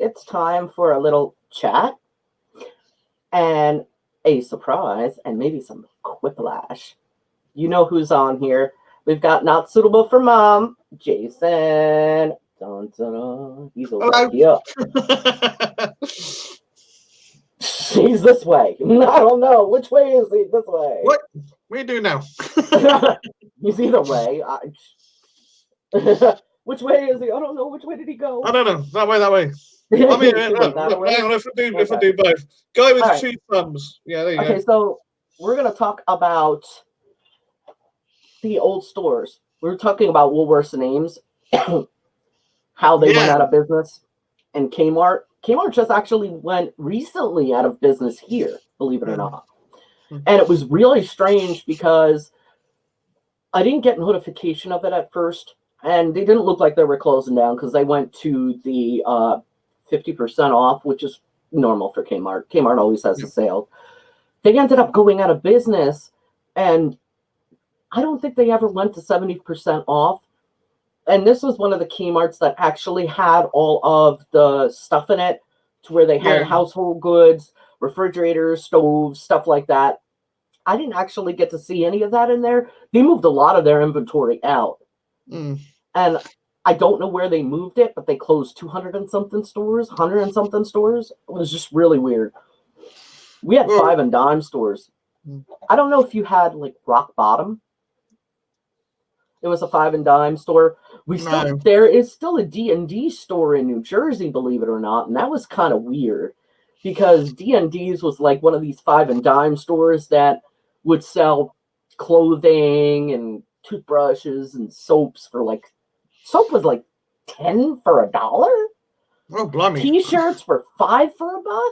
it's time for a little chat and a surprise and maybe some quiplash. You know who's on here. We've got Not Suitable for Mom, Jason. Dun, dun, dun. He's over here. He's this way. I don't know. Which way is he? This way. What are you doing now? He's either way. Which way is he? I don't know. Which way did he go? I don't know. That way. I mean, hang on, if I do both. Guy with two thumbs. Yeah, there you go. Okay, so we're going to talk about the old stores. We were talking about Woolworths and Ames, how they went out of business, and Kmart. Kmart just actually went recently out of business here, believe it or not. And it was really strange because I didn't get notification of it at first, and they didn't look like they were closing down because they went to the 50% off, which is normal for Kmart. Kmart always has a sale. They ended up going out of business, and I don't think they ever went to 70% off. And this was one of the Kmarts that actually had all of the stuff in it, to where they had household goods, refrigerators, stoves, stuff like that. I didn't actually get to see any of that in there. They moved a lot of their inventory out. And I don't know where they moved it, but they closed 200 and something stores, 100 and something stores. It was just really weird. We had 5 and dime stores. I don't know if you had like Rock Bottom. It was a 5 and dime store. There is still a D&D store in New Jersey, believe it or not, and that was kind of weird because D&D's was like one of these 5 and dime stores that would sell clothing and toothbrushes and soaps for like soap was like 10 for $1. Oh, blimey! T-shirts for $5 for $1.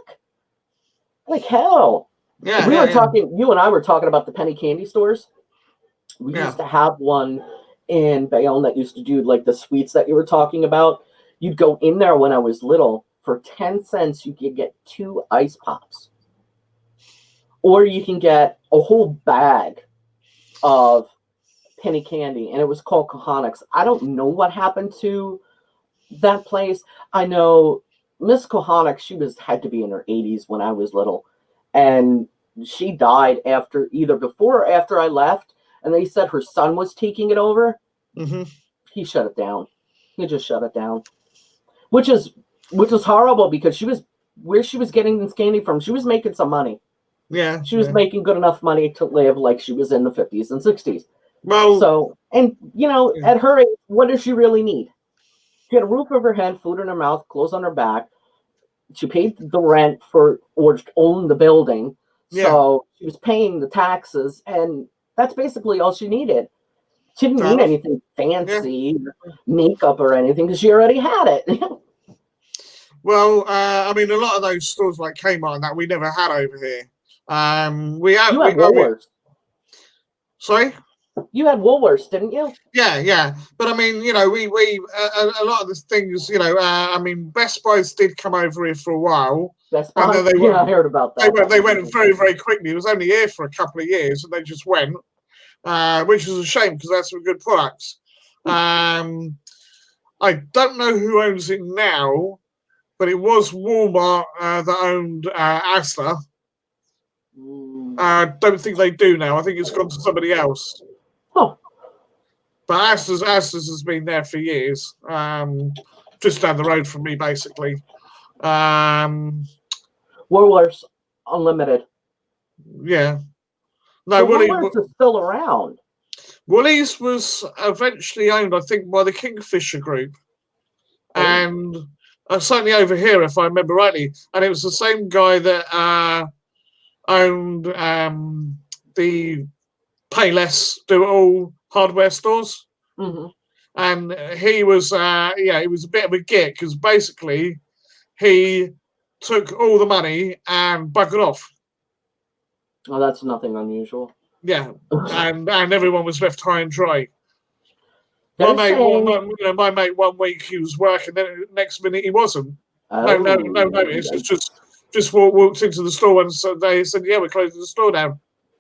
Like hell. Yeah, we were talking. You and I were talking about the penny candy stores. We used to have one in Bayonne that used to do like the sweets that you were talking about. You'd go in there when I was little. For 10 cents, you could get 2 ice pops. Or you can get a whole bag of penny candy. And it was called Kohonics. I don't know what happened to that place. I know Miss Kohonics, she had to be in her 80s when I was little. And she died either before or after I left. And they said her son was taking it over. He shut it down. He just shut it down, which is horrible because where she was getting this candy from. She was making some money. Yeah, she was making good enough money to live like she was in the 50s and 60s. Well, so and at her age, what does she really need? She had a roof over her head, food in her mouth, clothes on her back. She paid the rent or owned the building, so she was paying the taxes and. That's basically all she needed. She didn't need anything fancy, makeup or anything, because she already had it. Well, I mean, a lot of those stores like Kmart and that we never had over here. You had Woolworths. Sorry? You had Woolworths, didn't you? Yeah. But I mean, we a lot of the things, I mean, Best Buys did come over here for a while. Best Buy? I heard about that. They went very, very quickly. It was only here for a couple of years, and they just went, which is a shame because that's some good products. I don't know who owns it now, but it was Walmart that owned Asda. I don't think they do now. I think it's gone to somebody else. Oh. But Asda's has been there for years, just down the road from me, basically. Woolworths Unlimited. Yeah. No, Woolworths is still around. Woolies was eventually owned, I think, by the Kingfisher Group. And certainly over here, if I remember rightly. And it was the same guy that owned the Payless Do-It-All hardware stores. And he was he was a bit of a git because basically he took all the money and buggered off. Oh, that's nothing unusual. Yeah, and everyone was left high and dry. My mate, 1 week he was working, then the next minute he wasn't. No notice. It's just walked into the store and so they said, "Yeah, we're closing the store down."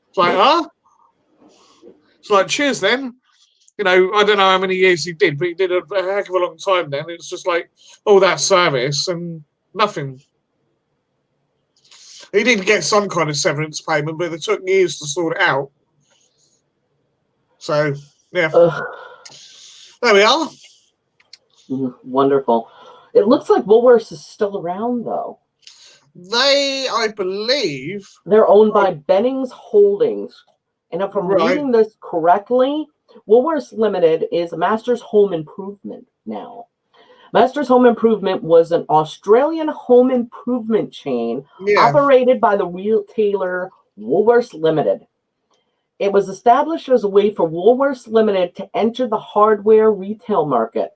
It's like, huh? It's like, cheers then. I don't know how many years he did, but he did a heck of a long time then. It's just like all that service and Nothing. He did get some kind of severance payment, but it took years to sort it out. So, yeah. There we are. Wonderful. It looks like Woolworths is still around, though. They, I believe... They're owned by Bennings Holdings. And if I'm reading this correctly, Woolworths Limited is Masters Home Improvement now. Masters Home Improvement was an Australian home improvement chain operated by the retailer Woolworths Limited. It was established as a way for Woolworths Limited to enter the hardware retail market,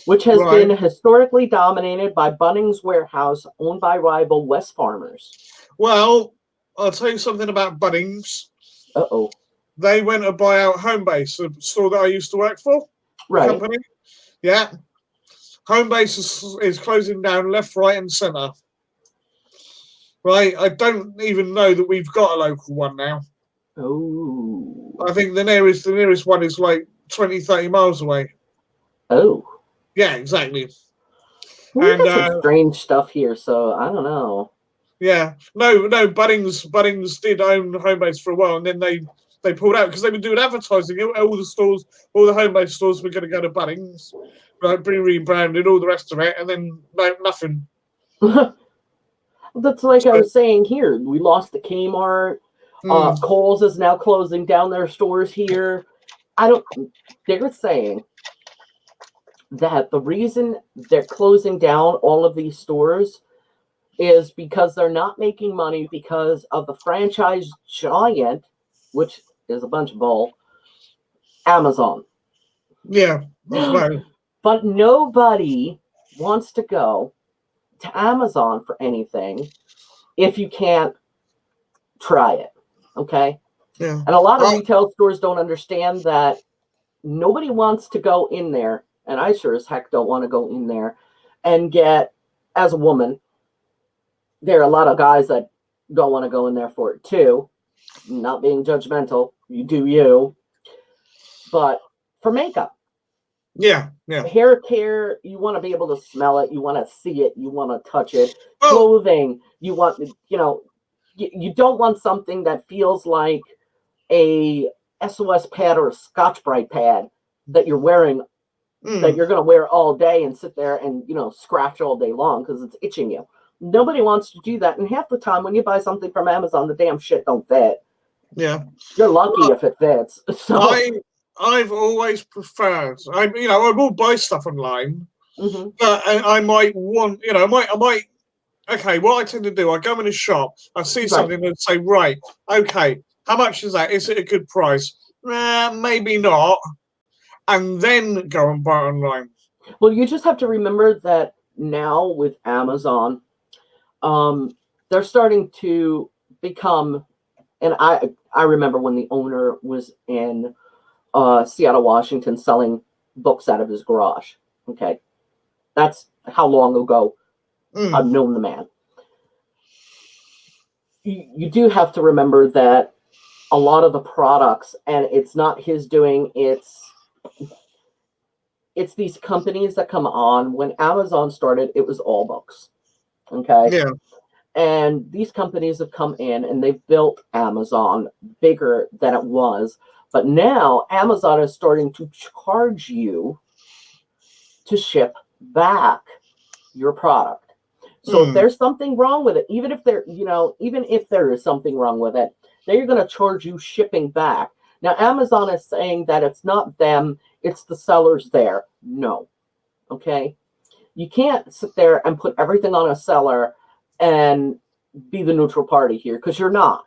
which has been historically dominated by Bunnings Warehouse, owned by rival Wesfarmers. Well, I'll tell you something about Bunnings. Uh-oh. They went to buy out Homebase, the store that I used to work for. Right. Company. Yeah. Homebase is closing down left, right, and centre. Right? I don't even know that we've got a local one now. Oh. I think the nearest one is like 20, 30 miles away. Oh. Yeah, exactly. We got some strange stuff here, so I don't know. Yeah. No, Bunnings did own Homebase for a while, and then they pulled out because they were doing advertising. All the stores, all the Homebase stores were going to go to Bunnings, right? Be rebranded, all the rest of it, and then nothing. That's like I was saying here. We lost the Kmart. Kohl's is now closing down their stores here. They're saying that the reason they're closing down all of these stores is because they're not making money because of the franchise giant, which is a bunch of bull, Amazon. Yeah, right. But nobody wants to go to Amazon for anything if you can't try it. Okay? Yeah. And a lot of retail stores don't understand that nobody wants to go in there, and I sure as heck don't want to go in there and get, as a woman, there are a lot of guys that don't want to go in there for it too. Not being judgmental, you do you. But for makeup. Yeah. Hair care, you want to be able to smell it, you want to see it, you want to touch it. Clothing, you want, you don't want something that feels like a SOS pad or a Scotch-Brite pad that you're wearing, that you're going to wear all day and sit there and, scratch all day long because it's itching you. Nobody wants to do that. And half the time when you buy something from Amazon, the damn shit don't fit. Yeah. You're lucky if it fits. So I've always preferred, I will buy stuff online, but I might want, I might, okay, what I tend to do, I go in a shop, I see something and say, right, okay, how much is that? Is it a good price? Maybe not. And then go and buy it online. Well, you just have to remember that now with Amazon, they're starting to become, and I remember when the owner was in Seattle, Washington, selling books out of his garage. Okay. That's how long ago I've known the man. You do have to remember that a lot of the products, and it's not his doing, it's these companies that come on. When Amazon started, it was all books. Okay. Yeah. And these companies have come in and they've built Amazon bigger than it was. But now Amazon is starting to charge you to ship back your product. So if there's something wrong with it, even if there is something wrong with it, they're going to charge you shipping back. Now, Amazon is saying that it's not them, it's the sellers there. No. Okay? You can't sit there and put everything on a seller and be the neutral party here, because you're not.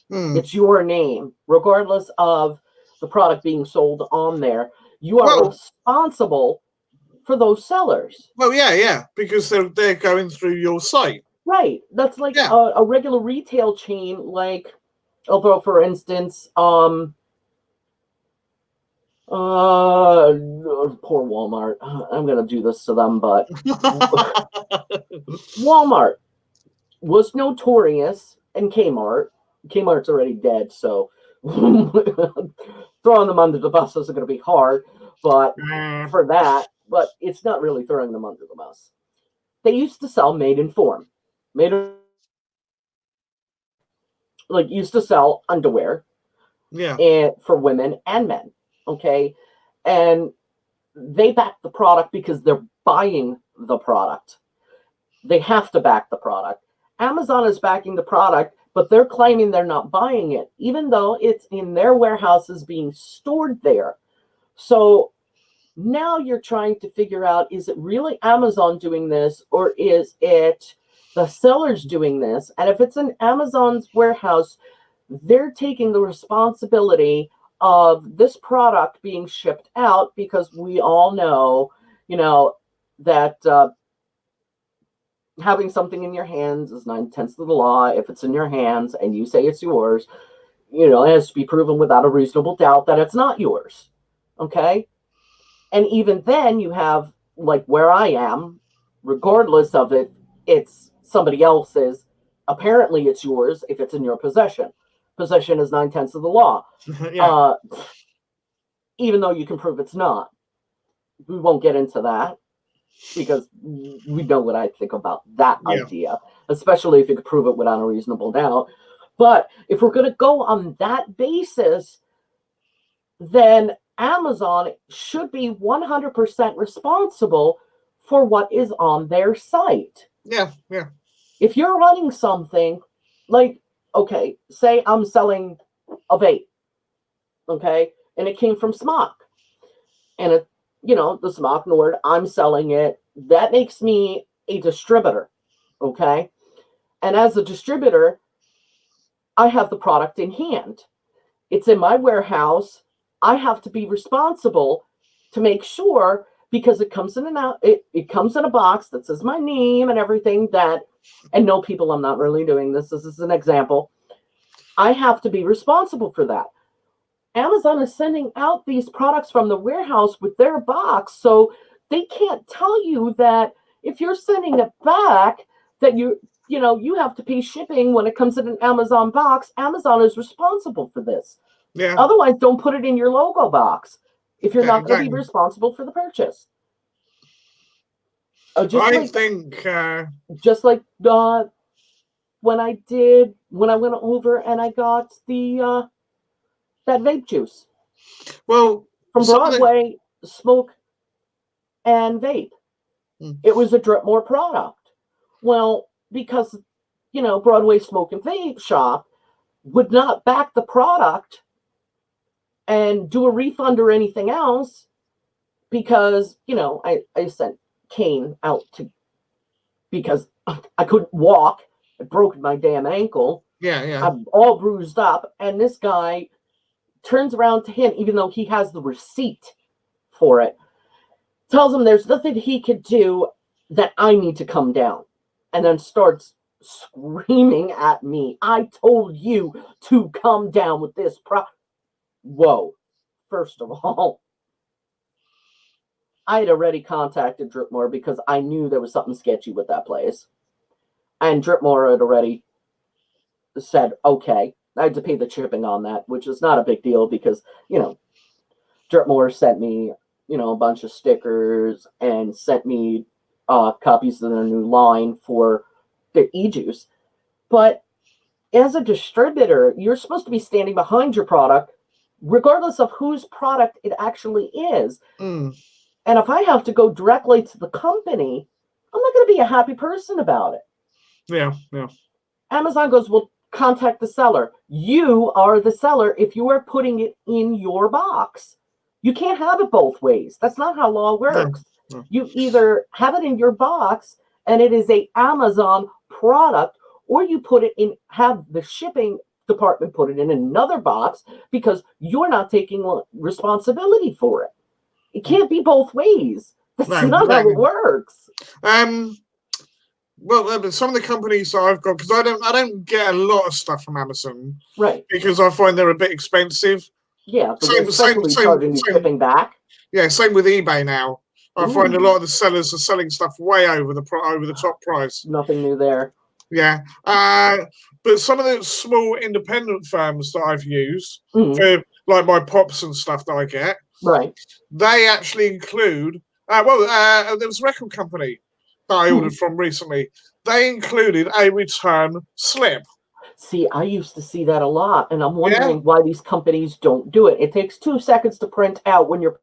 It's your name. Regardless of the product being sold on there, you are responsible for those sellers. Well, yeah, because they're going through your site. Right. That's like a regular retail chain, like, although, for instance, poor Walmart. I'm going to do this to them, but Walmart was notorious, and Kmart's already dead, so throwing them under the bus isn't going to be hard, but for that, but it's not really throwing them under the bus. they used to sell made in form. Made in, like used to sell underwear and for women and men. Okay. And they back the product because they're buying the product. They have to back the product. Amazon is backing the product, but they're claiming they're not buying it, even though it's in their warehouses being stored there. So now you're trying to figure out, is it really Amazon doing this, or is it the sellers doing this? And if it's in Amazon's warehouse, they're taking the responsibility of this product being shipped out, because we all know, that having something in your hands is 9/10 of the law. If it's in your hands and you say it's yours, it has to be proven without a reasonable doubt that it's not yours. Okay? And even then, you have, like where I am, regardless of it, it's somebody else's. Apparently, it's yours if it's in your possession. Possession is 9/10 of the law. Even though you can prove it's not. We won't get into that, because we know what I think about that idea, especially if you could prove it without a reasonable doubt. But if we're going to go on that basis, then Amazon should be 100% responsible for what is on their site. Yeah. If you're running something like, okay, say I'm selling a vape, okay, and it came from Smock, and it, the Smock Nord, I'm selling it. That makes me a distributor, okay? And as a distributor, I have the product in hand. It's in my warehouse. I have to be responsible to make sure, because it comes in it comes in a box that says my name and everything, and no, people, I'm not really doing this. This is an example. I have to be responsible for that. Amazon is sending out these products from the warehouse with their box, so they can't tell you that if you're sending it back, that you have to pay shipping when it comes in an Amazon box. Amazon is responsible for this. Yeah. Otherwise, don't put it in your logo box if you're not going to be responsible for the purchase. Just like when I went over and I got that vape juice. Well, from Broadway Smoke and Vape. It was a Dripmore product. Well, because, Broadway Smoke and Vape shop would not back the product and do a refund or anything else, because, I sent Kane out because I couldn't walk. I broke my damn ankle. Yeah. I'm all bruised up. And this guy turns around to him, even though he has the receipt for it, tells him there's nothing he could do, that I need to come down, and then starts screaming at me. I told you to come down with this Whoa. First of all, I had already contacted Dripmore because I knew there was something sketchy with that place. And Dripmore had already said, okay. I had to pay the shipping on that, which is not a big deal because, Dripmore sent me, a bunch of stickers and sent me copies of their new line for the e-juice. But as a distributor, you're supposed to be standing behind your product, regardless of whose product it actually is. And if I have to go directly to the company, I'm not going to be a happy person about it. Yeah. Amazon goes, well, contact the seller. You are the seller if you are putting it in your box. You can't have it both ways. That's not how law works. No. You either have it in your box and it is a Amazon product, or you put it in, have the shipping department put it in another box, because you're not taking responsibility for it. It can't be both ways. That's not how it works. Well, some of the companies that I've got, because I don't get a lot of stuff from Amazon, right? Because I find they're a bit expensive. Yeah, especially charging you shipping back. Yeah, same with eBay now. I find a lot of the sellers are selling stuff way over the top price. Nothing new there. Yeah, but some of the small independent firms that I've used for like my pops and stuff that I get, right? They actually include. There was a record company that I ordered from recently, they included a return slip. See, I used to see that a lot, and I'm Yeah, wondering why these companies don't do it. It takes 2 seconds to print out when you're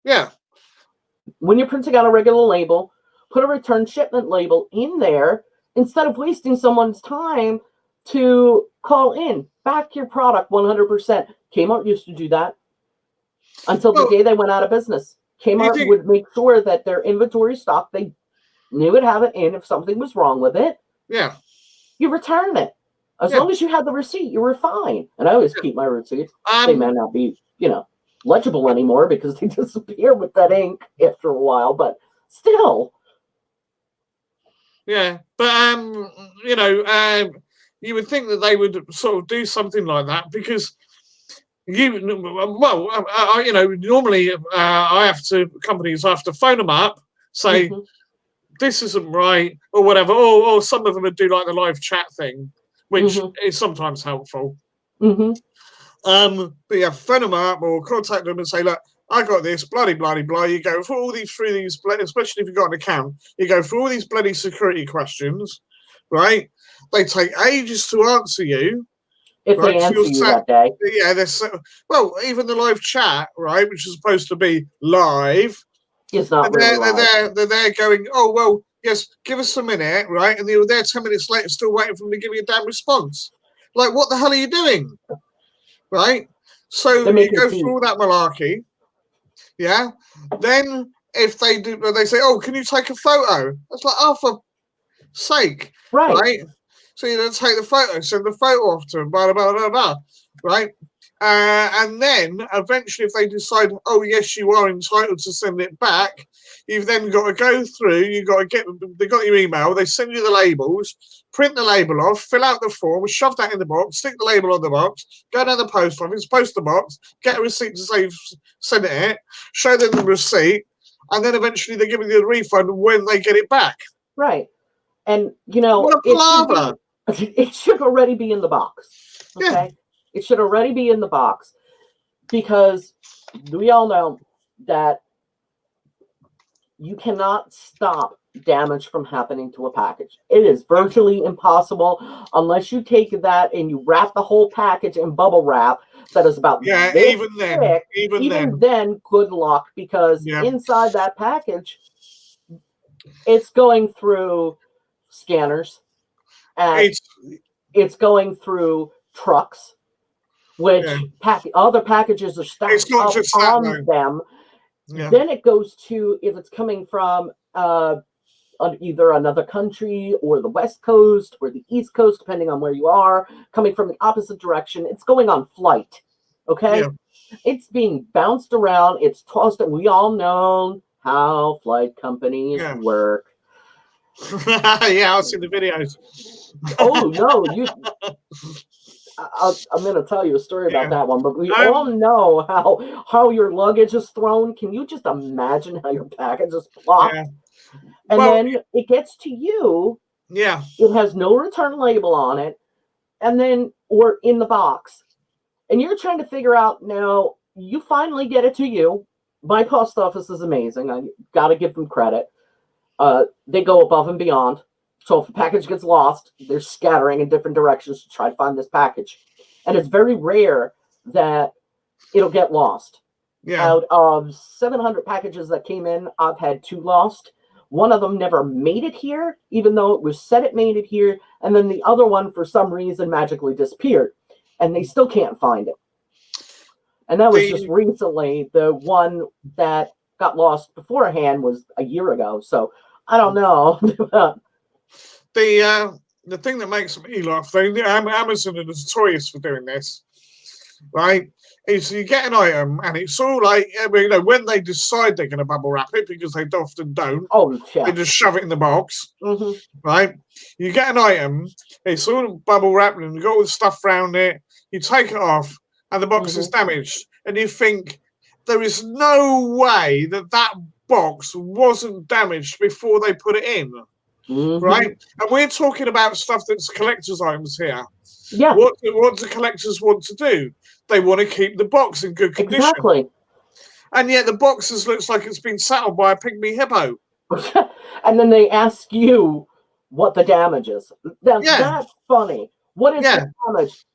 yeah, printing out a regular label. Put a return shipment label in there instead of wasting someone's time to call in. Back your product 100%. Kmart used to do that until the well, day they went out of business. you Kmart think, would make sure that their inventory stock, they knew would have it in. If something was wrong with it, yeah, you return it. As yeah, long as you had the receipt, you were fine. And I always keep my receipts. They may not be, legible anymore because they disappear with that ink after a while, but still. yeah, but you would think that they would sort of do something like that because normally I have to companies I have to phone them up, say Mm-hmm. this isn't right or whatever, or some of them would do like the live chat thing, which Mm-hmm. is sometimes helpful. Mm-hmm. But yeah, phone them up or contact them and say, look, I got this, bloody, bloody, blah. You go through these, especially if you've got an account, you go through all these bloody security questions, right? They take ages to answer you, If right? they So you're answer you that day. yeah, well, even the live chat, right, which is supposed to be live, It's not really live. they're there going, oh well, yes, give us a minute, right? And they were there 10 minutes later, still waiting for them to give you a damn response. Like, what the hell are you doing? Right? So They're you making go tea. through all that malarkey, yeah. Then if they say, "Oh, can you take a photo?" That's like, "Oh, for sake," Right. right? So you then take the photo, send the photo off to them, blah blah blah blah, right? And then eventually, if they decide, "Oh, yes, you are entitled to send it back," you've then got to go through. You've got to they got your email. They send you the labels. Print the label off, fill out the form, shove that in the box, stick the label on the box, go down the post office, post the box, get a receipt to say send it, show them the receipt, and then eventually they're giving you the refund when they get it back. Right. And What a it should palaver! be it should already be in the box. Yeah, Okay? It should already be in the box because we all know that you cannot stop damage from happening to a package. It is virtually impossible unless you take that and you wrap the whole package in bubble wrap that is about yeah. this Even thick. Even then, good luck because yeah. inside that package, it's going through scanners and It's it's going through trucks, yeah. which other packages are It's stacked not up just that on though. them. Yeah, Then it goes to, if it's coming from either another country or the West Coast or the East Coast, depending on where you are, coming from the opposite direction, it's going on flight. Okay? yeah, It's being bounced around, it's tossed, and we all know how flight companies yeah. work. Yeah, I've seen the videos. Oh no, I'm going to tell you a story about Yeah. that one, but we all Um. know how your luggage is thrown. Can you just imagine how your package is Yeah. plopped? And Well. then it gets to you. Yeah. It has no return label on it, and then or in the box, and you're trying to figure out. Now you finally get it to you. My post office is amazing. I got to give them credit. They go above and beyond. So if a package gets lost, they're scattering in different directions to try to find this package. And it's very rare that it'll get lost. Yeah. Out of 700 packages that came in, I've had 2 lost. One of them never made it here, even though it was said it made it here. And then the other one, for some reason, magically disappeared. And they still can't find it. And that was just The recently. The one that got lost beforehand was a year ago. So I don't know. the thing that makes me laugh, though, Amazon are notorious for doing this, right? Is you get an item and it's all like, when they decide they're going to bubble wrap it, because they often don't, Oh, they yeah. just shove it in the box, Mm-hmm. right? You get an item, it's all bubble wrapped and you've got all the stuff around it, you take it off, and the box is damaged. And you think, there is no way that box wasn't damaged before they put it in. Mm-hmm. Right? And we're talking about stuff that's collector's items here. Yeah. What do collectors want to do? They want to keep the box in good condition. Exactly. And yet the box looks like it's been sat on by a pygmy hippo. And then they ask you what the damage is. Now, Yeah, that's funny. What is yeah. the damage?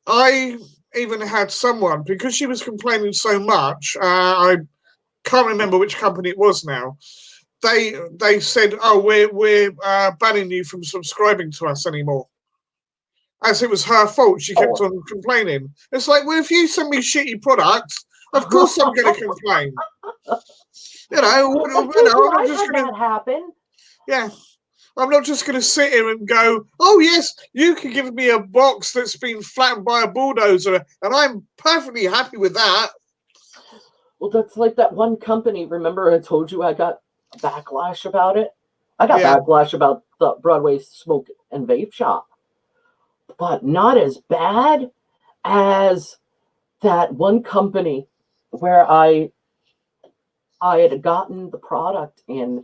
I even had someone, because she was complaining so much, I can't remember which company it was now. They said, "Oh, we're banning you from subscribing to us anymore," as it was her fault. She kept Oh. on complaining. It's like, well, if you send me shitty products, of course I'm going to complain. You know, I'm not I've just had going to. that happen. Yeah, I'm not just going to sit here and go, "Oh yes, you can give me a box that's been flattened by a bulldozer," and I'm perfectly happy with that. Well, that's like that one company. Remember, I told you I got backlash about it? I got Yeah, backlash about the Broadway smoke and vape shop, but not as bad as that one company where I had gotten the product in,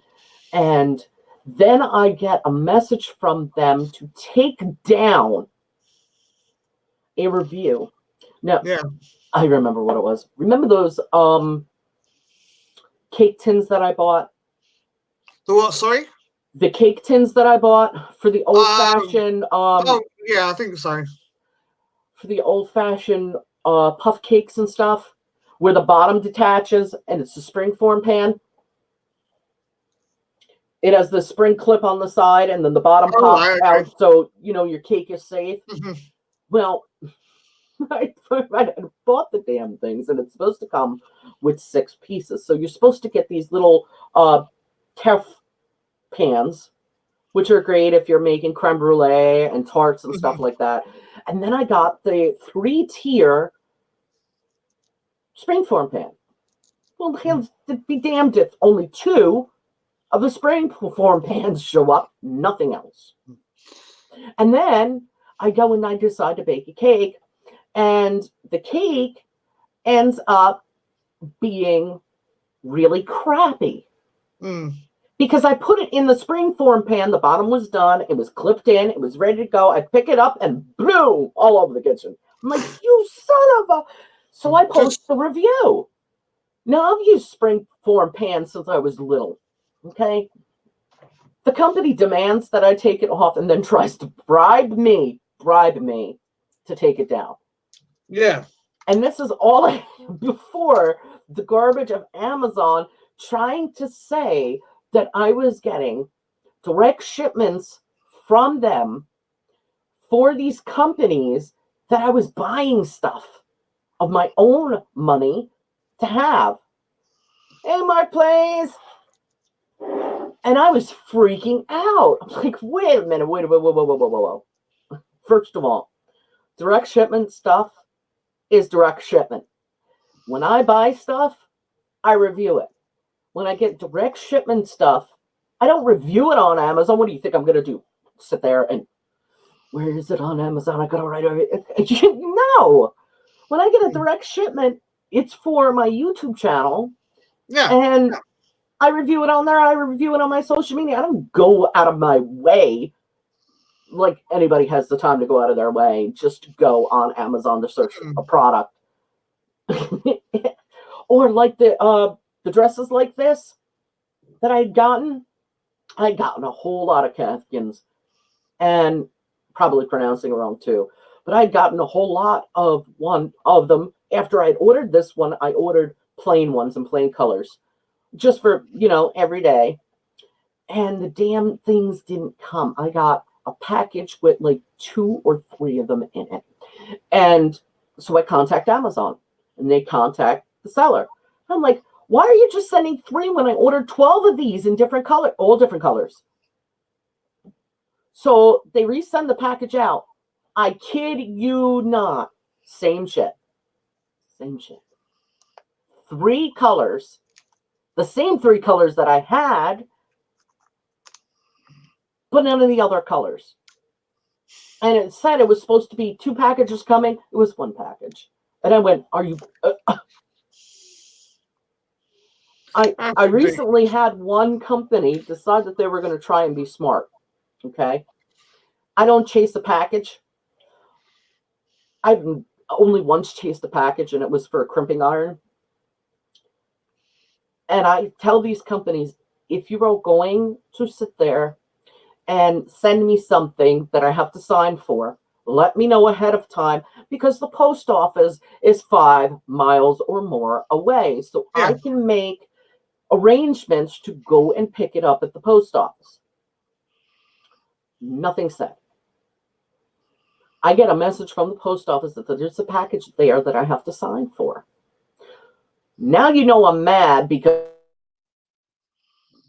and then I get a message from them to take down a review. Now, yeah. I remember what it was. Remember those cake tins that I bought? The what? Sorry. The cake tins that I bought for the old Um. fashioned Oh, yeah. I think so. puff cakes and stuff, where the bottom detaches and it's a spring form pan. It has the spring clip on the side, and then the bottom Oh, pops right. Okay. out, so you know your cake is safe. Mhm. Well, I bought the damn things, and it's supposed to come with 6 pieces. So you're supposed to get these little Tef pans, which are great if you're making creme brulee and tarts and stuff Mhm. like that. And then I got the 3-tier springform pan. Well, hell, be damned if only 2 of the springform pans show up, nothing else. And then I go and I decide to bake a cake, and the cake ends up being really crappy Mm. because I put it in the springform pan. The bottom was done. It was clipped in. It was ready to go. I pick it up and boom, all over the kitchen. I'm like, you son of a. So I post Just the review. Now, I've used springform pans since I was little. Okay. The company demands that I take it off and then tries to bribe me to take it down. yeah. And this is all before the garbage of Amazon trying to say that I was getting direct shipments from them for these companies, that I was buying stuff of my own money to have. Hey, Mark, please. And I was freaking out. I'm like, wait a minute, wait, whoa, whoa, whoa, whoa, whoa, whoa. First of all, direct shipment stuff is direct shipment. When I buy stuff, I review it. When I get direct shipment stuff, I don't review it on Amazon. What do you think I'm going to do? Sit there and, where is it on Amazon? I got to write it. No. When I get a direct shipment, it's for my YouTube channel, Yeah. and I review it on there. I review it on my social media. I don't go out of my way, like anybody has the time to go out of their way just to go on Amazon to search Mm. a product. Or like the dresses like this that I'd gotten a whole lot of Cathkins, and probably pronouncing it wrong too. But I'd gotten a whole lot of one of them. After I'd ordered this one, I ordered plain ones and plain colors, just for, every day. And the damn things didn't come. I got a package with like 2 or 3 of them in it. And so I contact Amazon, and they contact the seller. I'm like, why are you just sending 3 when I ordered 12 of these in different color, all different colors? So they resend the package out. I kid you not. Same shit. Same shit. 3 colors. The same 3 colors that I had, but none of the other colors. And it said it was supposed to be 2 packages coming. It was 1 package. And I went, are you... I That's ridiculous. recently had one company decide that they were going to try and be smart. Okay. I don't chase a package. I've only once chased a package, and it was for a crimping iron. And I tell these companies if you are going to sit there and send me something that I have to sign for, let me know ahead of time because the post office is 5 miles or more away. So I can make arrangements to go and pick it up at the post office. Nothing said. I get a message from the post office that there's a package there that I have to sign for. Now you know I'm mad because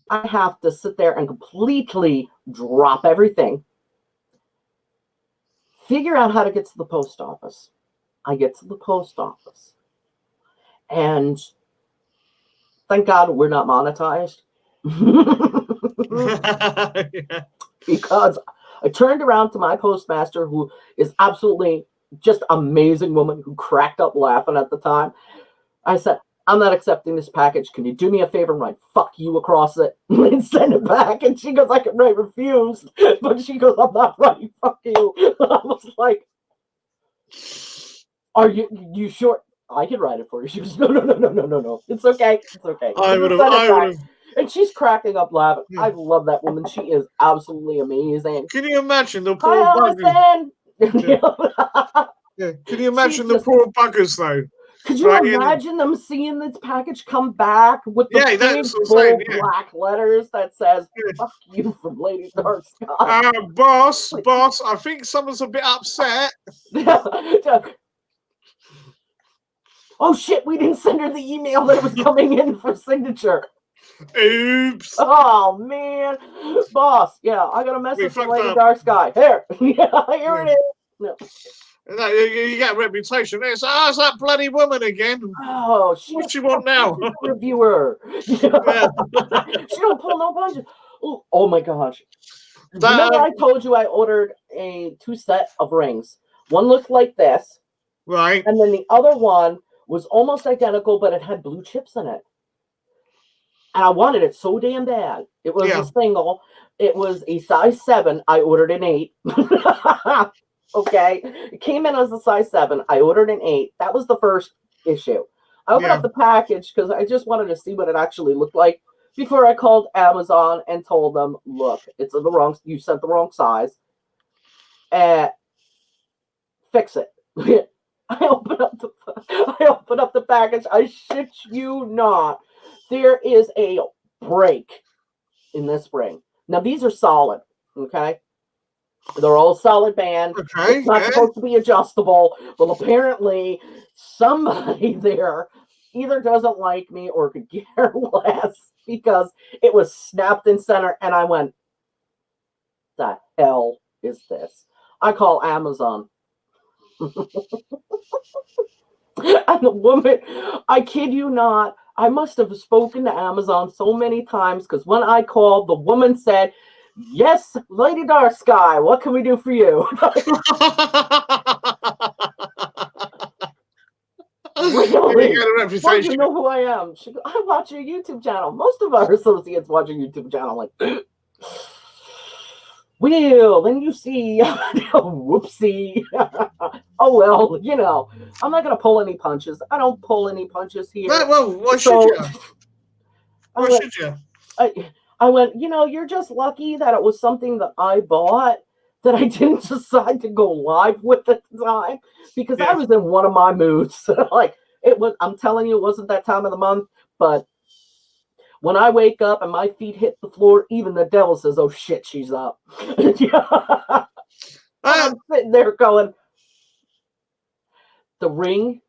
I have to sit there and completely drop everything, figure out how to get to the post office. I get to the post office, and thank God we're not monetized. Yeah. Because I turned around to my postmaster, who is absolutely just amazing woman who cracked up laughing at the time. I said, I'm not accepting this package. Can you do me a favor and write fuck you across it and send it back? And she goes, I can write refused. But she goes, I'm not writing fuck you. I was like, are you sure? I can write it for you. She goes, no. It's okay. It's okay. I would have. Send it I would back. have. And she's cracking up laughing. Yeah. I love that woman. She is absolutely amazing. Can you imagine the poor Hi, buggers? Allison. Yeah. Can you She imagine the just, poor buggers though? could you Right? imagine them seeing this package come back with the Yeah, big, that's what I'm saying. bold Yeah. black letters that says, Yeah. fuck you from Lady Dark Sky? Boss, I think someone's a bit upset. Oh shit, we didn't send her the email that was coming in for signature. Oops. Oh man, boss. Yeah, I got a message from fucked Lady up. Dark Sky. Here, here it is. No. No, you get a reputation. It's that bloody woman again. Oh, What she want now? Reviewer. Yeah. She don't pull no punches. Oh my gosh. That, Remember I told you I ordered a 2 set of rings. One looked like this, right. and then the other one was almost identical, but it had blue chips in it. And I wanted it so damn bad. It was a single. It was a size 7. I ordered an 8. Okay. It came in as a size 7. I ordered an 8. That was the first issue. I opened up the package because I just wanted to see what it actually looked like before I called Amazon and told them, look, it's the wrong, you sent the wrong size. Fix it. I open up the package. I shit you not. There is a break in this ring. Now these are solid, okay? They're all solid band. Okay. It's not supposed to be adjustable. Well, apparently somebody there either doesn't like me or could care less because it was snapped in center, and I went, "The hell is this?" I call Amazon. And the woman, I kid you not, I must have spoken to Amazon so many times because when I called, the woman said, yes, Lady Dark Sky, what can we do for you? Really? You get a reputation. Well, you know who I am. She goes, I watch your YouTube channel. Most of our associates watch your YouTube channel. I'm like, well, then you see, whoopsie. Oh, well, you know, I'm not going to pull any punches. I don't pull any punches here. Well, why should you? Why should you? I went, you know, you're just lucky that it was something that I bought that I didn't decide to go live with at the time because I was in one of my moods. Like, it was, I'm telling you, it wasn't that time of the month, but when I wake up and my feet hit the floor, even the devil says, oh shit, she's up. I'm sitting there going, the ring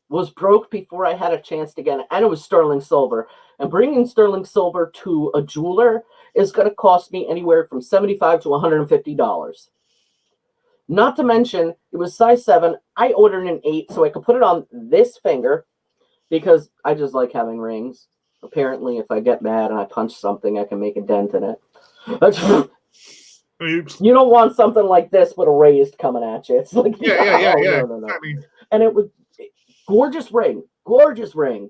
was broke before I had a chance to get it, and it was sterling silver. And bringing sterling silver to a jeweler is going to cost me anywhere from $75 to $150. Not to mention, it was size 7. I ordered an 8 so I could put it on this finger because I just like having rings. Apparently, if I get mad and I punch something, I can make a dent in it. Oops. You don't want something like this with a raised coming at you. It's like, yeah. No. And it was gorgeous ring,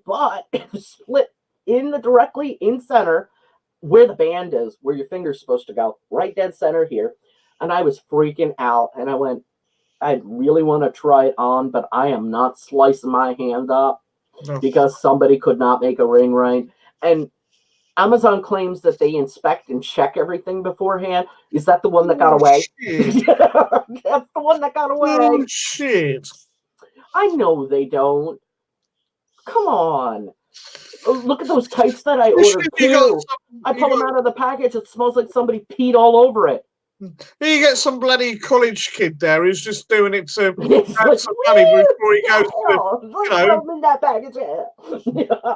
but it was split directly in center where the band is, where your finger's supposed to go, right dead center here. And I was freaking out, and I went, I really want to try it on, but I am not slicing my hand up because somebody could not make a ring right. And Amazon claims that they inspect and check everything beforehand. Is that the one that got Oh, away? shit. That's the one that got away. Oh, shit. I know they don't. Come on. Oh, look at those tights that I ordered too. I pull them out of the package. It smells like somebody peed all over it. You get some bloody college kid there who's just doing it to It's have like, some money before he goes to, let's throw them in that package. Yeah.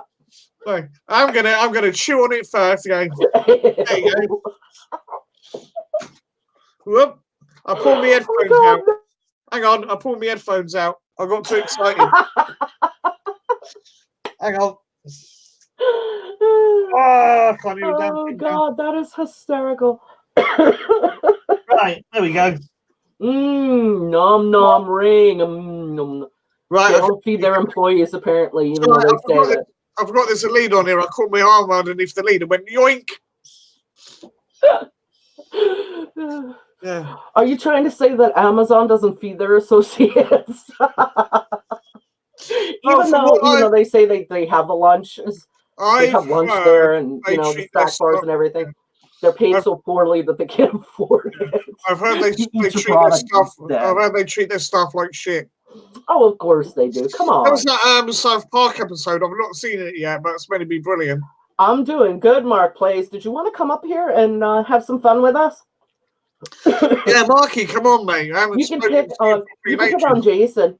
like, I'm gonna chew on it first. Going, there you go. Whoop! I pulled my headphones out. Hang on, I pulled my headphones out. I got too excited. Hang on. Oh, I can't even oh God, that is hysterical. Right, there we go. Nom nom ring. Nom. Right, they don't feed their employees apparently, even though they say that. I forgot there's a lead on here. I caught my arm underneath the lead and went yoink. Yeah. Are you trying to say that Amazon doesn't feed their associates? even though they say they have the lunches, they have lunch there, and the snack bars and everything. They're paid so poorly that they can't afford it. I've heard they treat their stuff. I've heard they treat their stuff like shit. Oh, of course they do. Come on. There was that South Park episode. I've not seen it yet, but it's meant to be brilliant. I'm doing good, Mark Plays. Did you want to come up here and have some fun with us? Yeah, Marky, come on, mate. You can pick on Jason.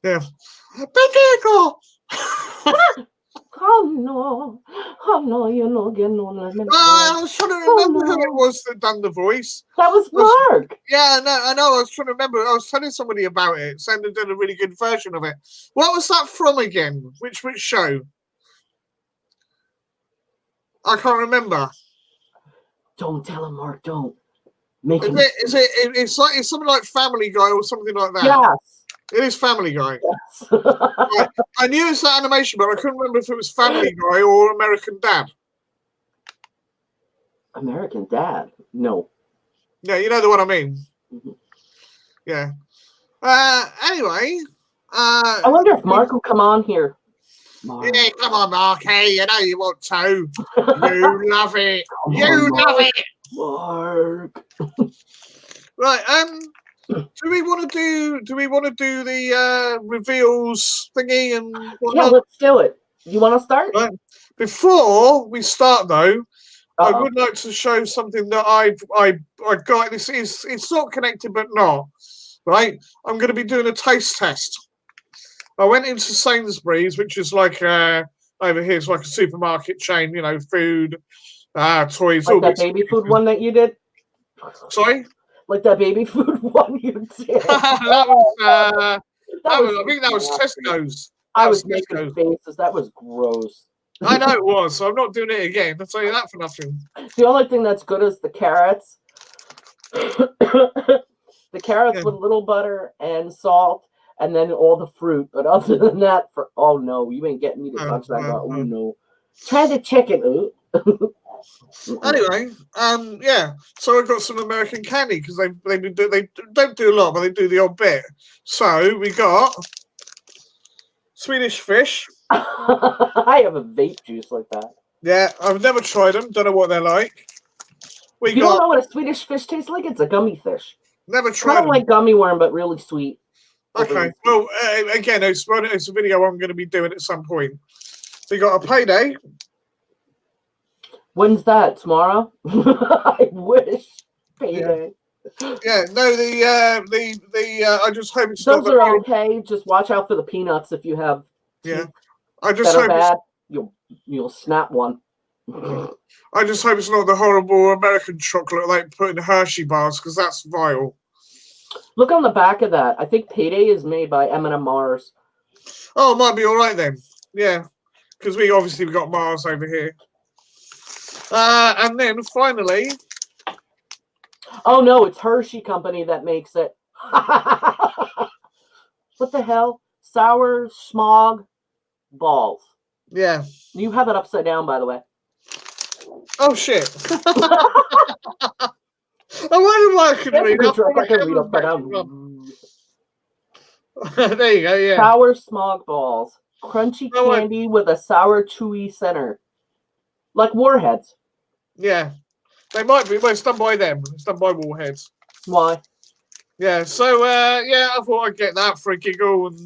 Yeah. Big Eagle! Oh no, you know, get no lemon. I was trying to remember who it was that done the voice. That was Mark. Yeah, I know. I was trying to remember. I was telling somebody about it, saying they did a really good version of it. What was that from again? Which show? I can't remember. Don't tell him, Mark. Don't. Make him. It's something like Family Guy or something like that. Yes. It is Family Guy. Yes. I knew it's that animation, but I couldn't remember if it was Family Guy or American Dad. American Dad? No. Yeah, you know the one I mean. Mm-hmm. Yeah. Anyway. I wonder if Mark will come on here. Mark. Yeah, come on, Mark. Hey, you know you want to. You love it. Love it. Mark. Right. Do we want to do the reveals thingy and whatnot? Yeah, let's do it. You want to start? Right. Before we start, though, I would like to show something that I got. It's not connected, but not right. I'm going to be doing a taste test. I went into Sainsbury's, which is like over here. It's like a supermarket chain. You know, food, toys. Like that baby food one that you did. Sorry. Like that baby food one you did. I think that was Tesco's. I was making faces. That was gross. I know it was, so I'm not doing it again. I'll tell you that for nothing. The only thing that's good is the carrots. The carrots with a little butter and salt, and then all the fruit. But other than that, oh no, you ain't getting me to touch that. Oh no. Try the chicken. Anyway, yeah. So I've got some American candy because they don't do a lot, but they do the odd bit. So we got Swedish fish. I have a vape juice like that. Yeah, I've never tried them. Don't know what they're like. You don't know what a Swedish fish tastes like? It's a gummy fish. Never tried. Kind of like gummy worm, but really sweet. Okay. Well, again, it's a video I'm going to be doing at some point. So you got a payday. When's that? Tomorrow? I wish. Payday. Yeah. No. The I just hope it's those are okay. Just watch out for the peanuts if you have. Yeah. I just hope bad. You'll snap one. I just hope it's not the horrible American chocolate like put in Hershey bars because that's vile. Look on the back of that. I think Payday is made by M&M Mars. Oh, it might be all right then. Yeah, because we got Mars over here. And then finally. Oh no, it's Hershey Company that makes it. What the hell? Sour smog balls. Yeah. You have it upside down, by the way. Oh shit. I wonder why I could read. I can read upside down. There you go, yeah. Sour smog balls. Crunchy candy with a sour, chewy center. Like Warheads. Yeah, they might be. Well, it's done by them. It's done by Warheads. Why? Yeah, so yeah, I thought I'd get that for a giggle and,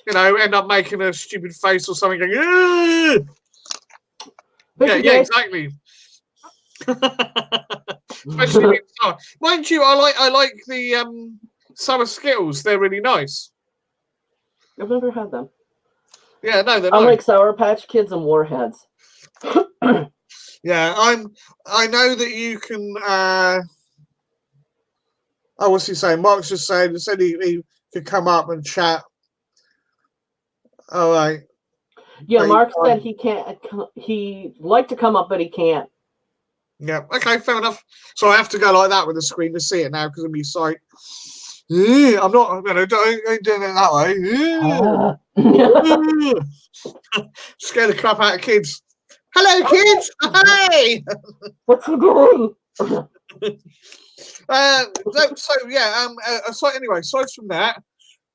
you know, end up making a stupid face or something going, "Ugh!" Yeah, yeah, exactly. Especially in summer. Mind you, I like the summer Skittles. They're really nice. I've never had them. Yeah, no, they're I nice. like Sour Patch Kids and Warheads. Yeah, I know that you can oh, what's he saying? Mark's just saying said he could come up and chat. All right. Yeah, Mark said he can't. He'd like to come up, but he can't. Yeah. Okay. Fair enough. So I have to go like that with the screen to see it now because of my sight. Yeah, I'm not. You know, ain't doing it that way. Scare the crap out of kids. Hello, kids. Hey. What's he doing? So yeah. So anyway, aside from that,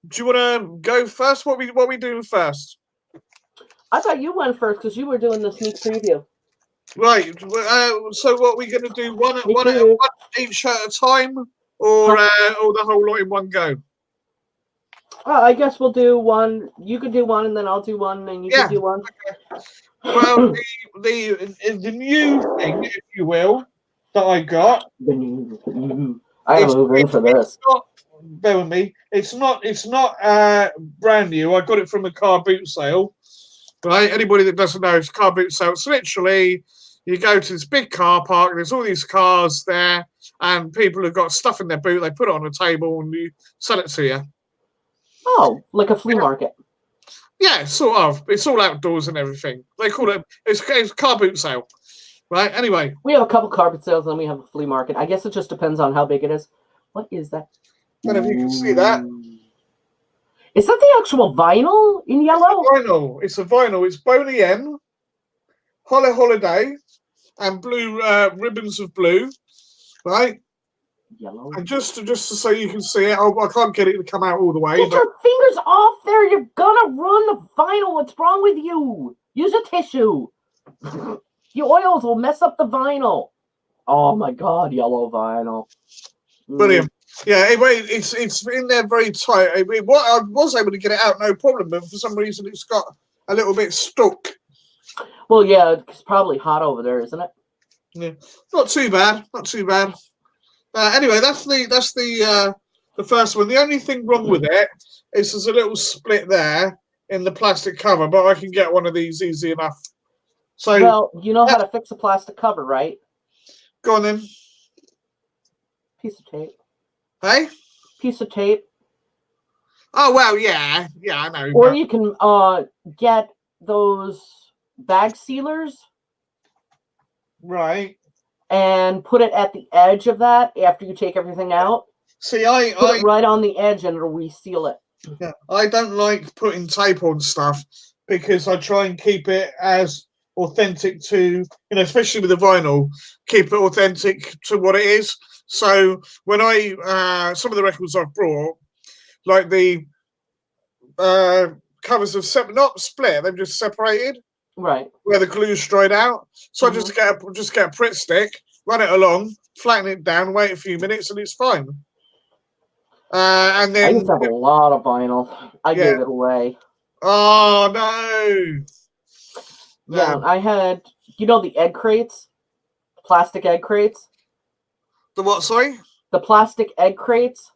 do you want to go first? What we doing first? I thought you went first because you were doing the sneak preview. Right. So what are we going to do? One each at a time, or the whole lot in one go? I guess we'll do one. You could do one, and then I'll do one, and you can do one. Okay. Well, the new thing, if you will, that I got. I gotta move in for this. Bear with me. It's not brand new. I got it from a car boot sale. Right? Anybody that doesn't know, it's a car boot sale. It's literally you go to this big car park, and there's all these cars there, and people have got stuff in their boot. They put it on a table, and you sell it to you. Oh, like a flea market. Yeah, sort of. It's all outdoors and everything. They call it it's car boot sale. Right. Anyway, we have a couple carpet sales, and we have a flea market. I guess it just depends on how big it is. What is that? I don't know if you can see that. Is that the actual vinyl in yellow? It's a vinyl. It's Boney M, Holiday, and blue ribbons of blue, right? Yellow. And just to so you can see it, I can't get it to come out all the way. Get your fingers off there! You're gonna ruin the vinyl. What's wrong with you? Use a tissue. The oils will mess up the vinyl. Oh my god, yellow vinyl. Brilliant. Yeah, it's in there very tight. I was able to get it out no problem, but for some reason it's got a little bit stuck. Well, yeah, it's probably hot over there, isn't it? Yeah, not too bad. Not too bad. Anyway, that's the first one. The only thing wrong with it is there's a little split there in the plastic cover, but I can get one of these easy enough. So, well, you know how to fix a plastic cover, right? Go on then. Piece of tape. Hey? Piece of tape. Oh, well, yeah, I know. Or you can get those bag sealers. Right. And put it at the edge of that after you take everything out. See, put it right on the edge and it'll reseal it. Yeah, I don't like putting tape on stuff because I try and keep it as authentic to, especially with the vinyl, keep it authentic to what it is. So when some of the records I've brought, like the covers have not split, they've just separated. Right. Where the glue's dried out. So I just get a Pritt stick, run it along, flatten it down, wait a few minutes, and it's fine. And then I used to have a lot of vinyl. I gave it away. Oh no. Yeah, I had the egg crates? Plastic egg crates? The what, sorry? The plastic egg crates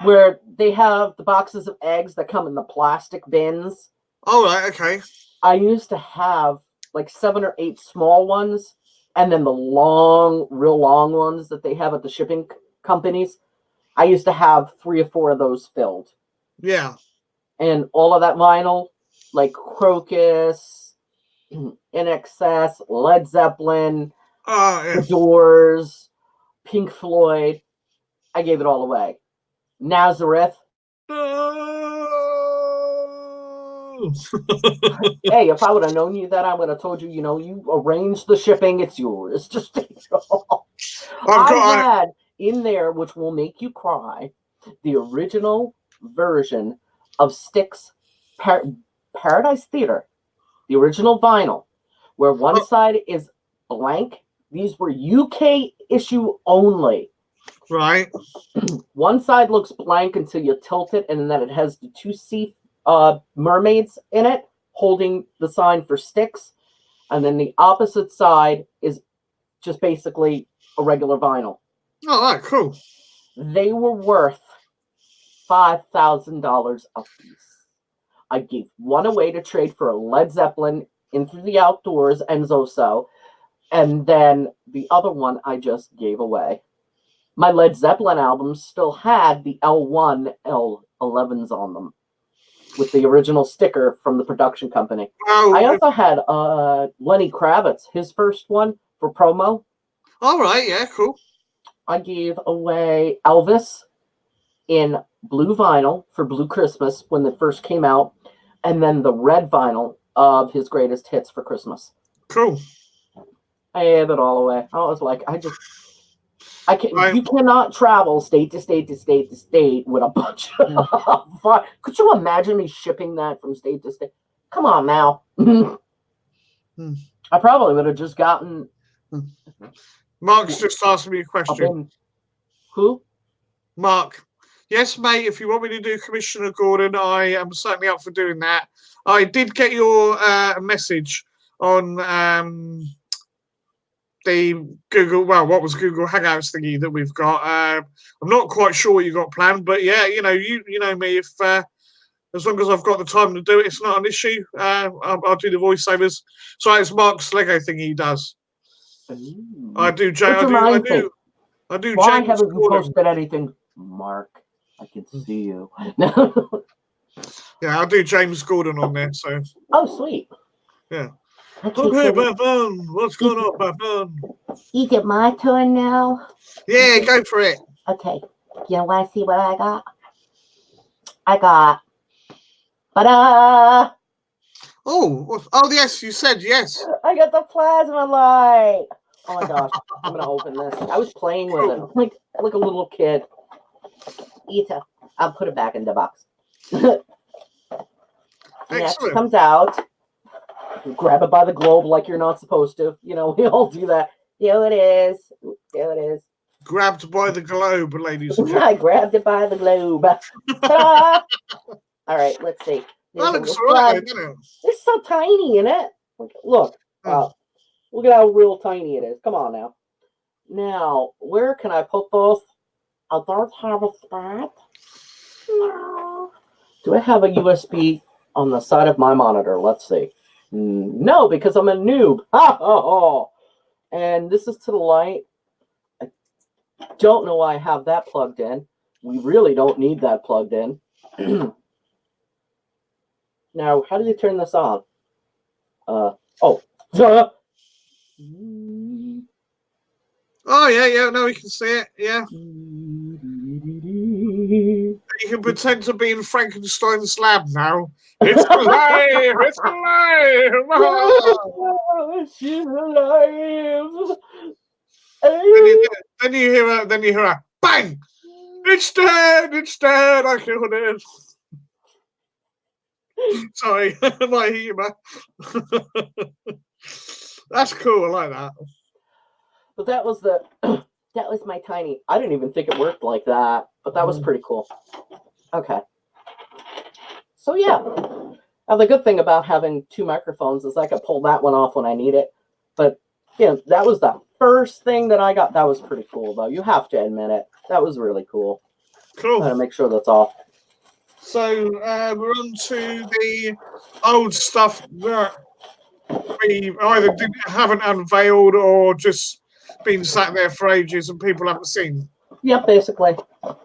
where they have the boxes of eggs that come in the plastic bins. Oh, right, okay. I used to have like 7 or 8 small ones, and then the real long ones that they have at the shipping companies. I used to have 3 or 4 of those filled. Yeah. And all of that vinyl, like Crocus, In Excess, Led Zeppelin, The Doors, Pink Floyd, I gave it all away. Nazareth. Hey, if I would have known you that, I would have told you, you arrange the shipping, it's yours. Just take it all. I had in there, which will make you cry, the original version of Styx Paradise Theater, the original vinyl, where one side is blank. These were UK issue only. Right. One side looks blank until you tilt it, and then it has the two sea mermaids in it holding the sign for sticks. And then the opposite side is just basically a regular vinyl. Oh, right, cool. They were worth $5,000 a piece. I gave one away to trade for a Led Zeppelin In Through the Outdoors Enzo So, and then the other one I just gave away. My Led Zeppelin albums still had the L1, L11s on them with the original sticker from the production company. Oh, I also had Lenny Kravitz, his first one for promo. All right, yeah, cool. I gave away Elvis in blue vinyl for Blue Christmas when it first came out, and then the red vinyl of his greatest hits for Christmas. Cool. I gave it all away. I was like, you cannot travel state to state to state to state with a bunch of. Could you imagine me shipping that from state to state? Come on now. I probably would have just gotten. Mark's just asked me a question. Who? Mark. Yes, mate, if you want me to do Commissioner Gordon, I am certainly up for doing that. I did get your message on the Google, what was Google Hangouts thingy that we've got. I'm not quite sure what you got planned, but yeah, you know me, if as long as I've got the time to do it, it's not an issue. I'll do the voiceovers. So it's Mark's Lego thing he does. Ooh. I do. Why haven't you posted anything, Mark? I can see you. Yeah, I'll do James Gordon on there. So. Oh, sweet. Yeah. Okay, Batman. What's going on, Batman? Is it my turn now? Yeah, go for it. Okay. You want to see what I got? I got. Ta-da! Oh, yes, you said yes. I got the plasma light. Oh my gosh, I'm gonna open this. I was playing with it like a little kid. Ethan, I'll put it back in the box. Next comes out. You grab it by the globe like you're not supposed to. You know, we all do that. Here it is. There it is. Grabbed by the globe, ladies and gentlemen. I grabbed it by the globe. All right, let's see. That looks alright, doesn't it? It's so tiny in it. Look. Look at how real tiny it is. Come on now. Now, where can I put this? I don't have a spot. No. Do I have a USB on the side of my monitor? Let's see. No, because I'm a noob. And this is to the light. I don't know why I have that plugged in. We really don't need that plugged in. Now, how do you turn this on? Oh, yeah, no, we can see it, yeah. You can pretend to be in Frankenstein's lab now. It's alive! It's alive! She's alive! Then you hear a bang! It's dead! It's dead! I killed it! Sorry, my humour. That's cool, I like that. But that was my tiny. I didn't even think it worked like that, but that was pretty cool. Okay. So yeah. Now the good thing about having two microphones is I can pull that one off when I need it. But yeah, that was the first thing that I got. That was pretty cool though. You have to admit it. That was really cool. Cool. Gotta make sure that's off. So we're on to the old stuff that we either haven't unveiled or just been sat there for ages and people haven't seen. Yep, basically.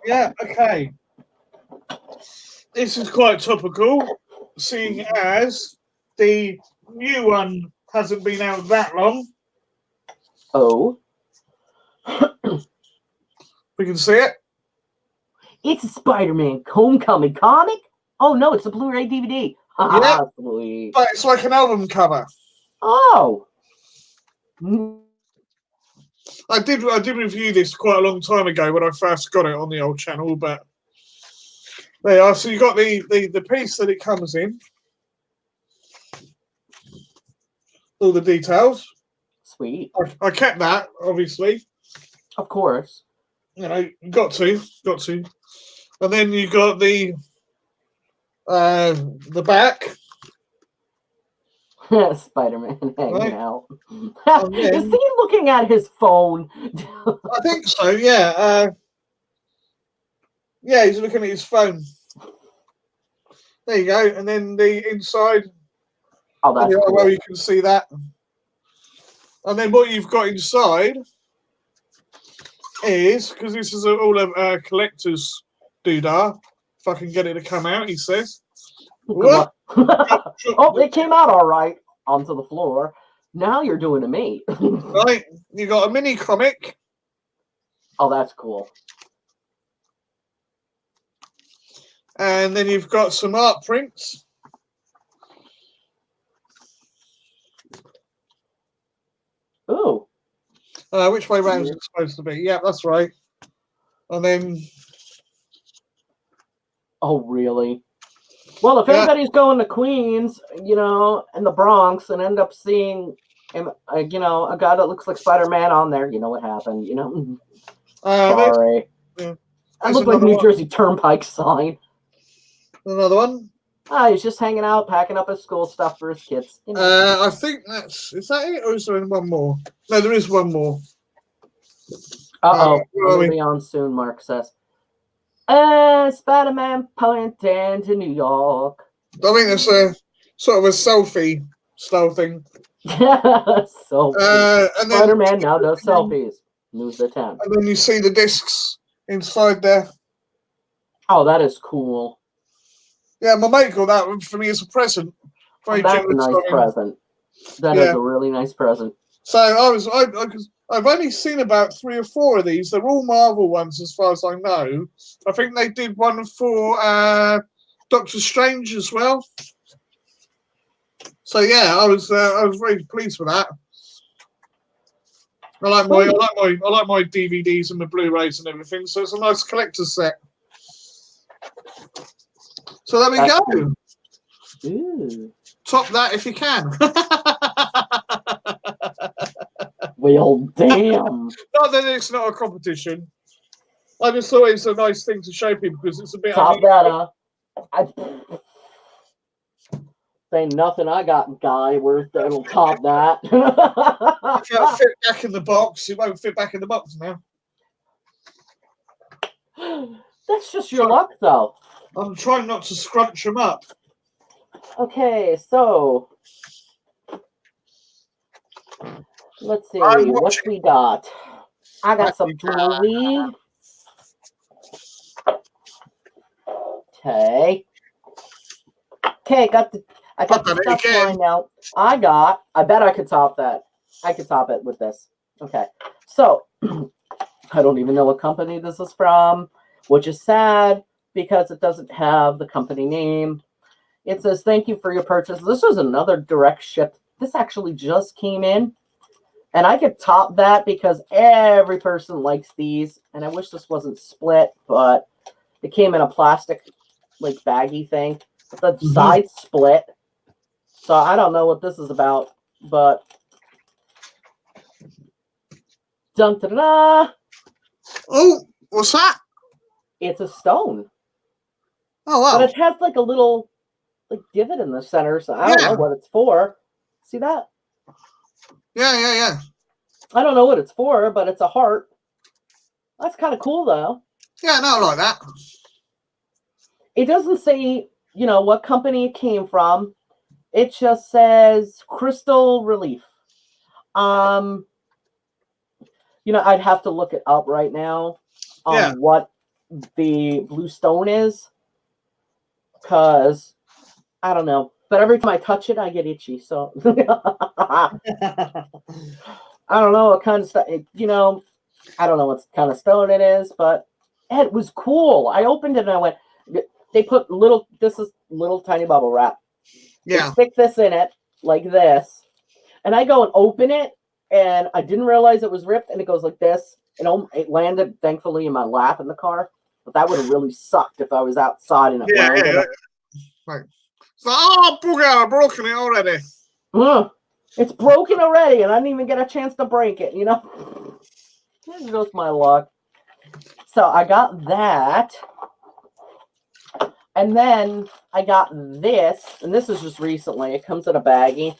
Yeah, okay. This is quite topical, seeing as the new one hasn't been out that long. Oh. We can see it. It's a Spider-Man Homecoming comic? Oh no, it's a Blu-ray DVD. Yeah, sweet. but it's like an album cover. Oh. I did review this quite a long time ago when I first got it on the old channel, but there you are. So you got the piece that it comes in. all the details. Sweet. I kept that, obviously. Of course. You know, got to. And then you got the back. Spider-Man hanging Right. out. And Is then, he looking at his phone? I think so, yeah. Yeah, he's looking at his phone. There you go. And then the inside. Oh, that's cool. Well, you can see that. And then what you've got inside is, because this is all a collector's doodah, if I can get it to come out, he says. What? Oh, it came out all right onto the floor. Now you're doing to me. Right, you got a mini comic. Oh, that's cool. And then you've got some art prints. Ooh. Which way round is it supposed to be? Yeah, that's right. And then... Oh, really? Well, if anybody's going to Queens, you know, in the Bronx and end up seeing, you know, a guy that looks like Spider-Man on there, you know what happened, you know? Sorry. I look like New Jersey Turnpike sign. Another one. He's just hanging out, packing up his school stuff for his kids. You know. I think is that it, or is there one more? No, there is one more. We'll be on soon, Mark says. Spider-Man pointing to New York. I think that's a sort of a selfie style thing. So Spider-Man now does selfies. News at 10. And then you see the discs inside there. Oh, that is cool. Yeah, my mate got that one for me as a present. That's a nice present. That is a really nice present. So I've only seen about 3 or 4 of these. They're all Marvel ones, as far as I know. I think they did one for Doctor Strange as well. So yeah, I was very pleased with that. I like my DVDs and my Blu-rays and everything. So it's a nice collector's set. So there we go. Ooh. Top that if you can. Well, damn. Not that it's not a competition. I just thought it's a nice thing to show people because it's a bit. Top that, Say nothing. I got guy where it'll top that. If it'll fit back in the box, it won't fit back in the box now. That's just your luck, though. I'm trying not to scrunch them up. Okay, so let's see what we got. I got some jewelry. Okay. Okay, I got the stuff lined out. I bet I could top that. I could top it with this. Okay. So I don't even know what company this is from, which is sad because it doesn't have the company name. It says, thank you for your purchase. This is another direct ship. This actually just came in. And I could top that because every person likes these. And I wish this wasn't split, but it came in a plastic, like, baggy thing. The side split. So I don't know what this is about, but dun da da. Oh, what's that? It's a stone. Oh wow! But it has like a little divot in the center, so I don't know what it's for. See that? Yeah. I don't know what it's for, but it's a heart. That's kind of cool, though. Yeah, no, I like that. It doesn't say, you know, what company it came from. It just says Crystal Relief. You know, I'd have to look it up right now on what the blue stone is, because I don't know. But every time I touch it, I get itchy. So I don't know what kind of stuff. You know, I don't know what kind of stone it is, but it was cool. I opened it and I went. They put this is little tiny bubble wrap. Yeah. They stick this in it like this, and I go and open it, and I didn't realize it was ripped, and it goes like this. It landed, thankfully, in my lap in the car, but that would have really sucked if I was outside and it landed. Right. So, oh, bugger, I've broken it already. It's broken already, and I didn't even get a chance to break it, you know? It's just my luck. So I got that. And then I got this, and this is just recently. It comes in a baggie.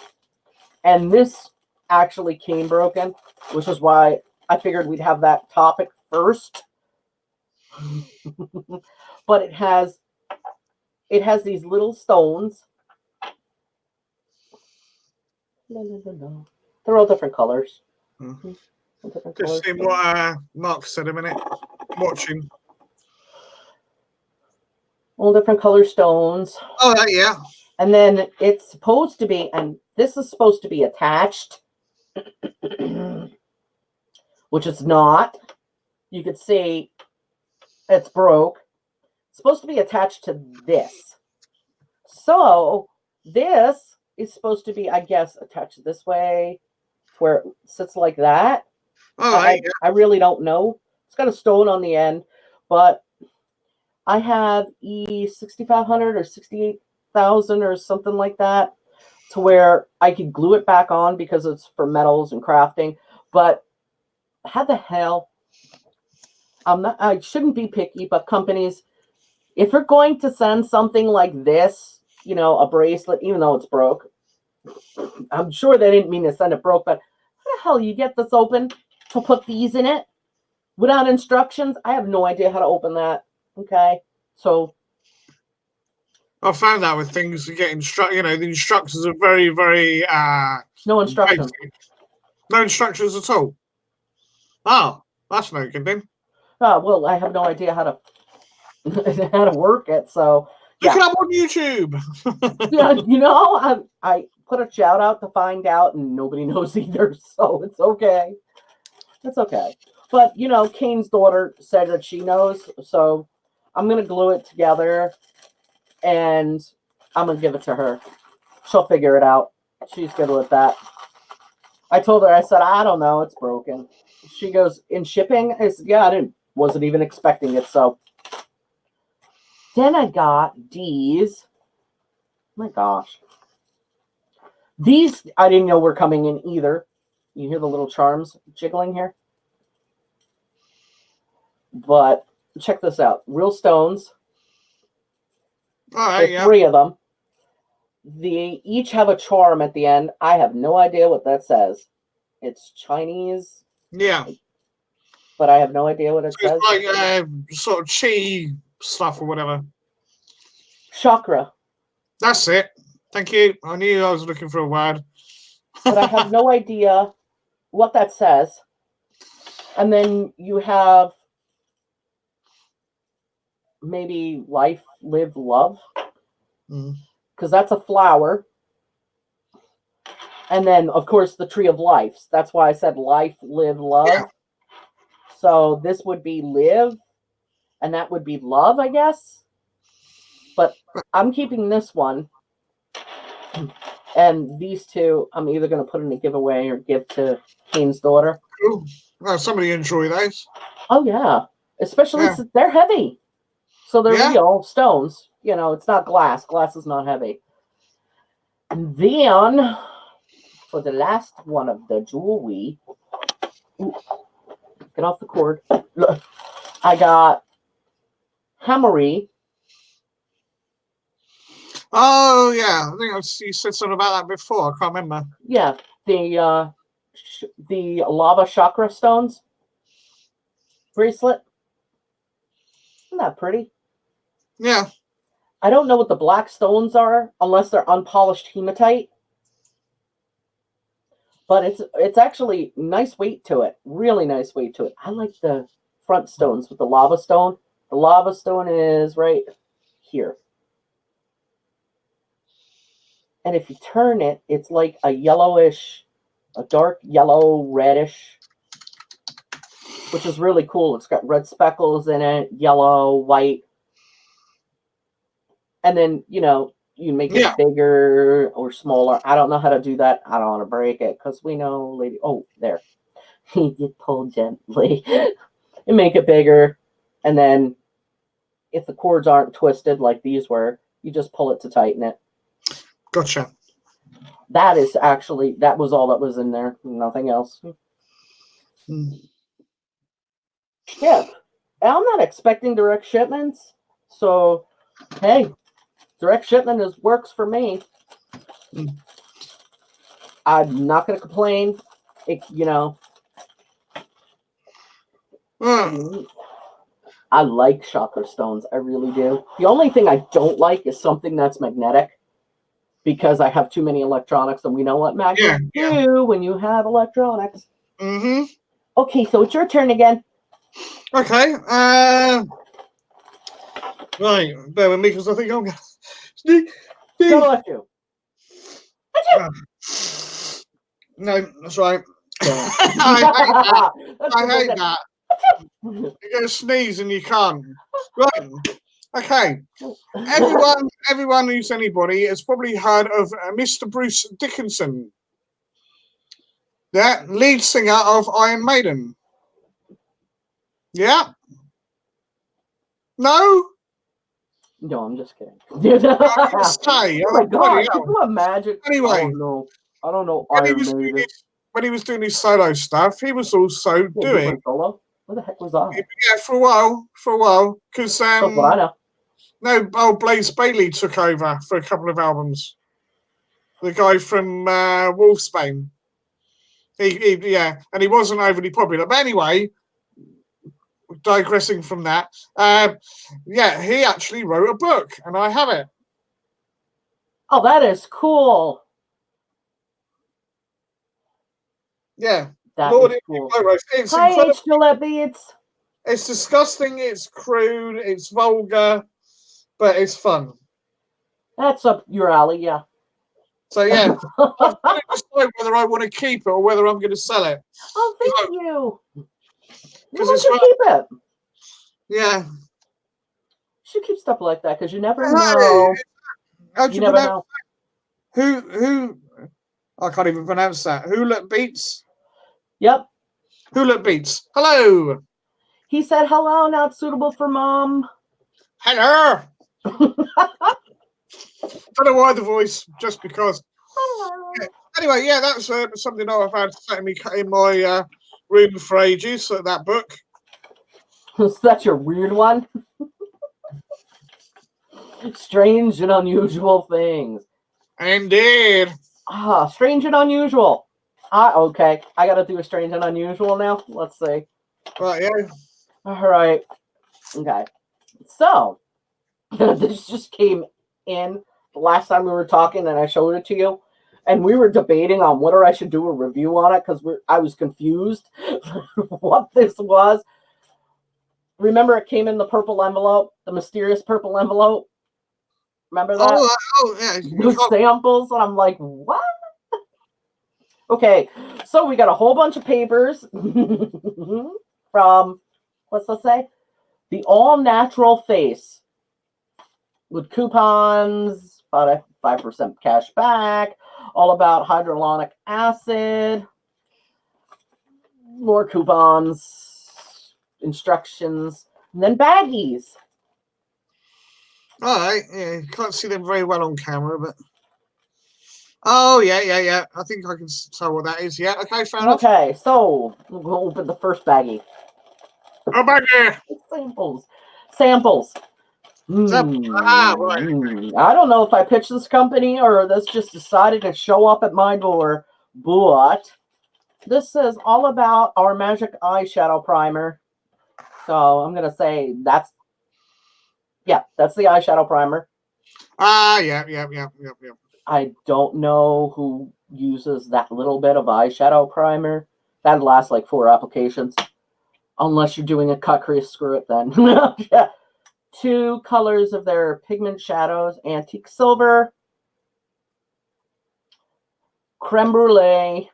And this actually came broken, which is why I figured we'd have that topic first. But it has these little stones. They're all different colors. Different Just seeing what Mark said a minute. Watching. All different color stones. Oh, yeah. And then it's supposed to be, and this is supposed to be attached, which it's not. You could see it's broke. It's supposed to be attached to this. So this is supposed to be, I guess, attached this way, where it sits like that. All right. I really don't know. It's got a stone on the end, but I have E6500 or 68,000 or something like that, to where I could glue it back on because it's for metals and crafting. But how the hell? I shouldn't be picky, but companies, if you're going to send something like this, you know, a bracelet, even though it's broke, I'm sure they didn't mean to send it broke, but how the hell you get this open to put these in it without instructions? I have no idea how to open that. Okay, so I found that with things you get the instructions are very, very no instructions. basic. No instructions at all. Oh, that's no good then. Oh, well, I have no idea how to work it. So Look it up on YouTube. yeah, you know, I put a shout out to find out, and nobody knows either. So it's okay. It's okay. But you know, Kane's daughter said that she knows, so I'm gonna glue it together, and I'm gonna give it to her. She'll figure it out. She's good with that. I told her, I said, I don't know, it's broken. She goes, in shipping? I said, yeah, wasn't even expecting it. So then I got these. Oh my gosh. These I didn't know were coming in either. You hear the little charms jiggling here? But check this out. Real stones. All right, There's 3 of them. They each have a charm at the end. I have no idea what that says. It's Chinese. Yeah. But I have no idea what it says. It's like sort of chi stuff or whatever. Chakra. That's it. Thank you. I knew I was looking for a word. But I have no idea what that says. And then you have maybe life, live, love. Because that's a flower. And then, of course, the tree of life. That's why I said life, live, love. Yeah. So this would be live, and that would be love, I guess. But I'm keeping this one. And these 2, I'm either going to put in a giveaway or give to Kane's daughter. Cool. Well, somebody enjoy those. Oh, yeah. Especially since they're heavy. So they're real stones. You know, it's not glass. Glass is not heavy. And then, for the last one of the jewelry, get off the cord. I got Hammery. Oh, yeah. I think you said something about that before. I can't remember. Yeah. The lava chakra stones bracelet. Isn't that pretty? Yeah. I don't know what the black stones are unless they're unpolished hematite. But it's actually nice weight to it. Really nice weight to it. I like the front stones with the lava stone. The lava stone is right here. And if you turn it, it's like a yellowish, a dark yellow, reddish, which is really cool. It's got red speckles in it, yellow, white. And then, you know, you make it bigger or smaller. I don't know how to do that. I don't want to break it because we know, lady. Oh, there. He did pull gently. And make it bigger. And then if the cords aren't twisted like these were, you just pull it to tighten it. Gotcha. That is actually, that was all that was in there. Nothing else. Ship. I'm not expecting direct shipments. So, hey, direct shipment works for me. I'm not going to complain. I like chakra stones. I really do. The only thing I don't like is something that's magnetic, because I have too many electronics, and we know what magnets do when you have electronics. Mm-hmm. Okay, so it's your turn again. Okay. Right. Bear with me, because I think I'm going to... God bless you. No, that's right. I I hate that. You're going to sneeze and you can't. Right. Okay. Everyone who's anybody has probably heard of Mr. Bruce Dickinson, the lead singer of Iron Maiden. Yeah. No. No, I'm just kidding. Say, oh my God! Can you imagine? Anyway, I don't know. Iron Maiden. When he was doing his solo stuff, he was also doing solo. What the heck was that? Yeah, for a while, because That's what I know. No, Blaze Bailey took over for a couple of albums. The guy from Wolfsbane. And he wasn't overly popular. But anyway, digressing from that, he actually wrote a book, and I have it. Oh, that is cool. Yeah. That is cool. It's Hi, incredible. H. Beats. It's disgusting, it's crude, it's vulgar, but it's fun. That's up your alley, yeah. So yeah, I've got to decide whether I want to keep it or whether I'm going to sell it. Oh, thank you. Because it's keep it. Yeah. You should keep stuff like that, because you never know. How'd you never know? Who? I can't even pronounce that. Hula Beats. Yep. Hula Beats. Hello. He said hello, not suitable for mom. Hello. Don't know why the voice, just because. Hello. Yeah. Anyway, yeah, that's something I've had set in my room for ages. That book. So that's your weird one. Strange and unusual things. Indeed. Strange and unusual. Okay. I got to do a strange and unusual now. Let's see. Right, yeah. All right. Okay. So, this just came in the last time we were talking, and I showed it to you. And we were debating on whether I should do a review on it, because I was confused what this was. Remember, it came in the purple envelope, the mysterious purple envelope. Remember that? Oh yeah. Those samples, and I'm like, what? Okay, so we got a whole bunch of papers from, let's say, the All Natural Face, with coupons, about a 5% cash back, all about hyaluronic acid, more coupons, instructions, and then baggies. All right, yeah, can't see them very well on camera, but oh yeah. I think I can tell what that is. Yeah, okay, fair enough. Okay, so we'll open the first baggie. Oh, baggie. Samples. Right. I don't know if I pitched this company or this just decided to show up at my door, but this says all about our magic eyeshadow primer. So I'm going to say that's the eyeshadow primer. Yeah. I don't know who uses that little bit of eyeshadow primer. That'd last like 4 applications. Unless you're doing a cut crease, screw it then. Yeah. 2 colors of their pigment shadows: antique silver, creme brulee.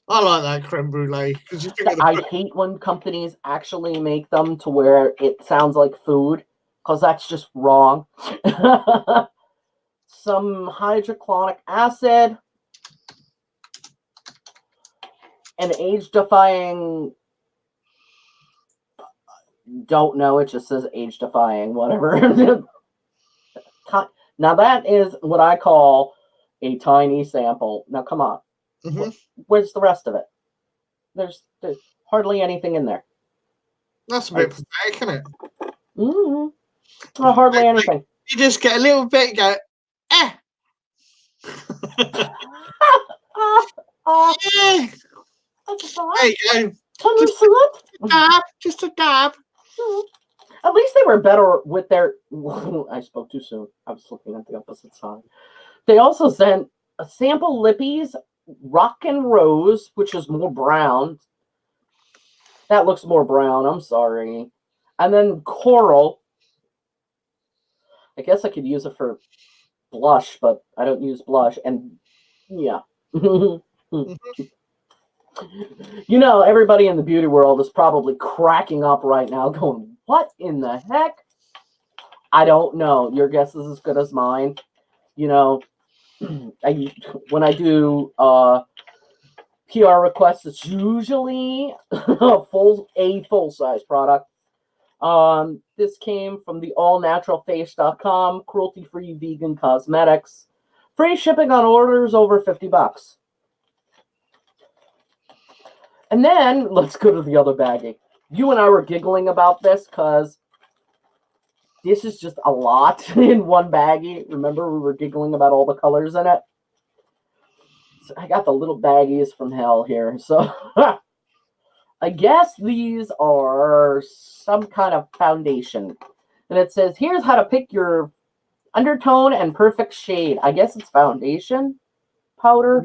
I like that creme brulee because you think I hate when companies actually make them to where it sounds like food, because that's just wrong. Some hydrochloric acid, an age-defying. Don't know. It just says age-defying. Whatever. Now that is what I call a tiny sample. Now, come on. Mhm. Where's the rest of it? There's hardly anything in there. That's a bit pathetic, isn't it? Mm-hmm. Hardly anything. You just get a little bit and go, eh. Eh. There you go. Can you see it? Just a dab. At least they were better with their. I spoke too soon. I was looking at the opposite side. They also sent a sample Lippies, Rock and Rose, which is more brown. That looks more brown. I'm sorry. And then Coral. I guess I could use it for blush, but I don't use blush. And yeah. You know, everybody in the beauty world is probably cracking up right now, going, what in the heck? I don't know. Your guess is as good as mine. You know, when I do PR requests, it's usually a full size product. This came from the allnaturalface.com, cruelty-free vegan cosmetics. Free shipping on orders over $50. And then let's go to the other baggie. You and I were giggling about this because this is just a lot in one baggie. Remember, we were giggling about all the colors in it? So I got the little baggies from hell here. So I guess these are some kind of foundation. And it says, here's how to pick your undertone and perfect shade. I guess it's foundation powder.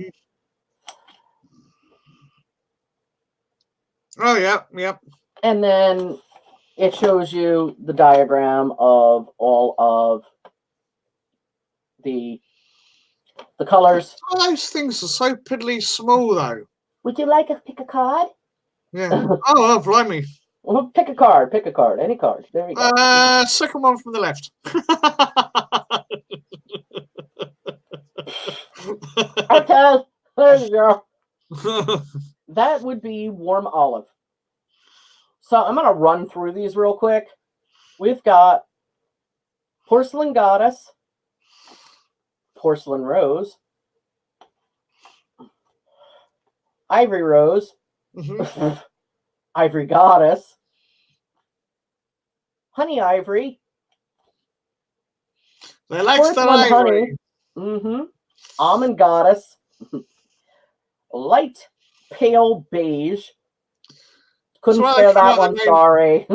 Oh, yeah. And then it shows you the diagram of all of the colors. Oh, those things are so piddly small, though. Would you like to pick a card? Yeah. Oh, blimey. Well, pick a card, any card. There we go. Second one from the left. Okay, there you go. That would be warm olive. So I'm going to run through these real quick. We've got Porcelain Goddess, Porcelain Rose, Ivory Rose, Ivory Goddess, Honey Ivory, they like the ivory. Honey, Almond Goddess, Light Pale Beige. Couldn't spare that one, sorry.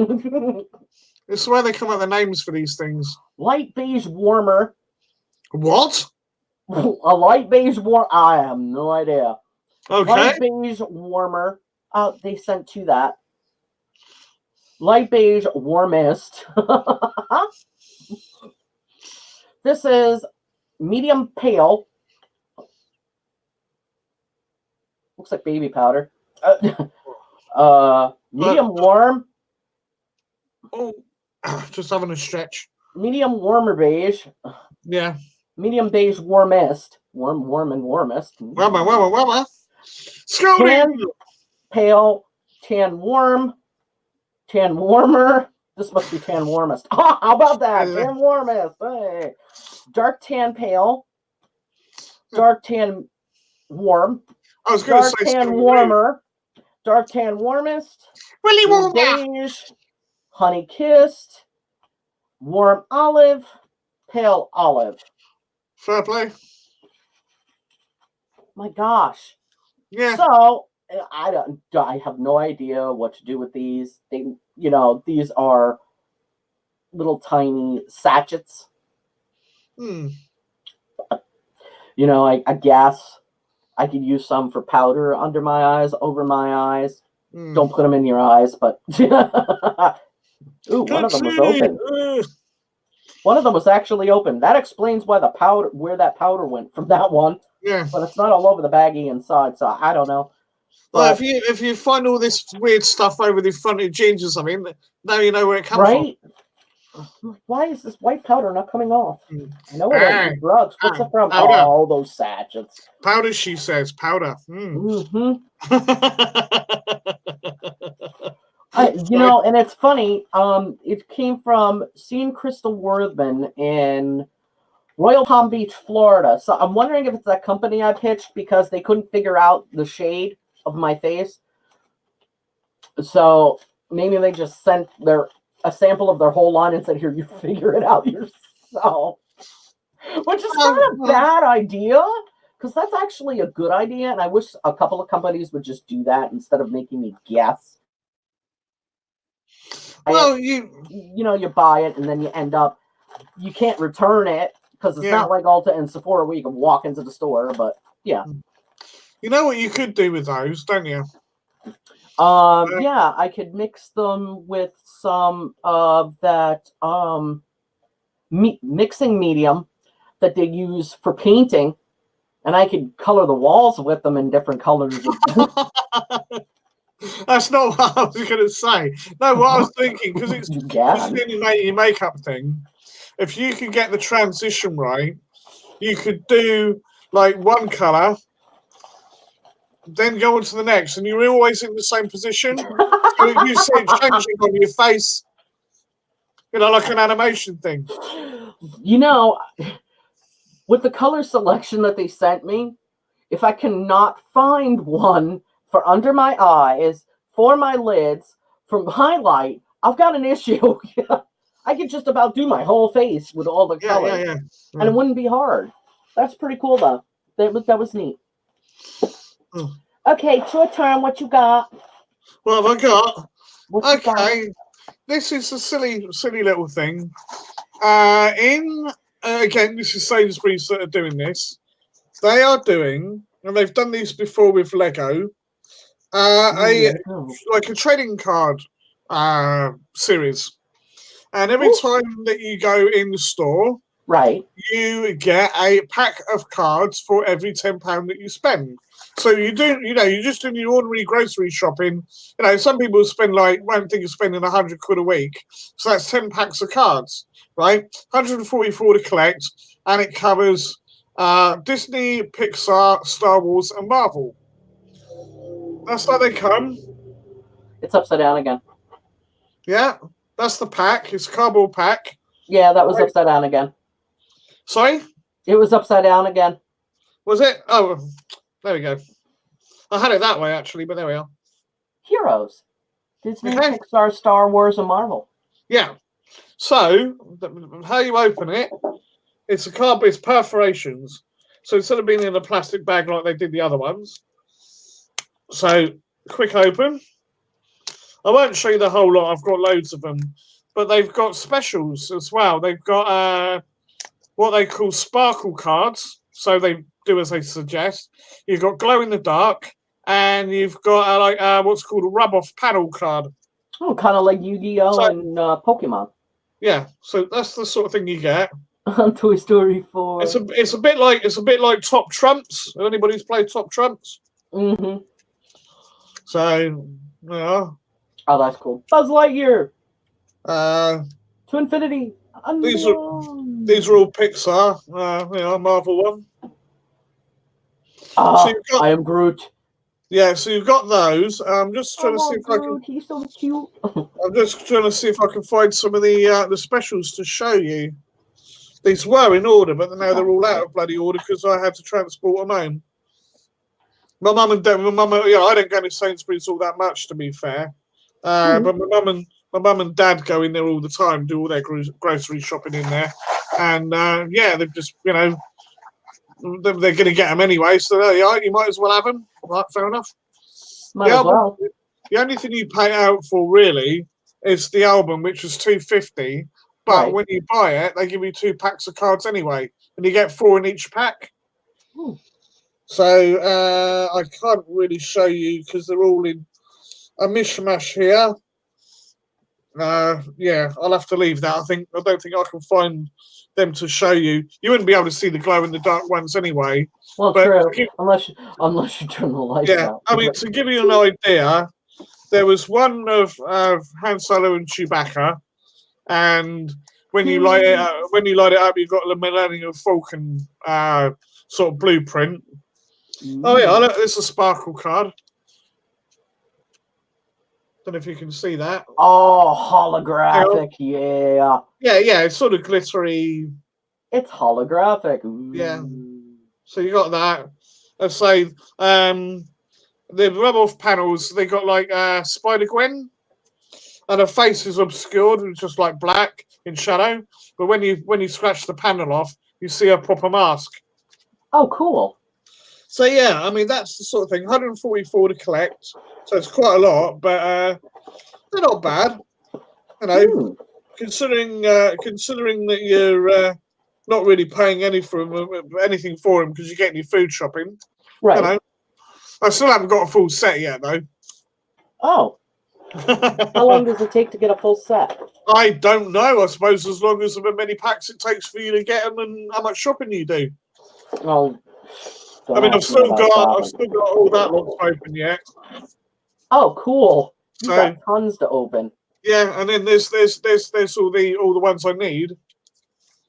This is where they come up with the names for these things. Light Beige Warmer. What? A light beige warm. I have no idea. Okay. Light beige warmer. They sent to that. Light beige warmest. This is medium pale. Looks like baby powder. Medium warm. Oh, just having a stretch. Medium warmer beige. Yeah. Medium beige warmest. Warm and warmest. Warmer. Tan pale, tan warm, tan warmer. This must be tan warmest. Oh, how about that? Tan warmest. Hey. Dark tan pale. Dark tan warm. I was going to say tan warmer. Dark tan warmest. Really warm. Beige. Honey kissed. Warm olive. Pale olive. Fair play. My gosh. Yeah. So I have no idea what to do with these. These are little tiny sachets. I guess I could use some for powder under my eyes, over my eyes. Don't put them in your eyes, but ooh, one of them was open. One of them was actually open. That explains why where that powder went from that one. Yeah. But it's not all over the baggie inside, so I don't know. Well, if you find all this weird stuff over the front of your jeans or something, now you know where it comes from. Why is this white powder not coming off? I know I don't do drugs. What's it from? Powder. Oh, those sachets. Powder, she says. Powder. And it's funny. It came from Sean Crystal Worthman in Royal Palm Beach, Florida. So I'm wondering if it's that company I pitched because they couldn't figure out the shade of my face. So maybe they just sent a sample of their whole line and said, "Here, you figure it out yourself." Which is not a bad idea, because that's actually a good idea, and I wish a couple of companies would just do that instead of making me guess. Well, you buy it and then you end up, you can't return it because it's not like Ulta and Sephora where you can walk into the store, but yeah. You know what you could do with those, don't you? Yeah, I could mix them with some of that mixing medium that they use for painting, and I could color the walls with them in different colors. That's not what I was going to say. No, what I was thinking, because it's your makeup thing, if you could get the transition right, you could do like one color, then go on to the next, and you're always in the same position. So you see it changing on your face, like an animation thing. With the color selection that they sent me, if I cannot find one for under my eyes, for my lids, for highlight, I've got an issue. I could just about do my whole face with all the colors. Yeah. And it wouldn't be hard. That's pretty cool, though. That was neat. Okay, it's your turn. What you got? What have I got? Okay. This is a silly little thing. Again, this is Sainsbury's that are doing this. They are doing, and they've done this before with Lego, like a trading card series. And every time that you go in the store, right, you get a pack of cards for every £10 that you spend. So you're just doing your ordinary grocery shopping. Some people won't think of spending £100 a week. So that's 10 packs of cards, right? 144 to collect, and it covers Disney, Pixar, Star Wars, and Marvel. That's how they come. It's upside down again. Yeah, that's the pack. It's a cardboard pack. Yeah, that was upside down again. Sorry? It was upside down again. Was it? Oh, there we go. I had it that way, actually, but there we are. Heroes. Disney, Pixar, Star Wars, and Marvel. Yeah. So, how you open it, it's a cardboard, it's perforations. So instead of being in a plastic bag like they did the other ones, so quick open. I won't show you the whole lot. I've got loads of them. But they've got specials as well. They've got what they call sparkle cards. So they do as they suggest. You've got glow in the dark, and you've got what's called a rub-off panel card. Oh, kind of like Yu-Gi-Oh and Pokemon. Yeah, so that's the sort of thing you get. Toy Story 4. It's a bit like Top Trumps. Anybody's played Top Trumps? Mm-hmm. So yeah. Oh, that's cool. Buzz Lightyear. To Infinity. These are all Pixar. Marvel one. I am Groot. Yeah, so you've got those. I'm just trying to see if Groot. I can. He's so cute. I'm just trying to see if I can find some of the specials to show you. These were in order, but now they're all out of bloody order because I had to transport them home. My mum and dad, I don't go to Sainsbury's all that much, to be fair. But my mum and dad go in there all the time, do all their grocery shopping in there, and they've just they're going to get them anyway. So you might as well have them. Right, fair enough. Might as well. The only thing you pay out for really is the album, which was $2.50. But when you buy it, they give you 2 packs of cards anyway, and you get 4 in each pack. So I can't really show you because they're all in a mishmash here. I'll have to leave that. I don't think I can find them to show you. You wouldn't be able to see the glow in the dark ones anyway. Well, true. Unless you turn the lights out. I mean, to give you an idea, there was one of Han Solo and Chewbacca, and when you light it up, you've got the Millennium Falcon sort of blueprint. Oh yeah, it's a sparkle card. Don't know if you can see that. Oh, holographic, yeah. Yeah, it's sort of glittery. It's holographic. Yeah. Ooh. So you got that. Let's say the rub-off panels, they got like Spider-Gwen, and her face is obscured, it's just like black in shadow. But when you scratch the panel off, you see a proper mask. Oh, cool. So yeah, I mean that's the sort of thing. 144 to collect, so it's quite a lot, but they're not bad. You know, considering that you're not really paying anything for them because you're getting your food shopping. Right. You know, I still haven't got a full set yet though. Oh, how long does it take to get a full set? I don't know. I suppose as long as the many packs it takes for you to get them and how much shopping you do. Oh, I mean, I've still got all that lot to open yet. Oh, cool! You've So got tons to open. yeah, and then there's all the ones I need,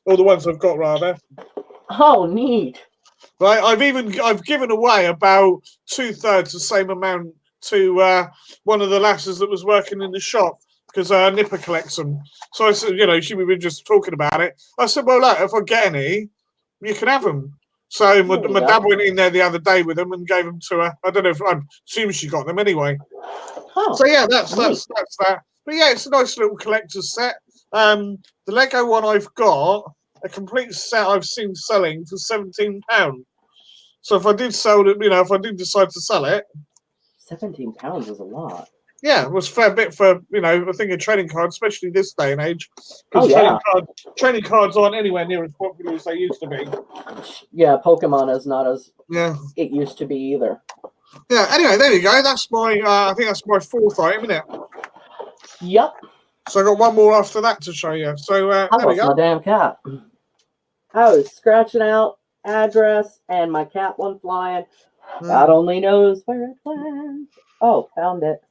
all the ones I've got rather. Oh, neat. Right, I've given away about 2/3 the same amount to one of the lasses that was working in the shop because Nipper collects them. So I said, we were just talking about it. I said, well, look, if I get any, you can have them. So my dad went in there the other day with them and gave them to her. I don't know if I assume she got them anyway. Huh. So yeah, that's that. But yeah, it's a nice little collector's set. The Lego one I've got, a complete set I've seen selling for £17. So if I did sell it, if I did decide to sell it, £17 is a lot. yeah, it was a fair bit for I think a trading card, especially this day and age. Oh Because yeah, trading cards aren't anywhere near as popular as they used to be. Yeah, Pokemon is not as it used to be either. Yeah. Anyway, there you go. That's my. I think that's my fourth item, isn't it? Yep. So I got one more after that to show you. So there we go. My damn cat. I was scratching out address and my cat went flying. God only knows where it went. Oh, found it.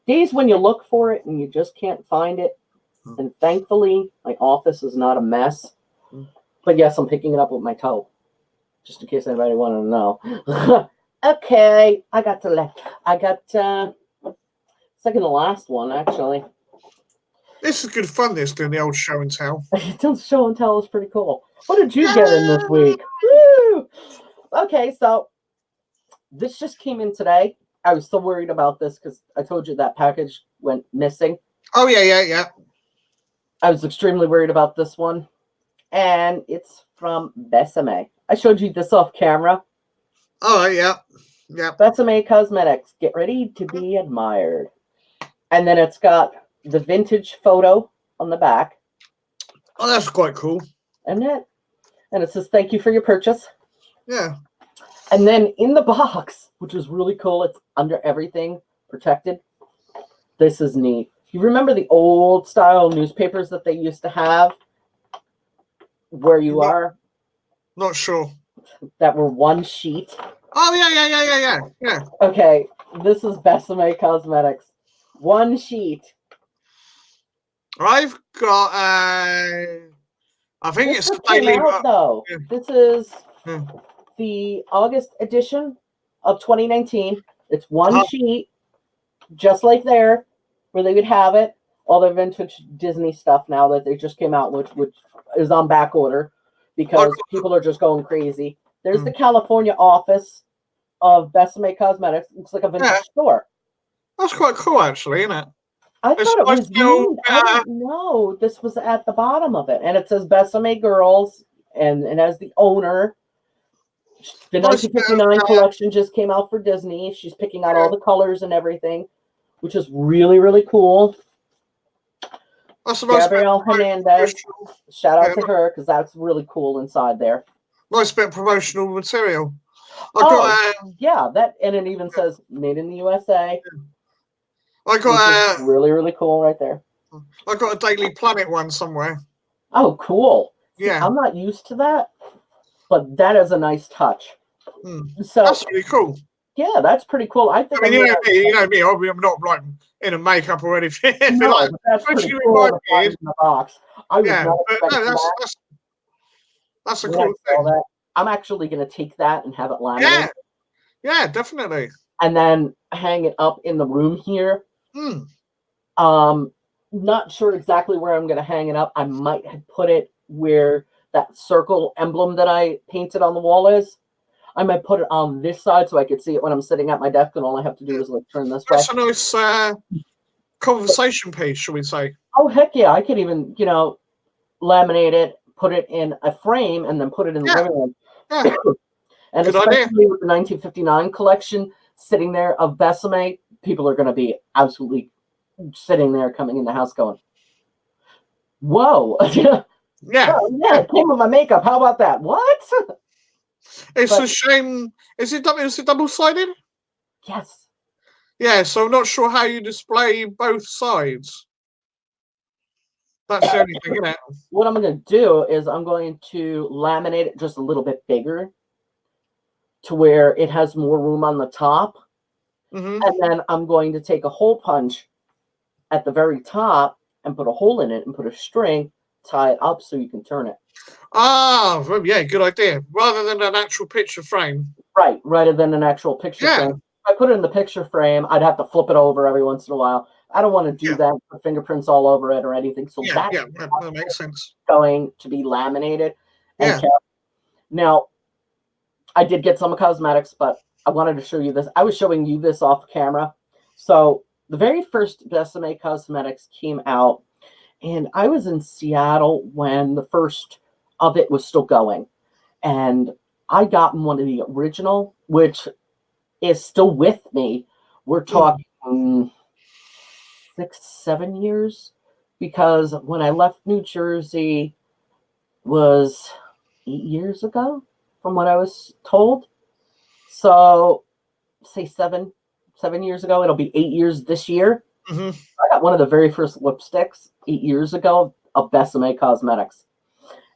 Days when you look for it and you just can't find it. And thankfully, my office is not a mess. But yes, I'm picking it up with my toe. Just in case anybody wanted to know. Okay, I got second to last one, actually. This is good fun, this, doing the old show and tell. Show and tell is pretty cool. What did you get in this week? Woo! Okay, so this just came in today. I was so worried about this because I told you that package went missing. Oh, yeah. I was extremely worried about this one. And it's from Besame. I showed you this off camera. Oh, yeah. Besame Cosmetics. Get ready to be admired. And then it's got the vintage photo on the back. Oh, that's quite cool. And it says, thank you for your purchase. Yeah. And then in the box, which is really cool, it's under everything, protected. This is neat. You remember the old style newspapers that they used to have? Where you are? Not sure. That were one sheet. Oh, yeah. Okay, this is Besame Cosmetics. One sheet. I've got I think this it's came out, though. Yeah. This is the August edition of 2019. It's one sheet, just like there, where they would have it. All the vintage Disney stuff now that they just came out, which is on back order because people are just going crazy. There's the California office of Besame Cosmetics. Looks like a vintage store. That's quite cool, actually, isn't it? I thought it was neat. I didn't know this was at the bottom of it. And it says Besame Girls and as the owner. The 1959 collection just came out for Disney. She's picking out all the colors and everything, which is really, really cool. Gabrielle Hernandez. Shout out to her because that's really cool inside there. Nice bit of promotional material. That, and it even says made in the USA. I got really, really cool right there. I got a Daily Planet one somewhere. Oh, cool. Yeah. See, I'm not used to that, but that is a nice touch. So that's really cool. Yeah, that's pretty cool. I think. I mean, you know me. I'm not like in a makeup or anything. No, like, that's pretty cool. In the box. I was not expecting that. That's a cool thing. That. I'm actually going to take that and have it laminated. Yeah, definitely. And then hang it up in the room here. Not sure exactly where I'm going to hang it up. I might have put it where that circle emblem that I painted on the wall is. I might put it on this side so I could see it when I'm sitting at my desk, and all I have to do is like turn this way. That's a nice conversation piece, shall we say? Oh heck yeah! I could even laminate it, put it in a frame, and then put it in the living room. Yeah. And Good especially idea. with the 1959 collection sitting there of Besame, people are going to be absolutely sitting there coming in the house going, whoa. Yeah. Oh, yeah, it came with my makeup. How about that? What? It's But- a shame. Is it double-sided? Yes. Yeah, so I'm not sure how you display both sides. That's the only thing, isn't it? What I'm going to do is I'm going to laminate it just a little bit bigger to where it has more room on the top. Mm-hmm. And then I'm going to take a hole punch at the very top and put a hole in it and put a string, tie it up so you can turn it. Ah, well, yeah, good idea. Rather than an actual picture frame. Right, rather than an actual picture Yeah. frame. If I put it in the picture frame, I'd have to flip it over every once in a while. I don't want to do that, put fingerprints all over it or anything. So that's that makes sense. going to be laminated. And Yeah. kept. Now, I did get some cosmetics, but I wanted to show you this. I was showing you this off camera. So the very first Besame Cosmetics came out, and I was in Seattle when the first of it was still going. And I got one of the original, which is still with me. We're talking 6-7 years, because when I left New Jersey was 8 years ago, from what I was told. So say 7 years ago. It'll be 8 years this year. Mm-hmm. I got one of the very first lipsticks 8 years ago of Besame Cosmetics.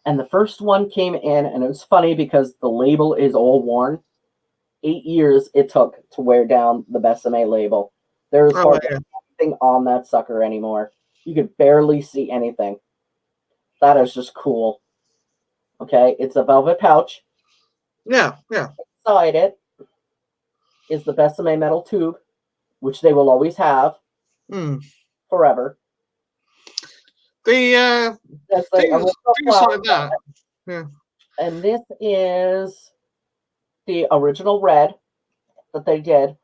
And the first one came in, and it was funny because the label is all worn. 8 years it took to wear down the Besame label. There's hardly anything on that sucker anymore. You could barely see anything. That is just cool. Okay, it's a velvet pouch. Yeah. Inside it is the Besame metal tube, which they will always have forever. The That's things like that. Yeah. And this is the original red that they did.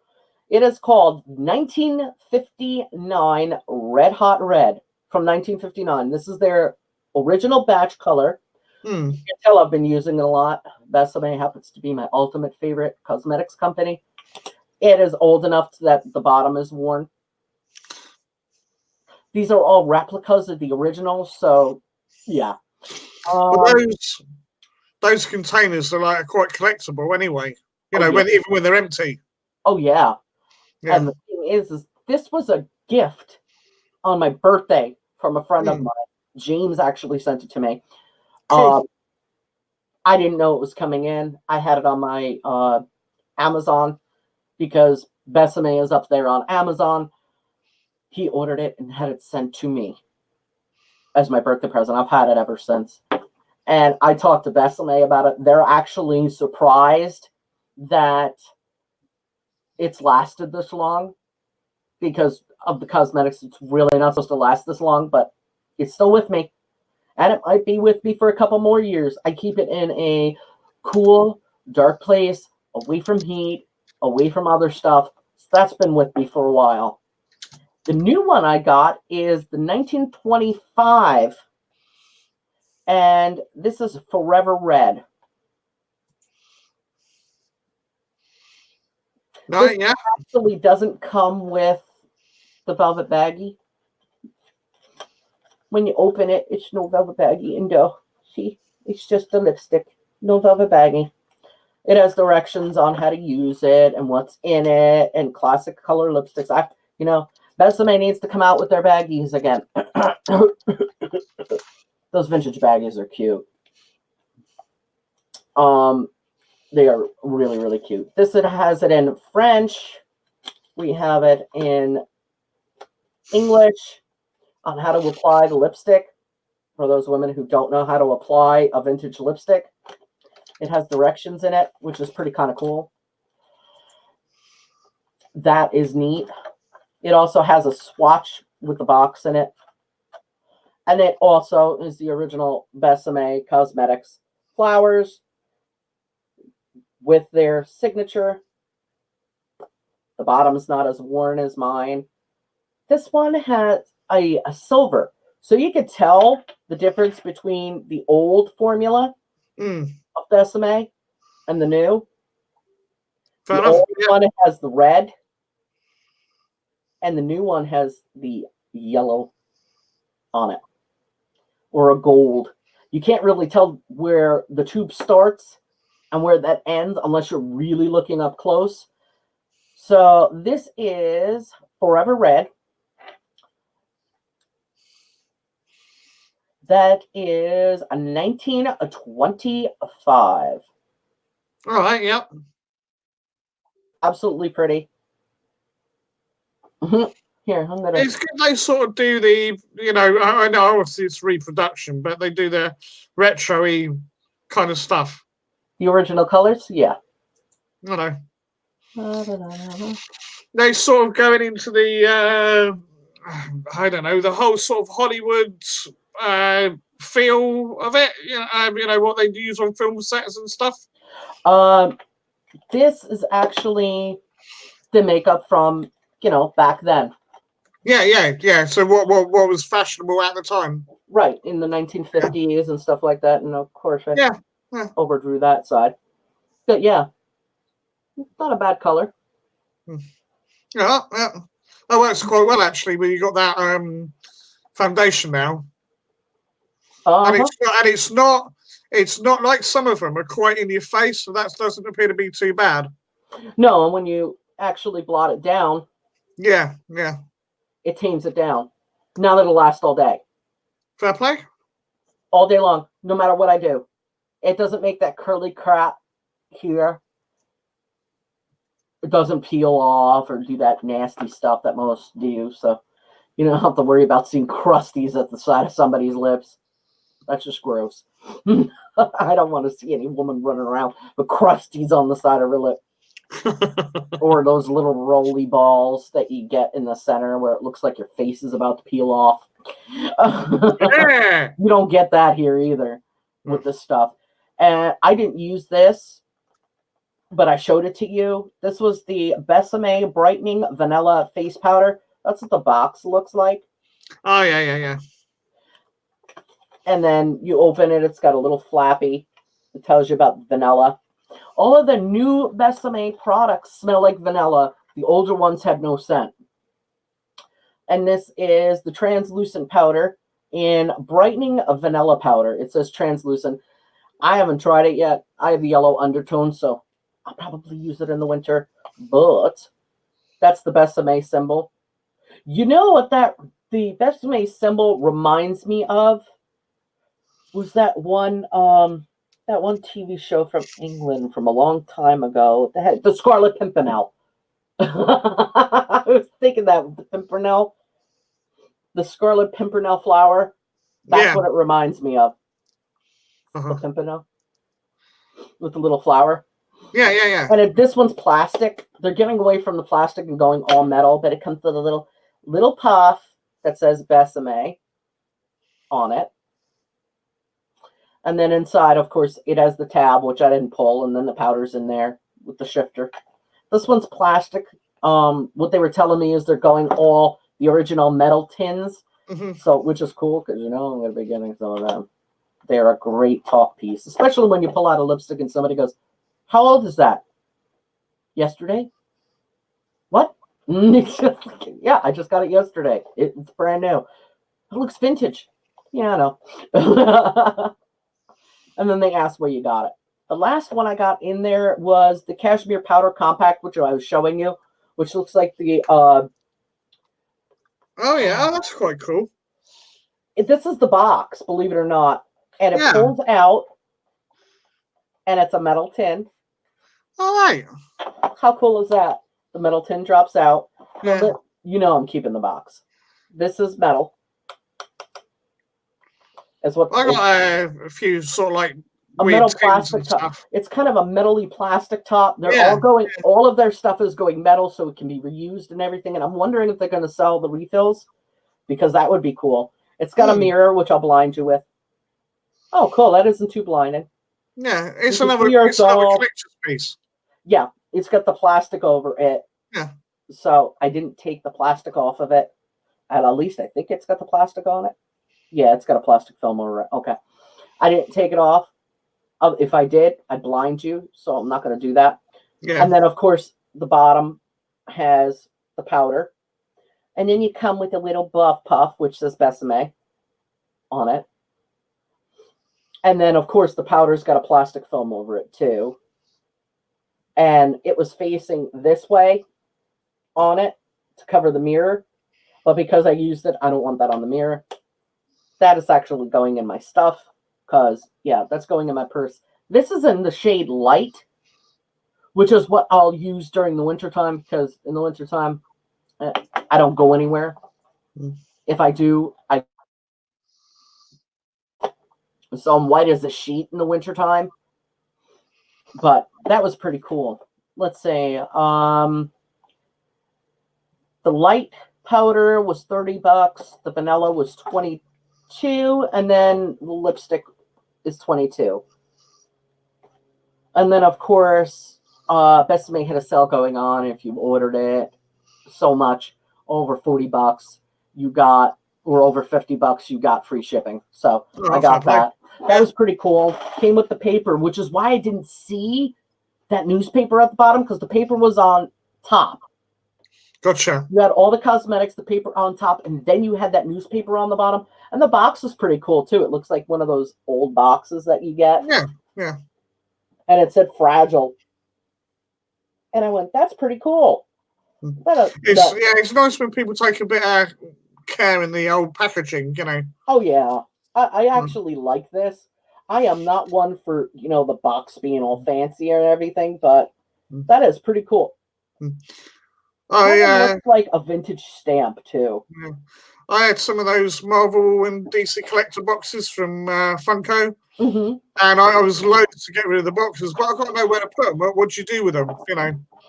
It is called 1959 Red Hot Red from 1959. This is their original batch color. You can tell I've been using it a lot. Besame happens to be my ultimate favorite cosmetics company. It is old enough that the bottom is worn. These are all replicas of the original, so yeah. But those containers are quite collectible anyway. Even when they're empty. Oh yeah. And the thing is this was a gift on my birthday from a friend of mine. James actually sent it to me. Cool. I didn't know it was coming in. I had it on my Amazon because Besame is up there on Amazon. He ordered it and had it sent to me as my birthday present. I've had it ever since. And I talked to Besame about it. They're actually surprised that it's lasted this long because of the cosmetics. It's really not supposed to last this long, but it's still with me. And it might be with me for a couple more years. I keep it in a cool, dark place, away from heat, away from other stuff. So that's been with me for a while. The new one I got is the 1925, and this is Forever Red. This actually doesn't come with the velvet baggie. When you open it, it's no velvet baggie. And see, it's just a lipstick, no velvet baggie. It has directions on how to use it and what's in it and classic color lipsticks. Besame needs to come out with their baggies again. Those vintage baggies are cute. They are really, really cute. This it has it in French. We have it in English on how to apply the lipstick for those women who don't know how to apply a vintage lipstick. It has directions in it, which is pretty kind of cool. That is neat. It also has a swatch with the box in it. And it also is the original Besame Cosmetics flowers with their signature. The bottom's not as worn as mine. This one has a silver. So you could tell the difference between the old formula of Besame and the new. Fair The enough. old Yeah. one has the red, and the new one has the yellow on it, or a gold. You can't really tell where the tube starts and where that ends unless you're really looking up close. So this is Forever Red. That is a 1925. All right. Yep. Absolutely pretty. Here, I'm gonna. It's good they sort of do the, I know obviously it's reproduction, but they do the retro-y kind of stuff. The original colors, yeah. I know. They sort of going into the, I don't know, the whole sort of Hollywood feel of it. What they use on film sets and stuff. This is actually the makeup from back then. Yeah. So what was fashionable at the time? Right, in the 1950s and stuff like that. And of course, I overdrew that side. But yeah, not a bad color. Yeah. Oh, that's quite well actually. But you got that foundation now, and it's not like some of them are quite in your face, so that doesn't appear to be too bad. No, and when you actually blot it down, yeah, it tames it down. Now that'll last all day. Fair play. All day long, no matter what I do. It doesn't make that curly crap here. It doesn't peel off or do that nasty stuff that most do. So you don't have to worry about seeing crusties at the side of somebody's lips. That's just gross. I don't want to see any woman running around with crusties on the side of her lip. Or those little roly balls that you get in the center where it looks like your face is about to peel off. You don't get that here either with this stuff. And I didn't use this, but I showed it to you. This was the Besame Brightening Vanilla Face Powder. That's what the box looks like. Oh, yeah. And then you open it. It's got a little flappy. It tells you about vanilla. All of the new Besame products smell like vanilla. The older ones had no scent. And this is the translucent powder in brightening vanilla powder. It says translucent. I haven't tried it yet. I have the yellow undertone, so I'll probably use it in the winter. But that's the Besame symbol. You know what the Besame symbol reminds me of? Was that one TV show from England from a long time ago? The Scarlet Pimpernel. I was thinking that the Pimpernel, the Scarlet Pimpernel flower. That's what it reminds me of. The Pimpernel with the little flower. Yeah. And this one's plastic. They're getting away from the plastic and going all metal, but it comes with a little puff that says Besame on it. And then inside, of course, it has the tab, which I didn't pull, and then the powder's in there with the shifter. This one's plastic. What they were telling me is they're going all the original metal tins, so which is cool because I'm going to be getting some of them. They're a great talk piece, especially when you pull out a lipstick and somebody goes, "How old is that?" Yesterday. What? Yeah, I just got it yesterday. It's brand new. It looks vintage. Yeah, I know. And then they asked where you got it. The last one I got in there was the Cashmere Powder Compact, which I was showing you, which looks like the... oh, yeah. Oh, that's quite cool. This is the box, believe it or not. And it pulls out, and it's a metal tin. All right. How cool is that? The metal tin drops out. Yeah. I'm keeping the box. This is metal. Is what I got a few sort of like a weird metal plastic top. Stuff. It's kind of a metally plastic top. They're all of their stuff is going metal, so it can be reused and everything. And I'm wondering if they're going to sell the refills, because that would be cool. It's got a mirror, which I'll blind you with. Oh, cool. That isn't too blinding. Yeah, it's You can another see yourself. collector's piece. Yeah, it's got the plastic over it. Yeah. So I didn't take the plastic off of it. And at least I think it's got the plastic on it. Yeah, it's got a plastic film over it. Okay. I didn't take it off. If I did, I'd blind you. So I'm not going to do that. Yeah. And then, of course, the bottom has the powder. And then you come with a little buff puff, which says Besame on it. And then, of course, the powder's got a plastic film over it, too. And it was facing this way on it to cover the mirror. But because I used it, I don't want that on the mirror. That is actually going in my stuff. Because, yeah, that's going in my purse. This is in the shade Light, which is what I'll use during the wintertime. Because in the wintertime, I don't go anywhere. If I do, so I'm white as a sheet in the wintertime. But that was pretty cool. Let's say the light powder was $30. The vanilla was $22, and then the lipstick is $22. And then, of course, Besame had a sale going on. If you ordered it so much, over $40, you got, or over $50, you got free shipping. So I got that. That was pretty cool. Came with the paper, which is why I didn't see that newspaper at the bottom, because the paper was on top. Gotcha. You had all the cosmetics, the paper on top, and then you had that newspaper on the bottom. And the box was pretty cool, too. It looks like one of those old boxes that you get. Yeah, yeah. And it said Fragile. And I went, that's pretty cool. It's nice when people take a bit of care in the old packaging, you know. Oh, yeah. I actually like this. I am not one for, the box being all fancy and everything, but that is pretty cool. It looks like a vintage stamp, too. Yeah. I had some of those Marvel and DC collector boxes from Funko, and I was loath to get rid of the boxes, but I got to know where to put them. What do you do with them,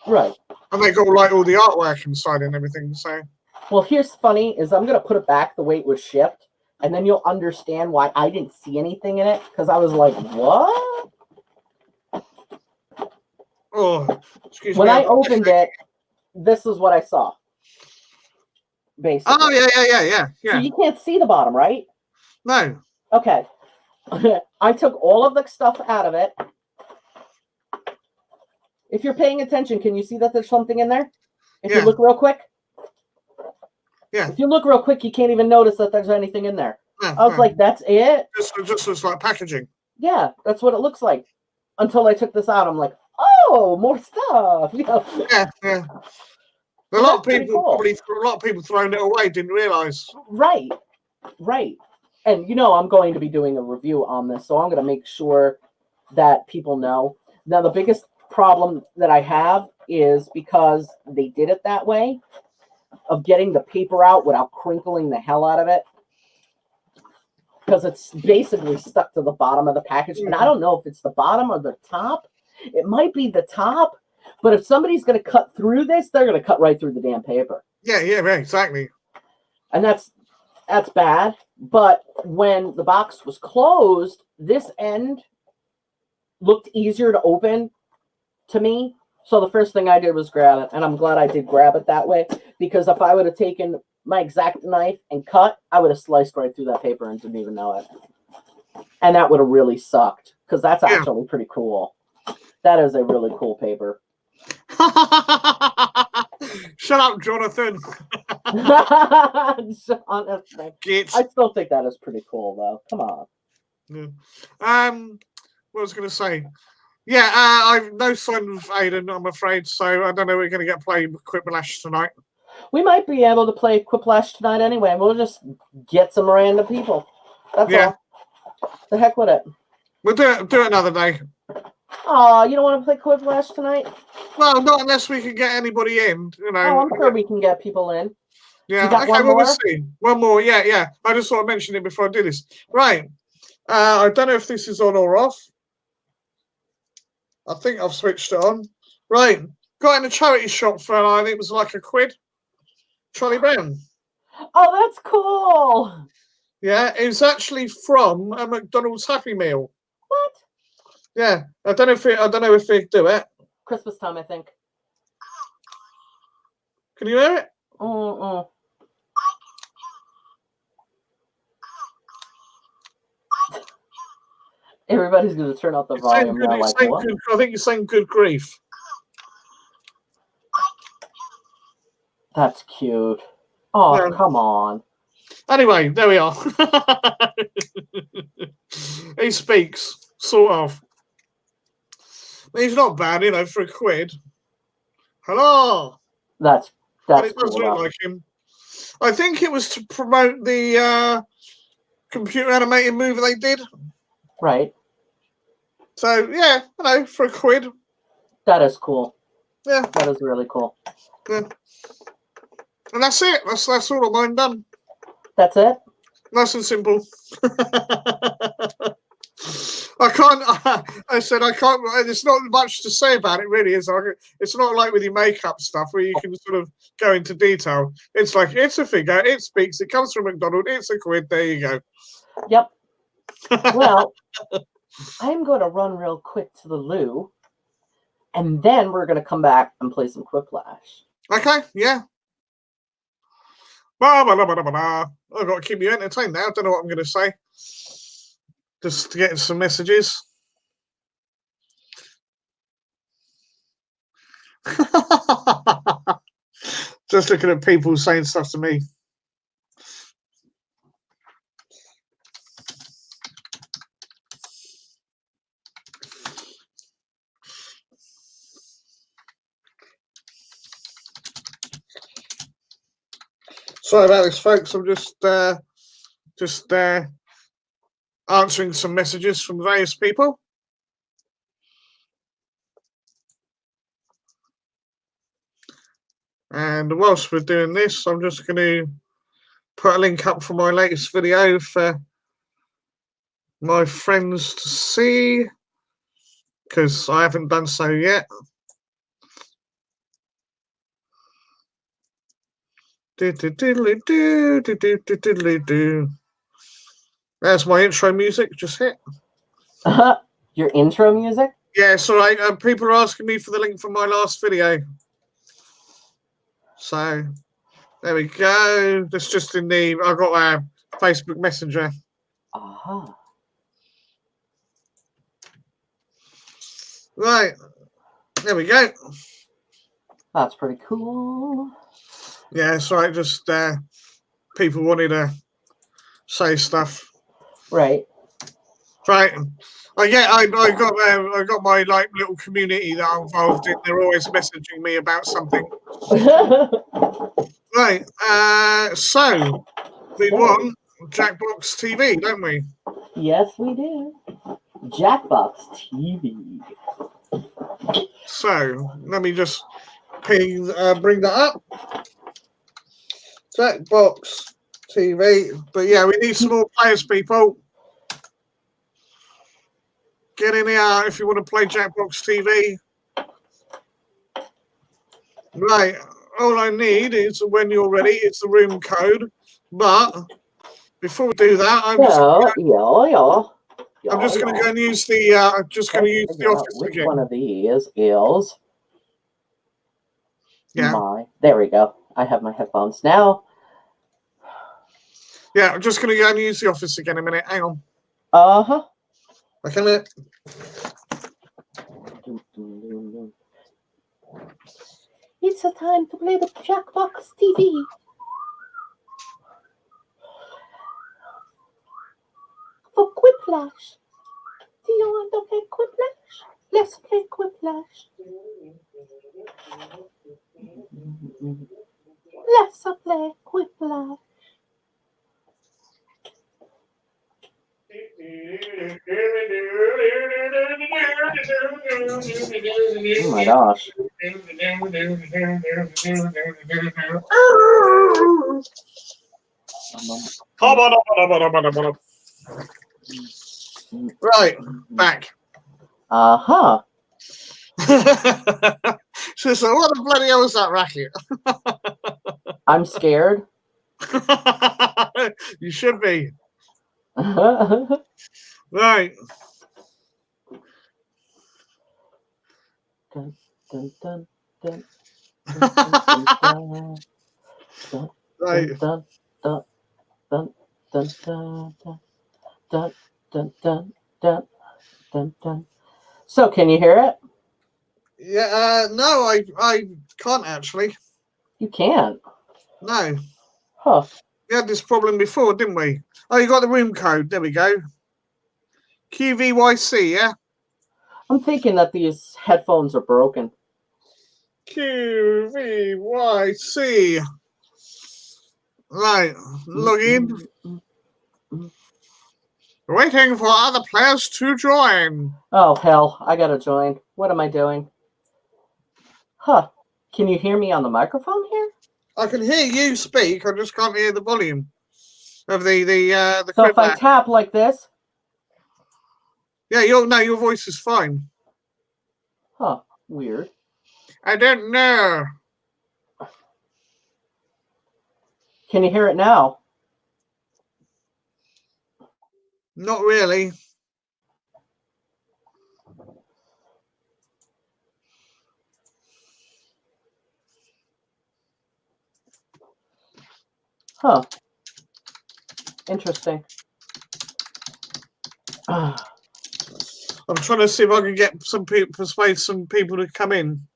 Right. And they got all the artwork inside and everything, so. Well, here's funny, is I'm going to put it back the way it was shipped, and then you'll understand why I didn't see anything in it, because I was like, what? Oh, excuse me. When I opened it, this is what I saw. Basically. Oh, yeah. So you can't see the bottom, right? No. Okay. I took all of the stuff out of it. If you're paying attention, can you see that there's something in there? If you look real quick. Yeah. If you look real quick, you can't even notice that there's anything in there. I was like, that's it? Just looks like packaging. Yeah, that's what it looks like. Until I took this out, I'm like, oh, more stuff. Yeah. A lot of people throwing it away didn't realize. Right. And I'm going to be doing a review on this, so I'm going to make sure that people know. Now, the biggest problem that I have is because they did it that way, of getting the paper out without crinkling the hell out of it, because it's basically stuck to the bottom of the package. And I don't know if it's the bottom or the top. It might be the top, but if somebody's going to cut through this, they're going to cut right through the damn paper. Yeah, exactly. And that's bad. But when the box was closed, this end looked easier to open to me. So the first thing I did was grab it. And I'm glad I did grab it that way. Because if I would have taken my X-Acto knife and cut, I would have sliced right through that paper and didn't even know it. And that would have really sucked. Because that's actually pretty cool. That is a really cool paper. Shut up, Jonathan. Jonathan. I still think that is pretty cool, though. Come on. Yeah. What was I going to say? Yeah, I've no sign of Aiden, I'm afraid. So I don't know. We're going to get playing quiplash tonight. We might be able to play quiplash tonight anyway. We'll just get some random people. That's all. The heck with it. We'll do it another day. Oh, you don't want to play quiplash tonight? Well, not unless we can get anybody in. Oh, I'm sure we can get people in. Yeah. Okay, we'll see. One more. Yeah. I just thought I'd mention it before I do this. Right. I don't know if this is on or off. I think I've switched it on. Right. Got in a charity shop for, I think it was like £1. Charlie Brown. Oh, that's cool. Yeah, it's actually from a McDonald's Happy Meal. What? Yeah, I don't know if they do it. Christmas time, I think. Can you hear it? Mm-mm. Everybody's going to turn up the volume now. Like, what? I think you're saying good grief. That's cute. Oh, Yeah. come on. Anyway, there we are. He speaks, sort of. He's not bad, you know, for £1. Hello. That's But it does cool. look like him. I think it was to promote the computer animated movie they did. Right. So yeah, you know, for £1. That is cool. Yeah. That is really cool. Yeah. And that's it. That's all of mine done. That's it? Nice and simple. I can't. I said I can't. There's not much to say about it, really. Is it's not like with your makeup stuff where you can sort of go into detail. It's like it's a figure. It speaks. It comes from McDonald's. It's £1. There you go. Yep. Well, I'm going to run real quick to the loo, and then we're going to come back and play some quiplash. Okay. Yeah. I've got to keep you entertained now. I don't know what I'm going to say. Just getting some messages. Just looking at people saying stuff to me. Sorry about this, folks. I'm just answering some messages from various people. And whilst we're doing this, I'm just going to put a link up for my latest video for my friends to see, because I haven't done so yet. There's my intro music, just hit. Your intro music? Yeah, it's all right. People are asking me for the link for my last video. So, there we go. That's just in the... I've got a Facebook Messenger. Uh-huh. Right. There we go. That's pretty cool. Yeah, it's all right. Just people wanted to say stuff. Right. Right. I got my like little community that I'm involved in. They're always messaging me about something. Right. So we want Jackbox TV, don't we? Yes, we do. Jackbox TV. So let me just bring that up. Jackbox TV. But yeah, we need some more players, people. Get in here if you want to play Jackbox TV. Right. All I need is, when you're ready, it's the room code. But before we do that, I'm just going to go and use the office which again. one of these is Yeah. There we go. I have my headphones now. Yeah, I'm just going to go and use the office again a minute. Hang on. Uh-huh. Okay, a minute. It's a time to play the Jackbox TV. For quiplash. Do you want to play quiplash? Let's play quiplash. Let's play quiplash. Oh my gosh. Right, back. Uh-huh. So what the bloody hell is that racket? I'm scared. You should be. Right. Dun, dun, dun, dun, dun, dun, dun, dun, Right. dun, dun, dun, dun, dun, dun, dun, dun, dun, dun, dun. So, can you hear it? Yeah. No, I can't actually. You can. No. Huh. We had this problem before, didn't we? Oh, you got the room code. There we go. QVYC, yeah? I'm thinking that these headphones are broken. QVYC. Right. Log in. Waiting for other players to join. Oh, hell. I gotta join. What am I doing? Huh. Can you hear me on the microphone here? I can hear you speak. I just can't hear the volume of the So if I quiplash. tap like this? Yeah, your voice is fine. Huh. Weird. I don't know. Can you hear it now? Not really. Huh. Interesting. I'm trying to see if I can get some people, persuade some people to come in.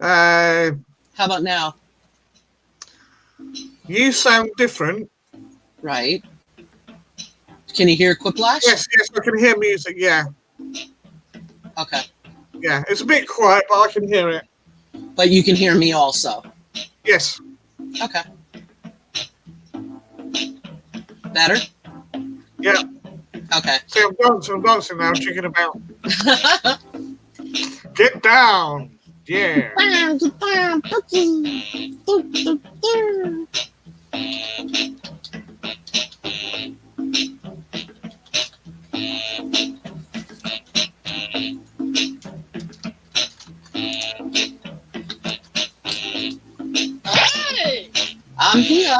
How about now? You sound different. Right. Can you hear quiplash? Yes, I can hear music. Yeah, Okay. yeah. It's a bit quiet, but I can hear it. But you can hear me also. Yes. Okay. Better? Yeah. Okay. See, I'm dancing now, chicken about. Get down. Yeah. I'm here.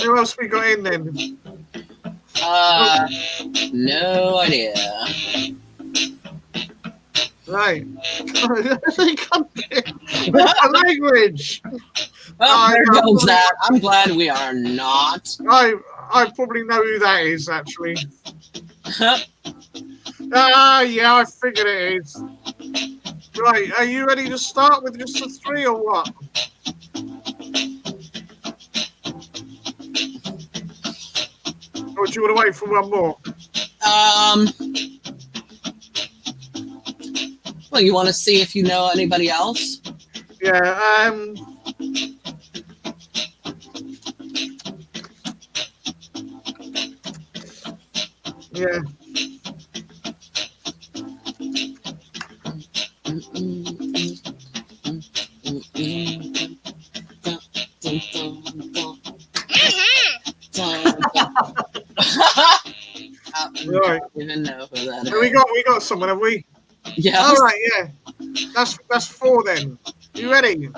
Who else we got in then? No idea. Right. What's the language? Well, there goes that. I'm glad we are not. I probably know who that is, actually. Yeah, I figured it is. Right, are you ready to start with just the 3 or what? Or do you want to wait for one more? Well, you want to see if you know anybody else? Yeah, yeah. I don't even know who that is. We got someone, have we? Yeah. All right, yeah. That's 4 then. You ready?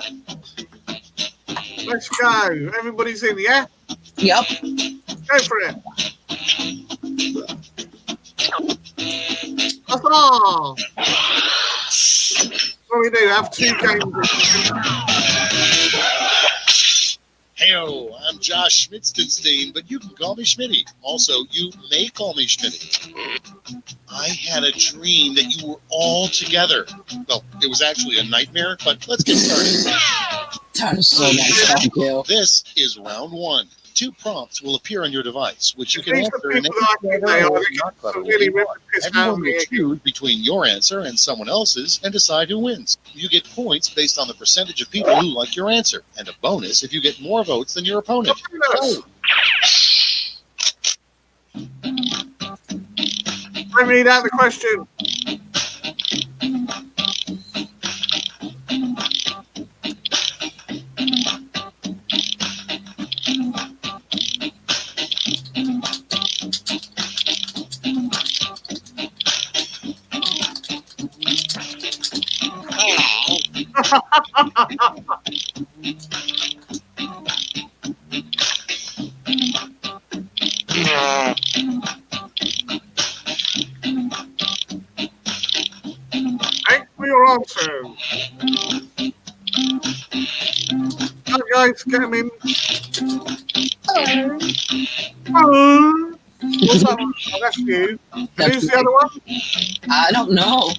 Let's go. Everybody's in, yeah? Yep. Go for it. Aha! What do we do? Have 2 games. Heyo, I'm Josh Schmitzenstein, but you can call me Schmitty. Also, you may call me Schmitty. I had a dream that you were all together. Well, it was actually a nightmare, but let's get started. That is so nice, thank you. This is round 1. 2 prompts will appear on your device, which you can These answer are in people any that I think they clever are. or They not get clever some way really you want. pissed out Everyone of will me. choose between your answer and someone else's and decide who wins. You get points based on the percentage of people who like your answer, and a bonus if you get more votes than your opponent. I read out the question. Thanks for your answer. Hi guys, get 'em in. Oh, what's that one? Oh, that's you. And who's the other one? I don't know.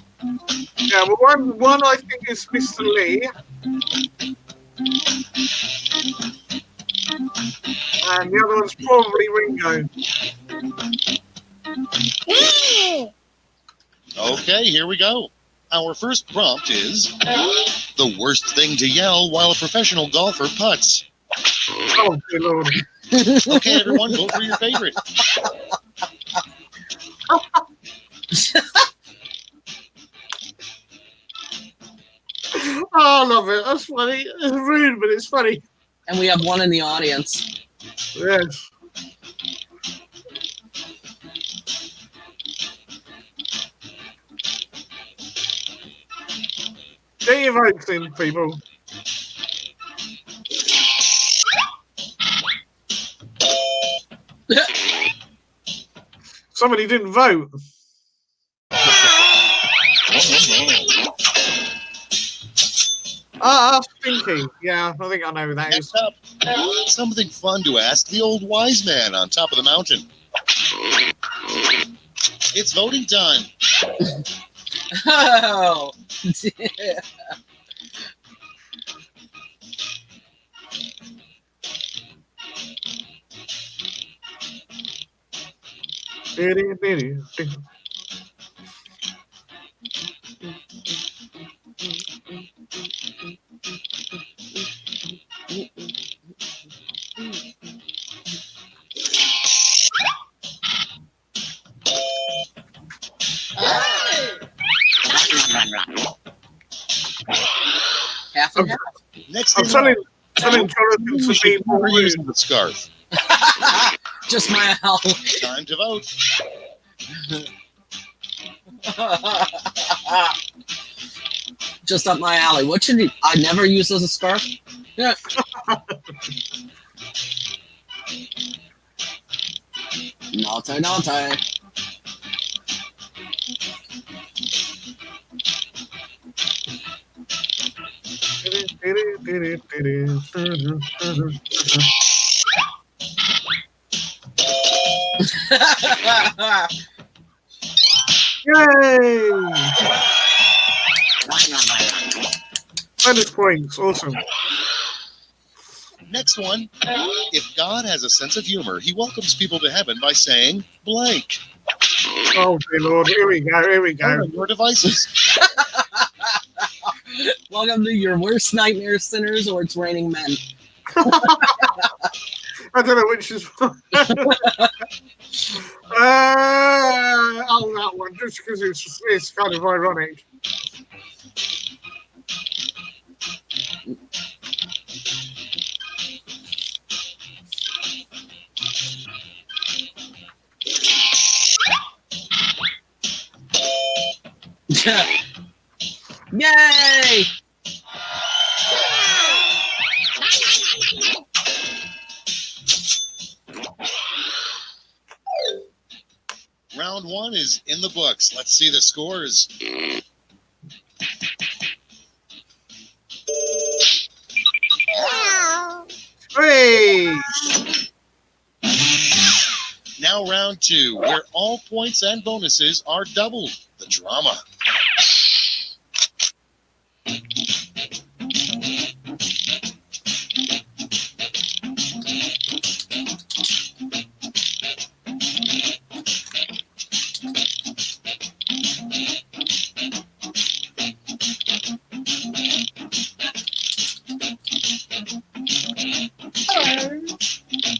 Yeah, well, one I think is Mr. Lee. And the other one's probably Ringo. Okay, here we go. Our first prompt is the worst thing to yell while a professional golfer putts. Oh, good lord. Okay, everyone, vote for your favorite. Oh, I love it. That's funny. It's rude, but it's funny. And we have one in the audience. Yes. Get your votes in, people. Somebody didn't vote. Stinky. Yeah, I think I know who that is. Next up, something fun to ask the old wise man on top of the mountain. It's voting time. Oh. Half and half. Next I'm thing telling Jonathan you to be more we're rude. using the scarf. Just my owl. Time to vote. Just up my alley. What should I never use as a scarf? Yeah. Naughty, naughty. Yay! Bonus points. Awesome. Next one. If God has a sense of humor, he welcomes people to heaven by saying blank. Oh, dear Lord. Here we go. Here we go. On your devices. Welcome to your worst nightmare, sinners, or it's raining men. I don't know which is. Oh, that one. Just because it's kind of ironic. Yay! Round one is in the books. Let's see the scores. Hey! Now round two, where all points and bonuses are doubled. The drama.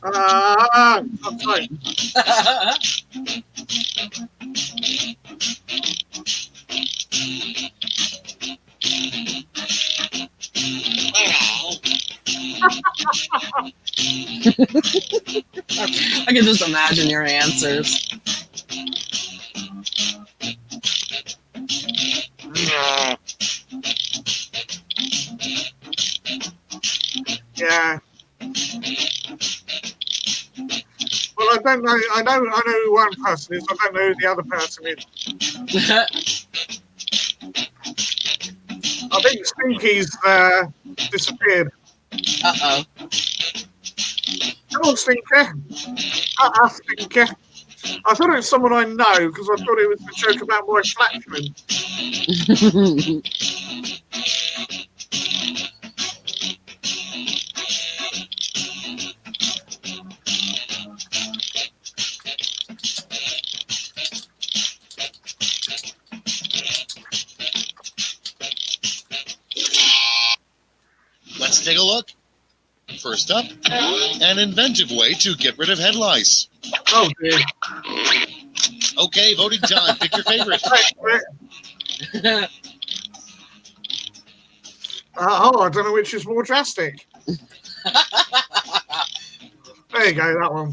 I'm sorry. I can just imagine your answers. Yeah. Well, I don't know. I know who one person is. I don't know who the other person is. I think Stinky's disappeared. Uh-oh. Come on, Stinky. Stinky. I thought it was someone I know because I thought it was a joke about my flatulence. Let's take a look. First up, an inventive way to get rid of head lice. Oh, dear. Okay, voting time. Pick your favorite. I don't know which is more drastic. There you go, that one.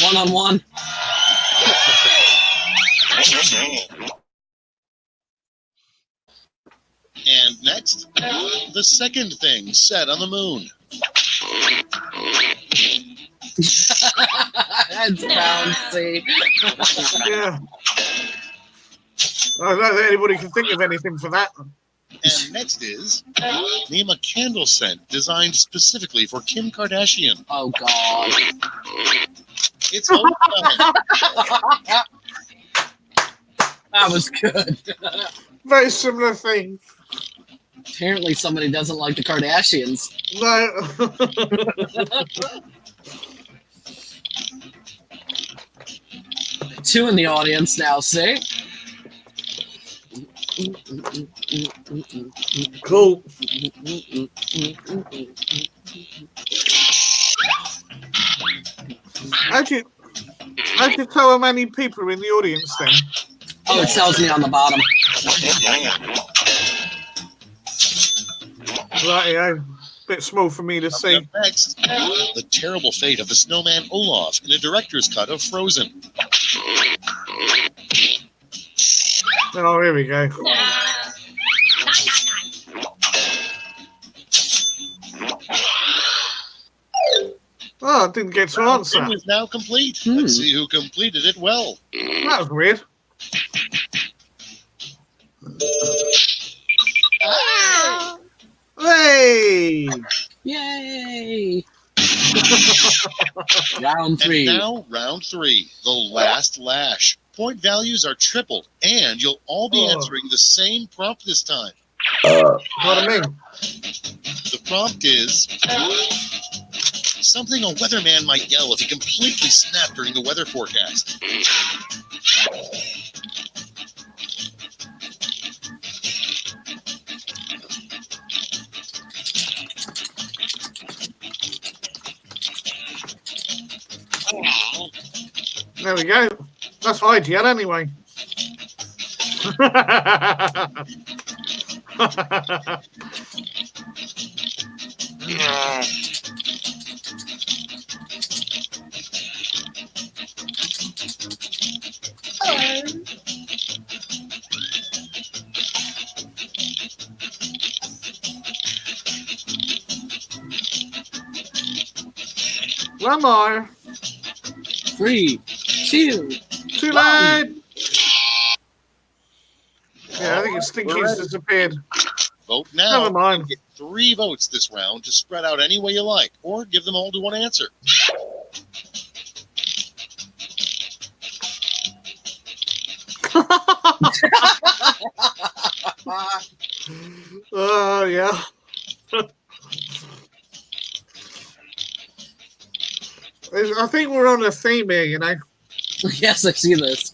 One-on-one. And next, the second thing said on the moon. That's bouncy. Yeah. I don't know that anybody can think of anything for that. And next is, name a candle scent designed specifically for Kim Kardashian. Oh, God. It's voting time. That was good. Very similar thing. Apparently somebody doesn't like the Kardashians. No. Two in the audience now, see? Cool. How'd you tell how many people are in the audience then? Oh, it tells me on the bottom. Right, yeah. Bit small for me to see. Up next, the terrible fate of the snowman Olaf in a director's cut of Frozen. Oh, here we go. Oh, I didn't get to answer. It is now complete. Hmm. Let's see who completed it well. That was weird. Hey! Yay! Round three. And now, round three, the last lash. Point values are tripled, and you'll all be answering the same prompt this time. What I mean? The prompt is something a weatherman might yell if he completely snapped during the weather forecast. There we go. That's ideal anyway. One more. 3, 2. Too late. Yeah, I think Stinky's disappeared. Vote now. Never mind. Get 3 votes this round to spread out any way you like, or give them all to one answer. Oh, yeah. I think we're on a theme here, you know. Yes, I see this.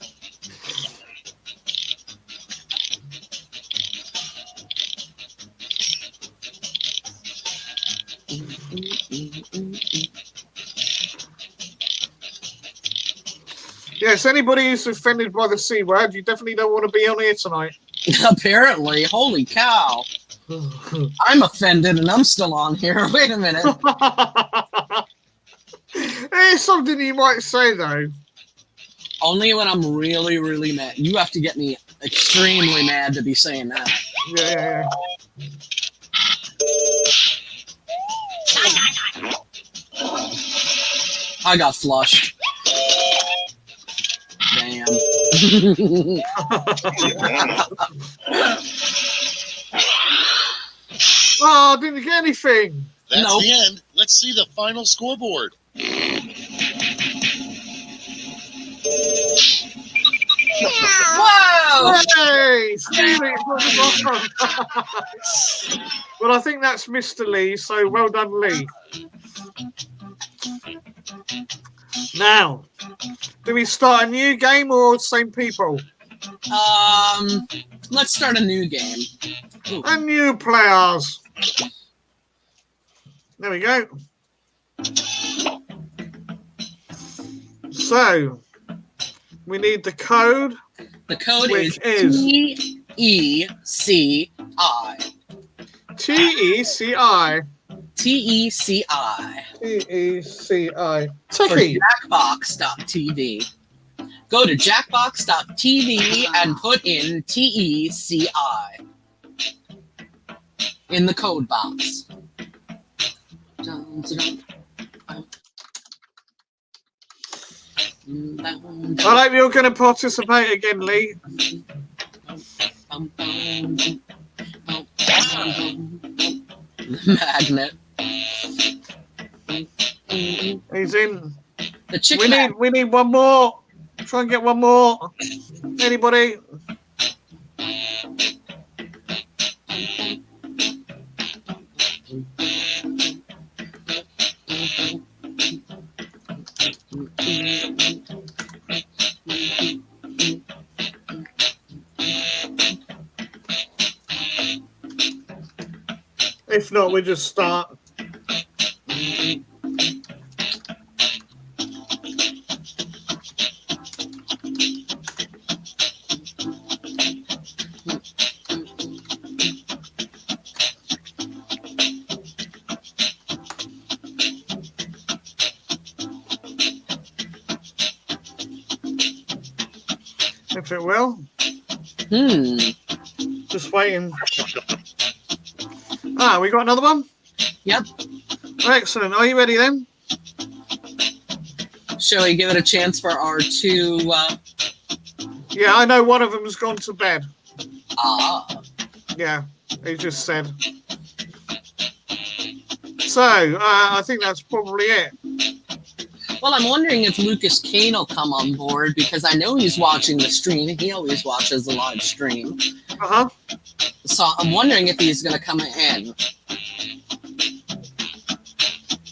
Yes, anybody who's offended by the C word, you definitely don't want to be on here tonight. Apparently, holy cow. I'm offended and I'm still on here. Wait a minute. It's something you might say, though. Only when I'm really, really mad. You have to get me extremely mad to be saying that. Yeah. I got flushed. Damn. Oh, didn't get anything. That's Nope. the end. Let's see the final scoreboard. Whoa! Hey, stealing from the bottom. Well, I think that's Mr. Lee, so well done, Lee. Now, do we start a new game or same people? Let's start a new game. Ooh. A new players. There we go. So, we need the code. The code Which is is TECI. TECI. TECI. TECI. For Techie. Jackbox.tv. Go to jackbox.tv and put in TECI in the code box. Dun, dun, dun. I hope you're going to participate again, Lee. Magnet. He's in. The chicken. We need one more. Try and get one more. Anybody? If not, we just start. If it will. Just waiting. Ah, we got another one? Yep. Excellent. Are you ready then? Shall we give it a chance for our two? Yeah, I know one of them has gone to bed. Yeah, he just said. So, I think that's probably it. Well, I'm wondering if Lucas Kane will come on board because I know he's watching the stream. He always watches the live stream. Uh-huh. So I'm wondering if he's going to come in.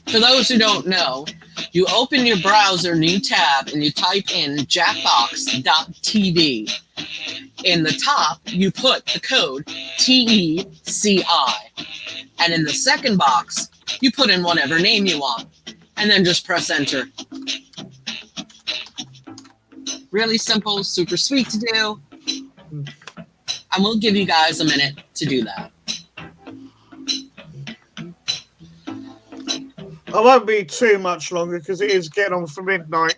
For those who don't know, you open your browser, new tab, and you type in jackbox.tv. In the top, you put the code TECI. And in the second box, you put in whatever name you want. And then just press enter. Really simple, super sweet to do. And we'll give you guys a minute to do that. I won't be too much longer because it is getting on for midnight.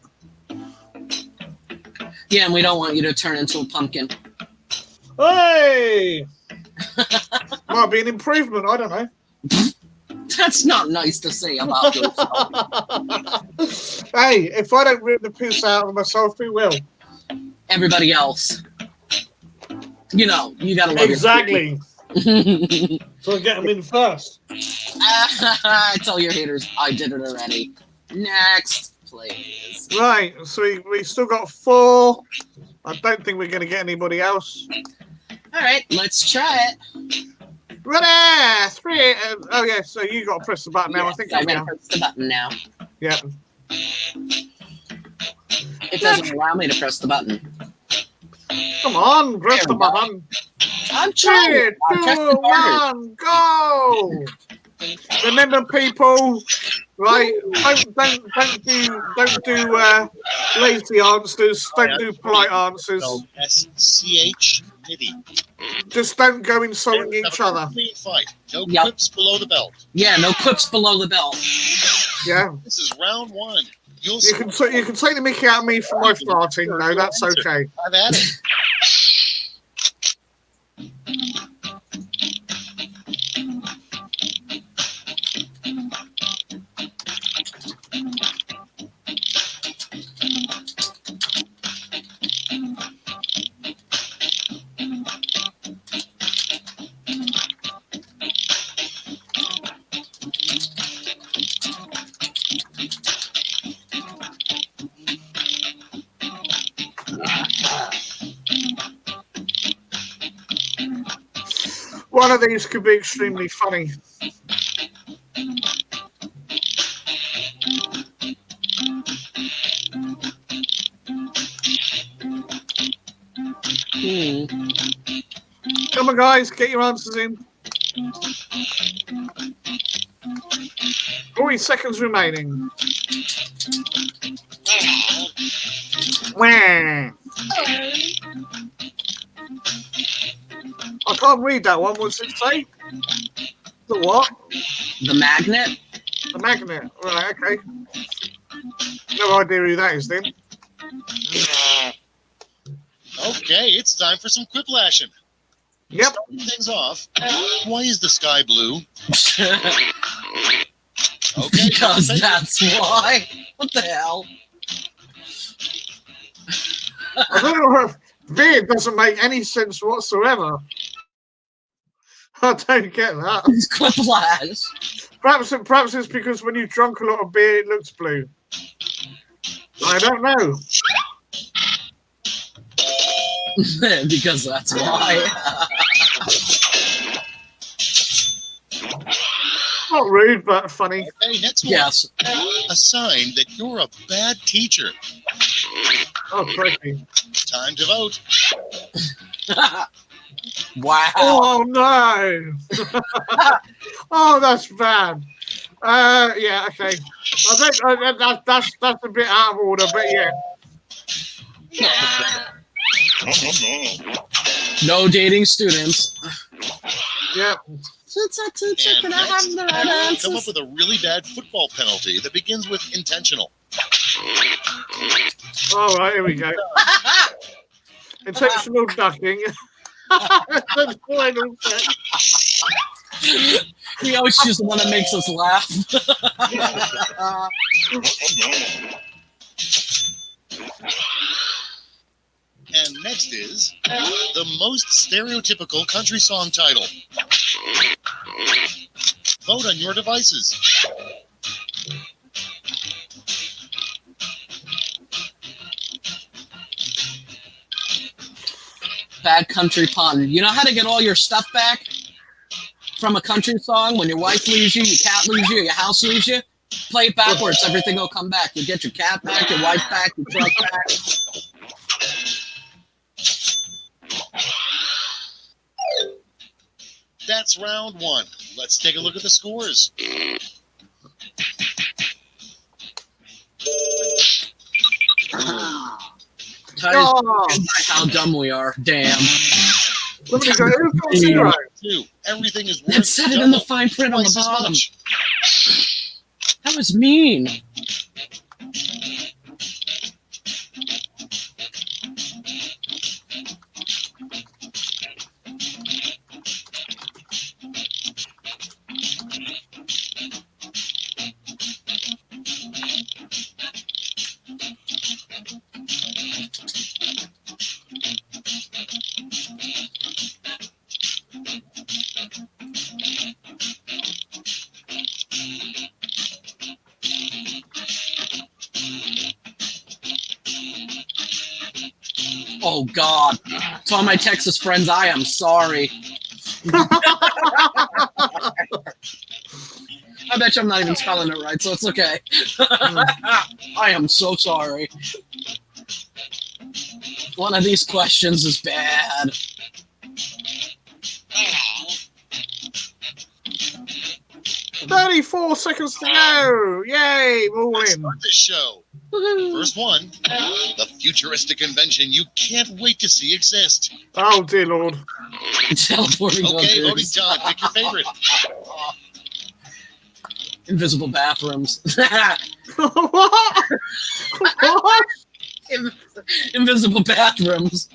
Yeah, and we don't want you to turn into a pumpkin. Hey! Might be an improvement, I don't know. That's not nice to say about yourself. Hey, if I don't rip the piss out of myself, who will? Everybody else. You know, you gotta love Exactly. So get them in first. I tell your haters, I did it already. Next, please. Right, so we still got 4. I don't think we're going to get anybody else. All right, let's try it. Ready? 3. Oh, yeah, so you got to press the button now. I think I'm I'm gonna now. press the button now. Yeah. It doesn't allow me to press the button. Come on, press There the we go. button. I'm trying. 3, I pressed 2, the button. 1, go! Remember, people, Right? Don't do lazy answers. Don't do polite answers. So SCH Nitty. Just don't go insulting each Have a other. clean fight. No Yep. quips below the belt. Yeah, no quips below the belt. Yeah. This is round one. You can take the mickey out of me for my farting. No, that's okay. I've had it. One of these could be extremely funny. Come on, guys, get your answers in. 40 seconds remaining. Wah. I can't read that one. What's it say? The what? The magnet? The magnet. Right, okay. No idea who that is then. Okay, it's time for some quiplashing. Yep. Starting things off. Why is the sky blue? Okay. Because that's why. What the hell? I don't know if beard doesn't make any sense whatsoever. I don't get that. It's quiplash. Perhaps it's because when you've drunk a lot of beer, it looks blue. I don't know. Because that's why. Not rude, but funny. Okay, next one. Yes. A sign that you're a bad teacher. Oh, crikey. Time to vote. Wow. Oh, no. Oh, that's bad. Yeah, okay. I think that's a bit out of order, but yeah. No dating students. Yeah. And next, come up with a really bad football penalty that begins with intentional. All right, here we go. Intentional ducking. He always chooses the one that makes us laugh. And next is the most stereotypical country song title. Vote on your devices. Bad country pun. You know how to get all your stuff back from a country song when your wife leaves you, your cat leaves you, your house leaves you? Play it backwards. Everything will come back. You'll get your cat back, your wife back, your truck back. That's round one. Let's take a look at the scores. Oh, How dumb we are. Damn. somebody go, who's got zero? Two. Everything is It worth said it in the double, fine print on the twice as bottom. much. That was mean. Oh, God. To all my Texas friends, I am sorry. I bet you I'm not even spelling it right, so it's okay. I am so sorry. One of these questions is bad. 34 seconds to go. Yay, we're all Let's in. start this show. First one, the futuristic invention you can't wait to see exist. Oh, dear Lord. Teleporting Okay, voting hookers. time. Pick your favorite. Invisible bathrooms. What? What? Invisible bathrooms.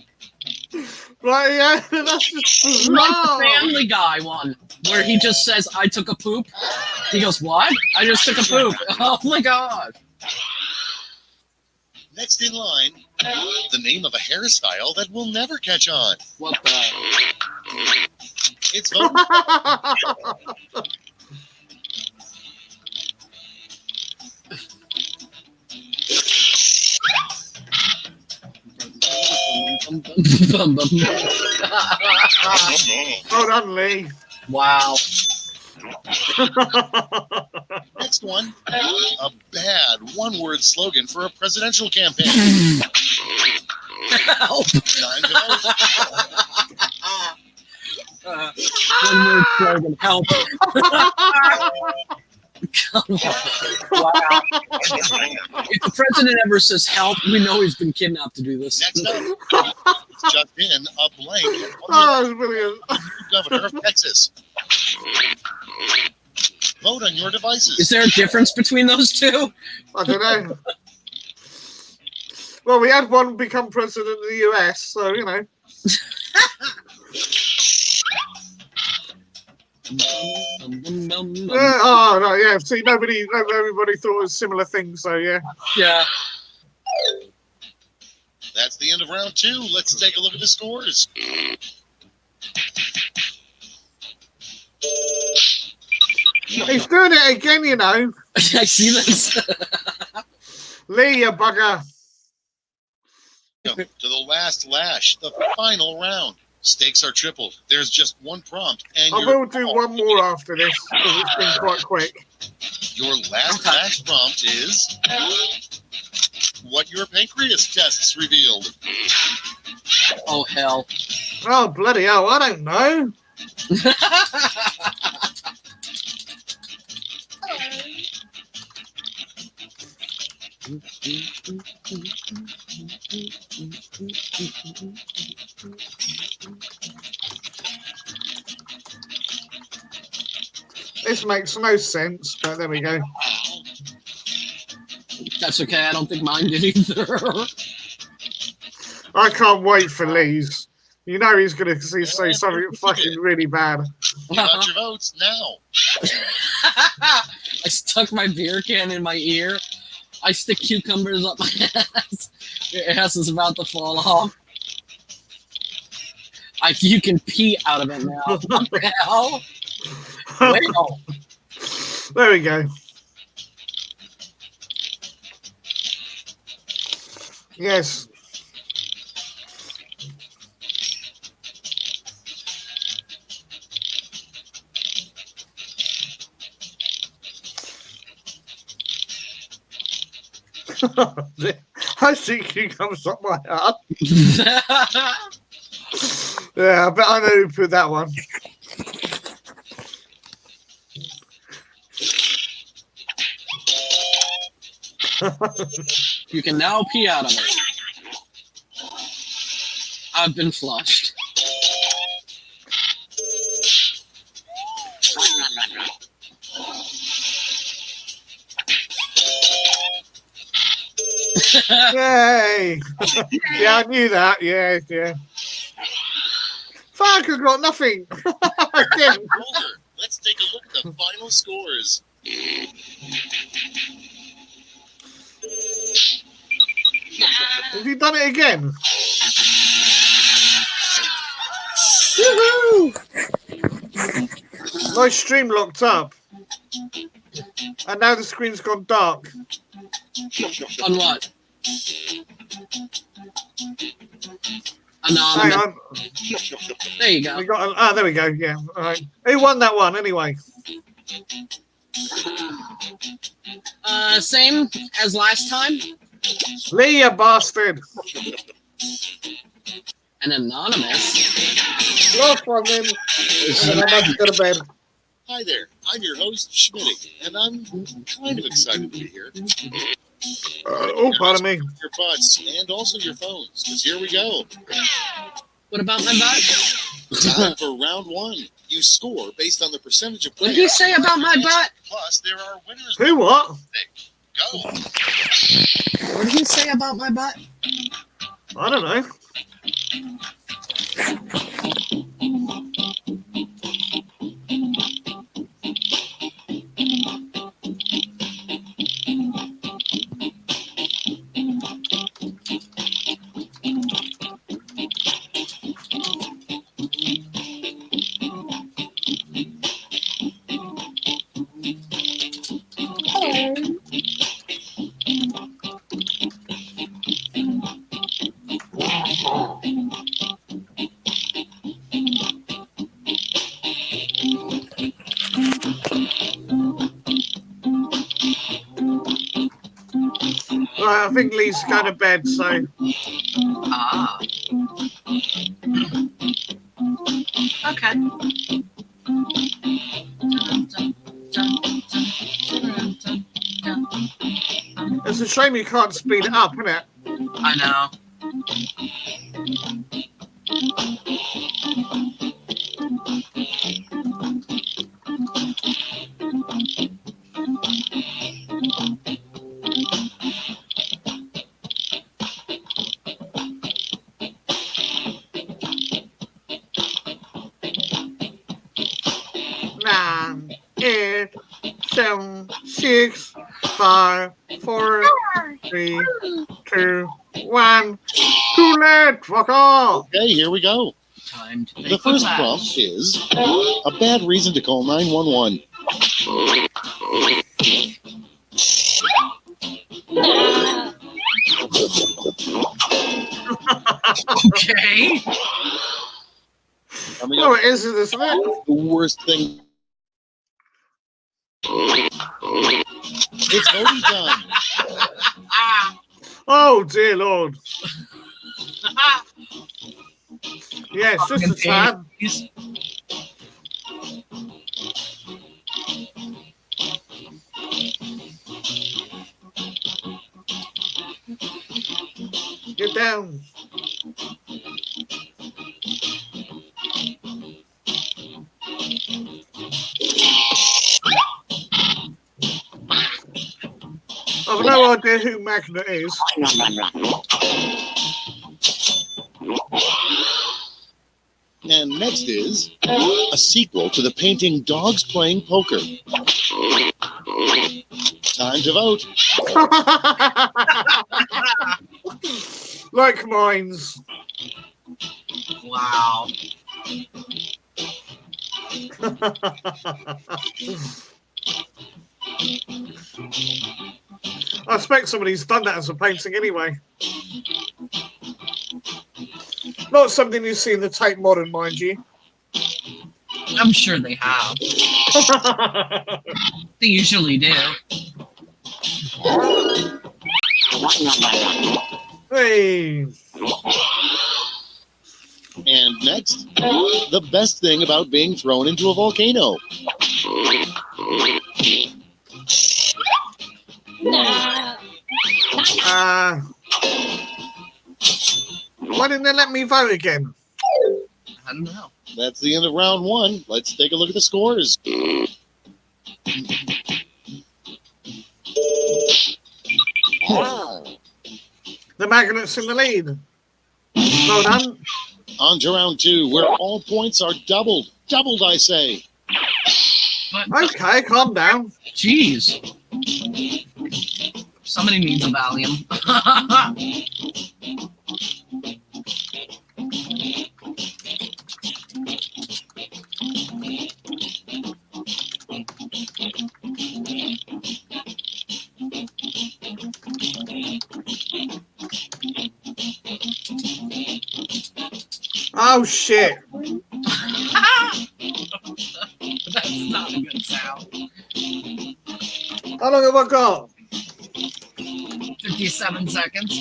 Right, yeah, that's just Like bizarre. the Family Guy one, where he just says, "I took a poop." He goes, "What? I just took a poop." Oh my god. Next in line, the name of a hairstyle that will never catch on. What the? It's voting. Well done, Lee. Wow. Next one, a bad one-word slogan for a presidential campaign. Help. Time to vote. One word slogan. Help. Wow. If the president ever says help, we know he's been kidnapped to do this. Next up, it's just in a blank Oh, that's brilliant. governor of Texas. Vote on your devices. Is there a difference between those two? I don't know. Well, we had one become president of the US, so, you know. Oh, no, yeah. See, everybody thought it was similar things, so yeah. Yeah. That's the end of round two. Let's take a look at the scores. He's doing it again, you know. I see this. Lee, you bugger. To the last lash, the final round. Stakes are tripled. There's just one prompt, and I your will do one more after this, because it's been quite quick. last lash prompt is what your pancreas tests revealed. Oh, hell. Oh, bloody hell, I don't know. This makes no sense, but there we go. That's okay. I don't think mine did either. I can't wait for Lee's. You know he's going to say something fucking really bad. Give out your votes now. I stuck my beer can in my ear. I stick cucumbers up my ass. Your ass is about to fall off. You can pee out of it now. What the hell? Wow. There we go. Yes. I think he comes up my heart. Yeah, I bet I know who put that one. You can now pee out of it. I've been flushed. Yay! Yeah, I knew that. Yeah, yeah. Fuck, I've got nothing. Again. Let's take a look at the final scores. Have you done it again? Woohoo! My stream locked up. And now the screen's gone dark. On what? Hang Anonymous. on. There you go. We got there we go. Yeah. All right. Who won that one anyway? Same as last time. Lee, you bastard. An anonymous. Lost one then. And then I must go to bed. Hi there, I'm your host, Schmitty, and I'm kind of excited to be here. Oh, pardon me. Your butts and also your phones, because here we go. What about my butt? Time for round one. You score based on the percentage of What players. did he say about my butt? Plus, there are winners. Who what? Go. What did he say about my butt? I don't know. Right, I think Lee's going to bed, so. Ah. Okay. It's a shame you can't speed it up, isn't it? I know. Nine, 8, 7, 6, 5, 4, 3, 2, 1. Too late, fuck off! Okay, here we go. Time to The first prompt is a bad reason to call 911. Okay. Coming Oh, up, it is, isn't it? the worst thing. It's voting time. Oh, dear Lord. Yes, just a tad. Get down. I've no idea who Magna is. And next is a sequel to the painting Dogs Playing Poker. Time to vote. Like mines. Wow. I expect somebody's done that as a painting anyway. Not something you see in the Tate Modern, mind you. I'm sure they have. They usually do. Hey. And next, the best thing about being thrown into a volcano. Why didn't they let me vote again? I don't know. That's the end of round one. Let's take a look at the scores. The Magnets in the lead. Well done. On to round two, where all points are doubled. Doubled, I say. But Okay, calm down. jeez. Somebody needs a Valium. Oh, shit. That's not a good sound. How long have I got? 57 seconds.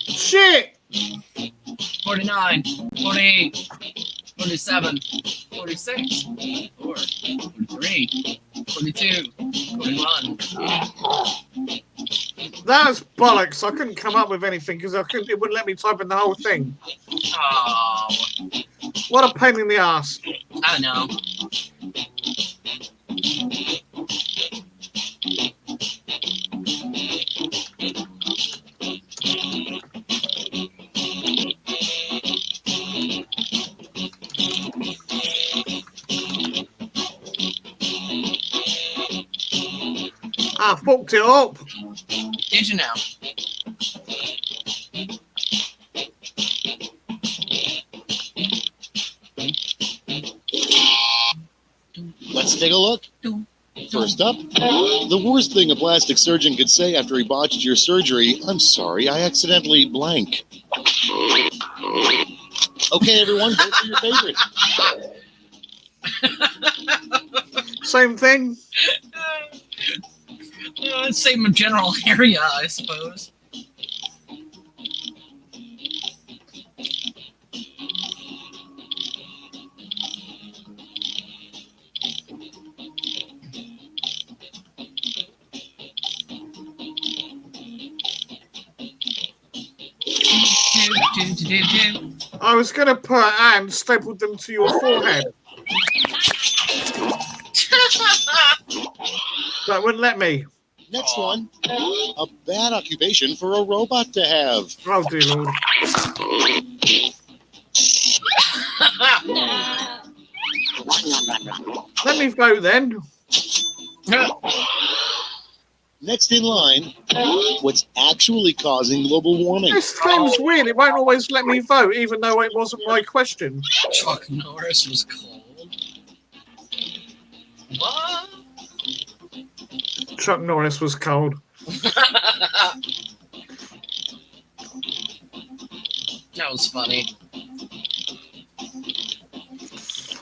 Shit. 49. 48. 47, 46, 44, 43, 42, 41. That's bollocks. I couldn't come up with anything because it wouldn't let me type in the whole thing. Oh, What a pain in the ass. I know. I fucked it up. Did you now? Let's take a look. First up, the worst thing a plastic surgeon could say after he botched your surgery, I'm sorry, I accidentally blank. Okay, everyone, vote for your favorite. Same thing. Same general area, I suppose. I was going to put and stapled them to your forehead. That wouldn't let me. Next one, a bad occupation for a robot to have. Oh, dear Lord. Let me vote then. Next in line, what's actually causing global warming? This game's weird. It won't always let me vote, even though it wasn't my question. Chuck Norris was cold. What? Chuck Norris was cold. That was funny.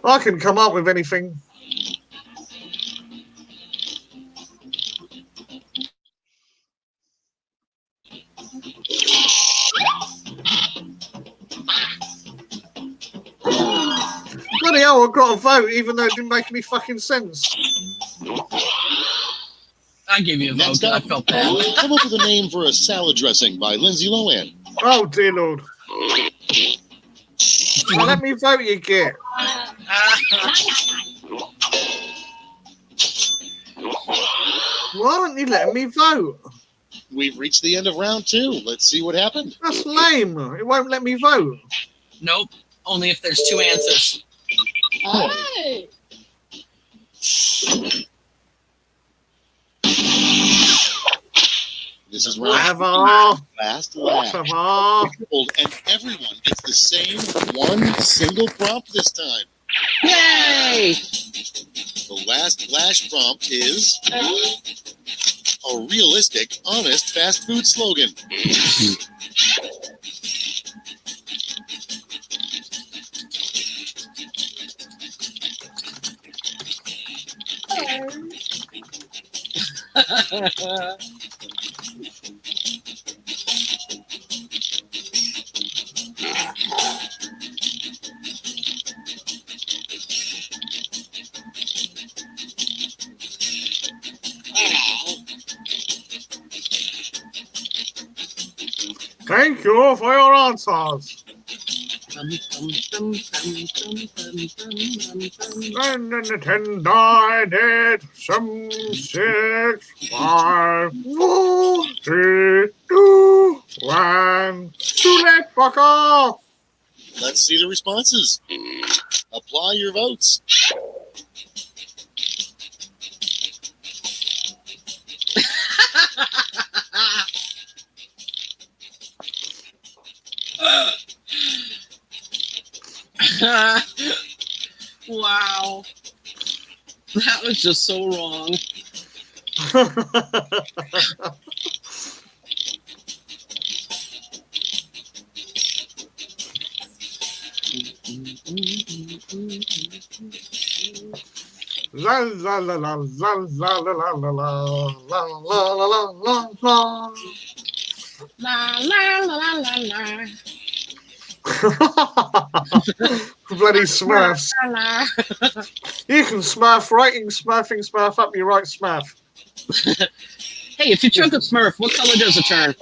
I can come up with anything. Bloody hell, I've got to vote, even though it didn't make any fucking sense. I gave you a vote. Next I up, felt bad. come up with a name for a salad dressing by Lindsay Lohan. Oh, dear Lord. Well, let me vote, you git. Why aren't you letting me vote? We've reached the end of round 2. Let's see what happened. That's lame. It won't let me vote. Nope. Only if there's 2 answers. Hey. This is round Whatever. last laugh. Whatever. And everyone gets the same one single prompt this time. Yay! The last flash prompt is a realistic, honest fast food slogan. Thank you for your answers. And then the 10 died it. Some 6, 5, 4, 3, 2, 1. Too late, fuck off. Let's see the responses. Apply your votes. Wow. That was just so wrong. La la la la la la la la la la la la la la. La la la la la la. Bloody Smurfs. You can Smurf writing, Smurfing, Smurf up, you right Smurf. Hey, if you choke a Smurf, what color does it turn?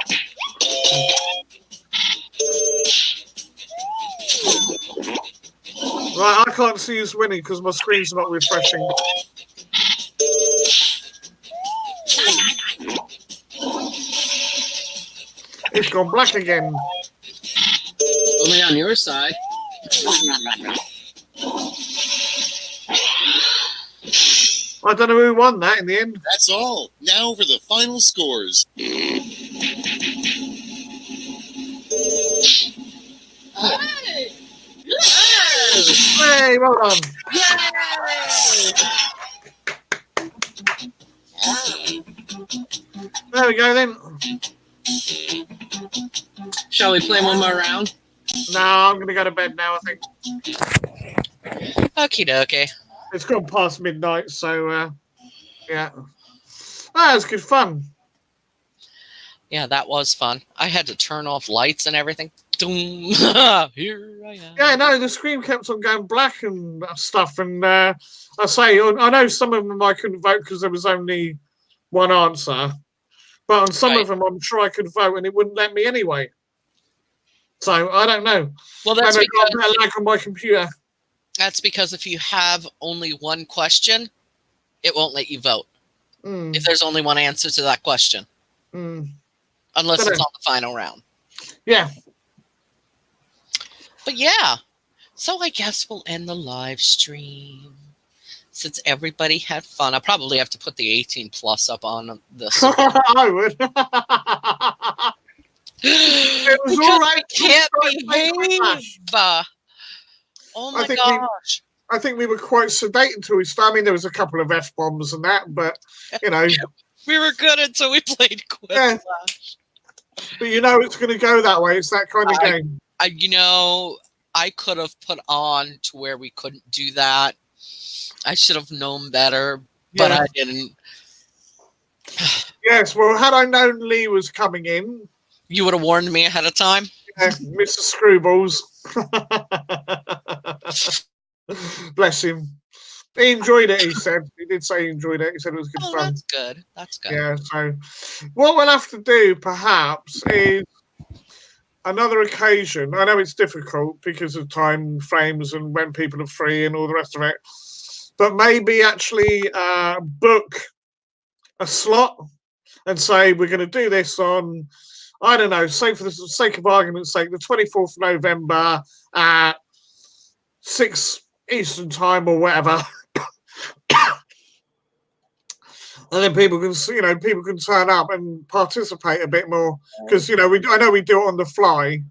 Right, I can't see who's winning because my screen's not refreshing. It's gone black again. Only on your side. I don't know who won that in the end. That's all. Now for the final scores. Hey, well done. There we go then. Shall we play one more round? No, I'm going to go to bed now, I think. Okie dokie. It's gone past midnight, so, yeah. That was good fun. Yeah, that was fun. I had to turn off lights and everything. Doom. Here I am. Yeah, no, the screen kept on going black and stuff. And I know some of them I couldn't vote because there was only one answer. But on some of them, I'm sure I could vote and it wouldn't let me anyway. So I don't know. Well, that's Maybe I got a because, bit of lag on my computer. that's because if you have only one question, it won't let you vote. If there's only one answer to that question. Unless it's on the final round. Yeah. But yeah. So I guess we'll end the live stream. Since everybody had fun. I'll probably have to put the 18 plus up on this. I would. It was because all right. we can't behave. Oh my gosh. I think we were quite sedate until we started. I mean, there was a couple of F-bombs and that, but, you know. We were good until we played quiplash. Yeah. But you know it's going to go that way. It's that kind of game. I could have put on to where we couldn't do that. I should have known better, but I didn't. Yes, well, had I known Lee was coming in... You would have warned me ahead of time? Yeah, Mr. Screwballs. Bless him. He enjoyed it, he said. He did say he enjoyed it. He said it was good fun. That's good. That's good. Yeah, so what we'll have to do, perhaps, is another occasion. I know it's difficult because of time frames and when people are free and all the rest of it. But maybe actually book a slot and say we're going to do this on, I don't know, say for the sake of argument's sake, the 24th of November at 6 Eastern time or whatever. And then people can, people can turn up and participate a bit more because I know we do it on the fly,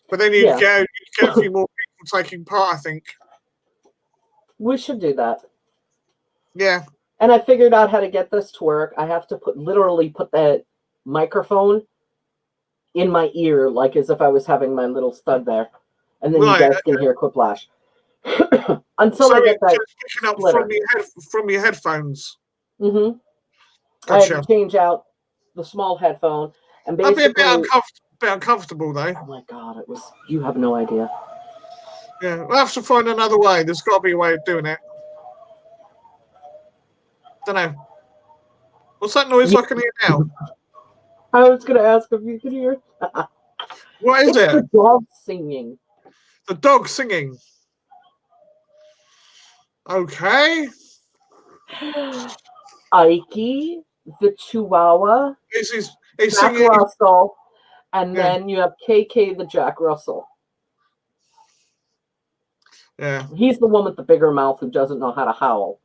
but then you get a few more people taking part. I think we should do that. Yeah. And I figured out how to get this to work. I have to literally put that microphone in my ear, like as if I was having my little stud there, and then you guys can hear quiplash. Until I get that picking up from your headphones. Mm-hmm. Gotcha. I had to change out the small headphone, and basically that'd be a bit uncomfortable though. Oh my god, it was. You have no idea. Yeah, we'll have to find another way. There's got to be a way of doing it. Don't know. What's that noise I can hear now? I was going to ask if you could hear. What is it? The dog singing. The dog singing. Okay. Ikey, the Chihuahua, He's Jack singing. Russell, and then you have KK, the Jack Russell. Yeah. He's the one with the bigger mouth who doesn't know how to howl.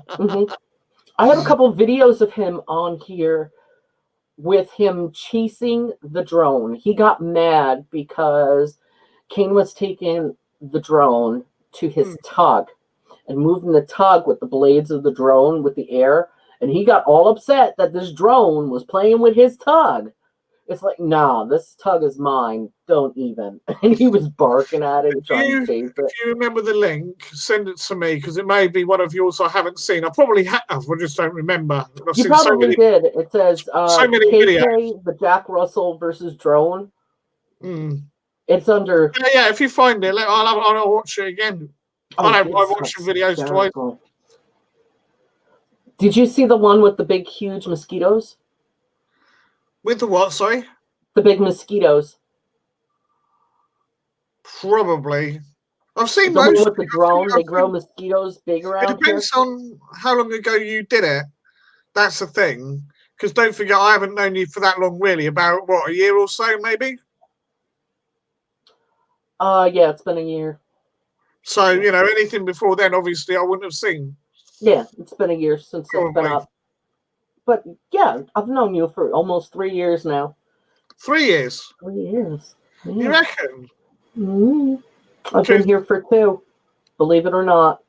Mm-hmm. I have a couple of videos of him on here with him chasing the drone. He got mad because Kane was taking the drone to his tug and moving the tug with the blades of the drone with the air. And he got all upset that this drone was playing with his tug. It's like, nah, this tug is mine. Don't even. And he was barking at it and trying to chase it. If you remember the link, send it to me because it may be one of yours I haven't seen. I probably have. I just don't remember. You probably did. It says so many KK, videos. the Jack Russell versus drone. Mm. It's under. Yeah, if you find it, I'll watch it again. I watch videos twice. Did you see the one with the big, huge mosquitoes? With the what? Sorry. The big mosquitoes. Probably. I've seen The one most. with the drone. They grow mosquitoes big around It depends here. on how long ago you did it. That's the thing. Because don't forget, I haven't known you for that long, really. About what, a year or so, maybe. Yeah, it's been a year. So you know, anything before then, obviously, I wouldn't have seen. Yeah, it's been a year since it's been up. But yeah, I've known you for almost 3 years now. 3 years. 3 years. Yeah. You reckon? I've been here for 2, believe it or not.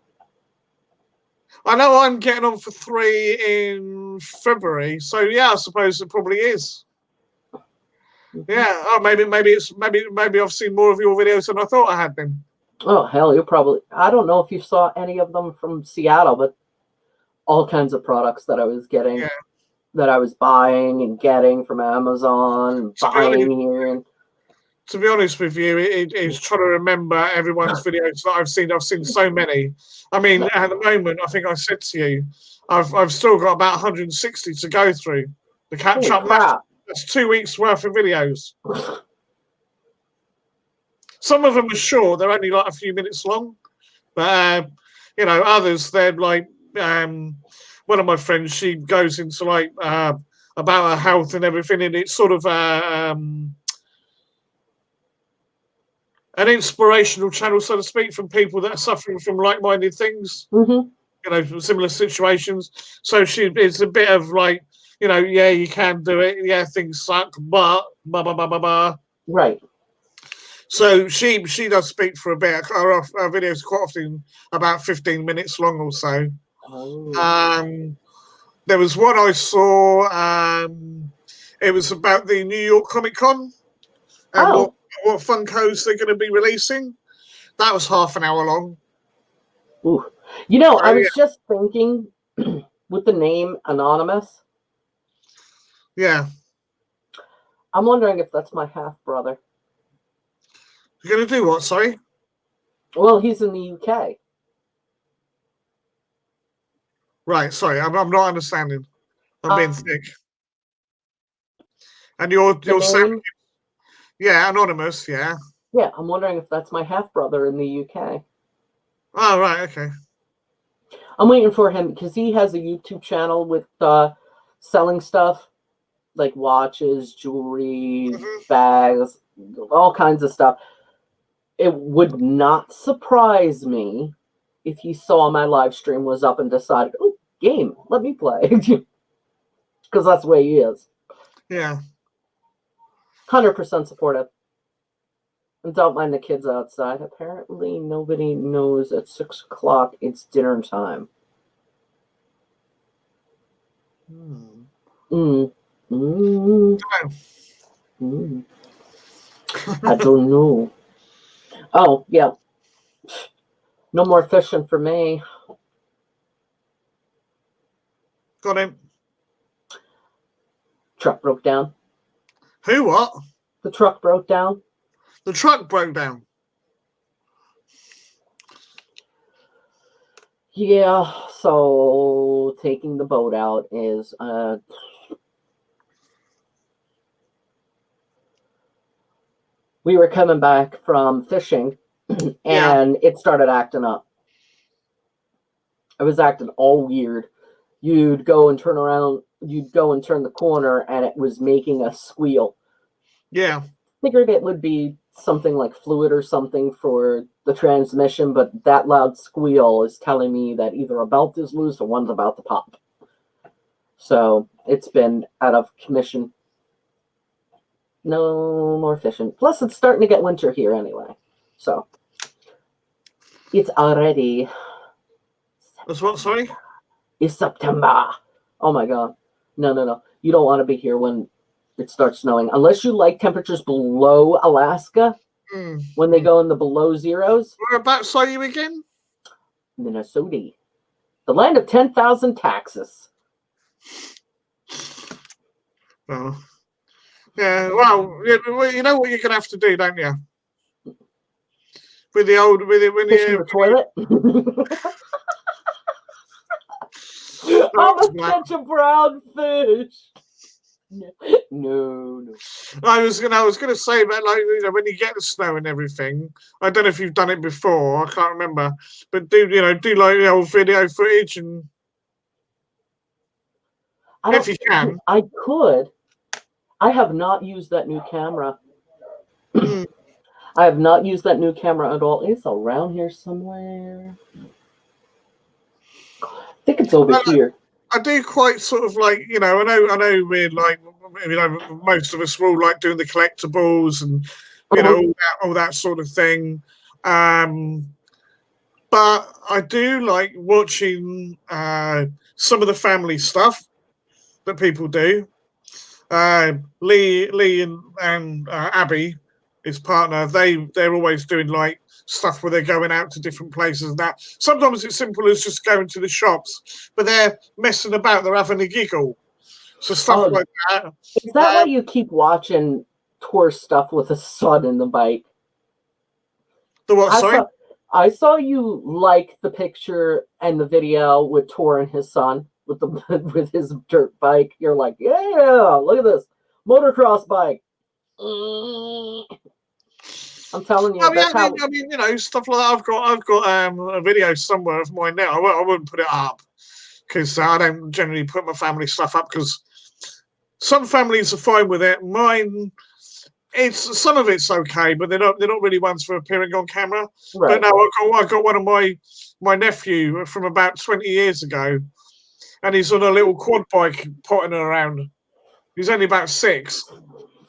I know I'm getting on for 3 in February, so yeah, I suppose it probably is. Yeah. Oh, maybe I've seen more of your videos than I thought I had been. Oh hell, you probably. I don't know if you saw any of them from Seattle, but all kinds of products that I was getting, that I was buying and getting from Amazon, buying here. And to be honest with you, it's trying to remember everyone's videos that I've seen. I've seen so many. I mean, at the moment, I think I said to you, I've still got about 160 to go through to catch up. That's 2 weeks worth of videos. Some of them are short; they're only like a few minutes long. But you know, others they're like. One of my friends, she goes into like about her health and everything, and it's sort of an inspirational channel, so to speak, from people that are suffering from like-minded things, you know, similar situations. So it's a bit of like, you know, yeah, you can do it. Yeah, things suck, but blah, blah, blah, blah, blah. Right. So she does speak for a bit. Our videos are quite often about 15 minutes long or so. Oh. There was one I saw. It was about the New York Comic Con and what Funkos they're going to be releasing. That was half an hour long. Ooh. You know, I was just thinking with the name Anonymous. Yeah. I'm wondering if that's my half brother. You're going to do what, sorry? Well, he's in the UK. Right, sorry, I'm not understanding. I'm being thick. And you're Sam. Yeah, Anonymous, yeah. Yeah, I'm wondering if that's my half brother in the UK. Oh, right, okay. I'm waiting for him because he has a YouTube channel with selling stuff like watches, jewelry, bags, all kinds of stuff. It would not surprise me if he saw my live stream was up and decided, oh, game, let me play. Because that's the way he is. Yeah. 100% supportive. And don't mind the kids outside. Apparently, nobody knows at 6 o'clock it's dinner time. I don't know. Oh, yeah. No more fishing for me. Got him. Truck broke down. Who, what? The truck broke down. The truck broke down. Yeah, so taking the boat out is we were coming back from fishing and it started acting up. It was acting all weird. You'd go and turn around, you'd go and turn the corner and it was making a squeal. Yeah. Figured it would be something like fluid or something for the transmission, but that loud squeal is telling me that either a belt is loose or one's about to pop. So it's been out of commission. No more fishing. Plus, it's starting to get winter here anyway. So it's already. That's what, sorry? It's September. Oh my God. No. You don't want to be here when it starts snowing. Unless you like temperatures below Alaska, when they go in the below zeros. Whereabouts are you again? Minnesota. The land of 10,000 taxes. Oh. Yeah, well, you know what you're gonna have to do, don't you? With the old, with it, when Fish in you, the toilet. I'm gonna catch a brown fish. No. I was gonna say about like when you get the snow and everything. I don't know if you've done it before. I can't remember, but do like the old video footage and if you can. I could. I have not used that new camera. Mm. I have not used that new camera at all. It's around here somewhere. I think it's over here. I do quite sort of like, I know we're like, most of us will like doing the collectibles and, all that sort of thing. But I do like watching some of the family stuff that people do. Lee and Abby, his partner, they're always doing like stuff where they're going out to different places and that. Sometimes it's simple as just going to the shops, but they're messing about, they're having a giggle. So stuff like that. Is that why you keep watching tour stuff with a son in the bike? The what, sorry? I saw you like the picture and the video with Tor and his son with his dirt bike. You're like, yeah, look at this motocross bike. I'm telling you, I mean, stuff like that. I've got a video somewhere of mine now. I wouldn't put it up because I don't generally put my family stuff up because some families are fine with it. Mine, some of it's okay, but they're not really ones for appearing on camera. Right. But no, I got one of my nephew from about 20 years ago, and he's on a little quad bike potting around. He's only about 6.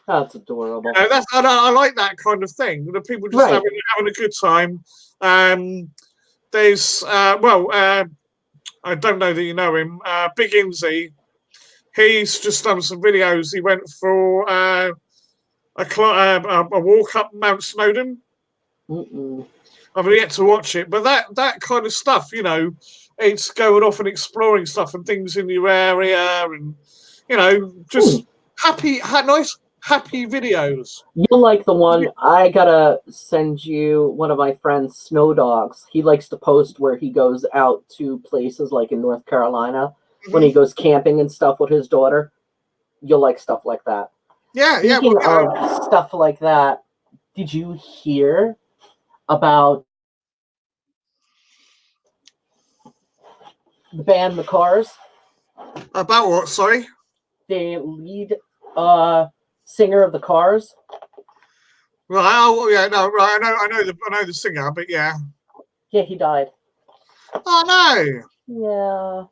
That's adorable. I like that kind of thing. The people just having a good time. There's I don't know that you know him. Big Inzy. He's just done some videos. He went for a walk up Mount Snowdon. I've yet to watch it, but that kind of stuff, it's going off and exploring stuff and things in your area, and just nice, happy videos. You'll like the one. I gotta send you one of my friend's Snow Dogs. He likes to post where he goes out to places like in North Carolina when he goes camping and stuff with his daughter. You'll like stuff like that. Speaking of stuff like that, did you hear about the band The Cars? About what? Sorry? The lead singer of The Cars. Right. Oh, yeah. No. Right. I know the singer, but yeah. Yeah, he died. Oh no.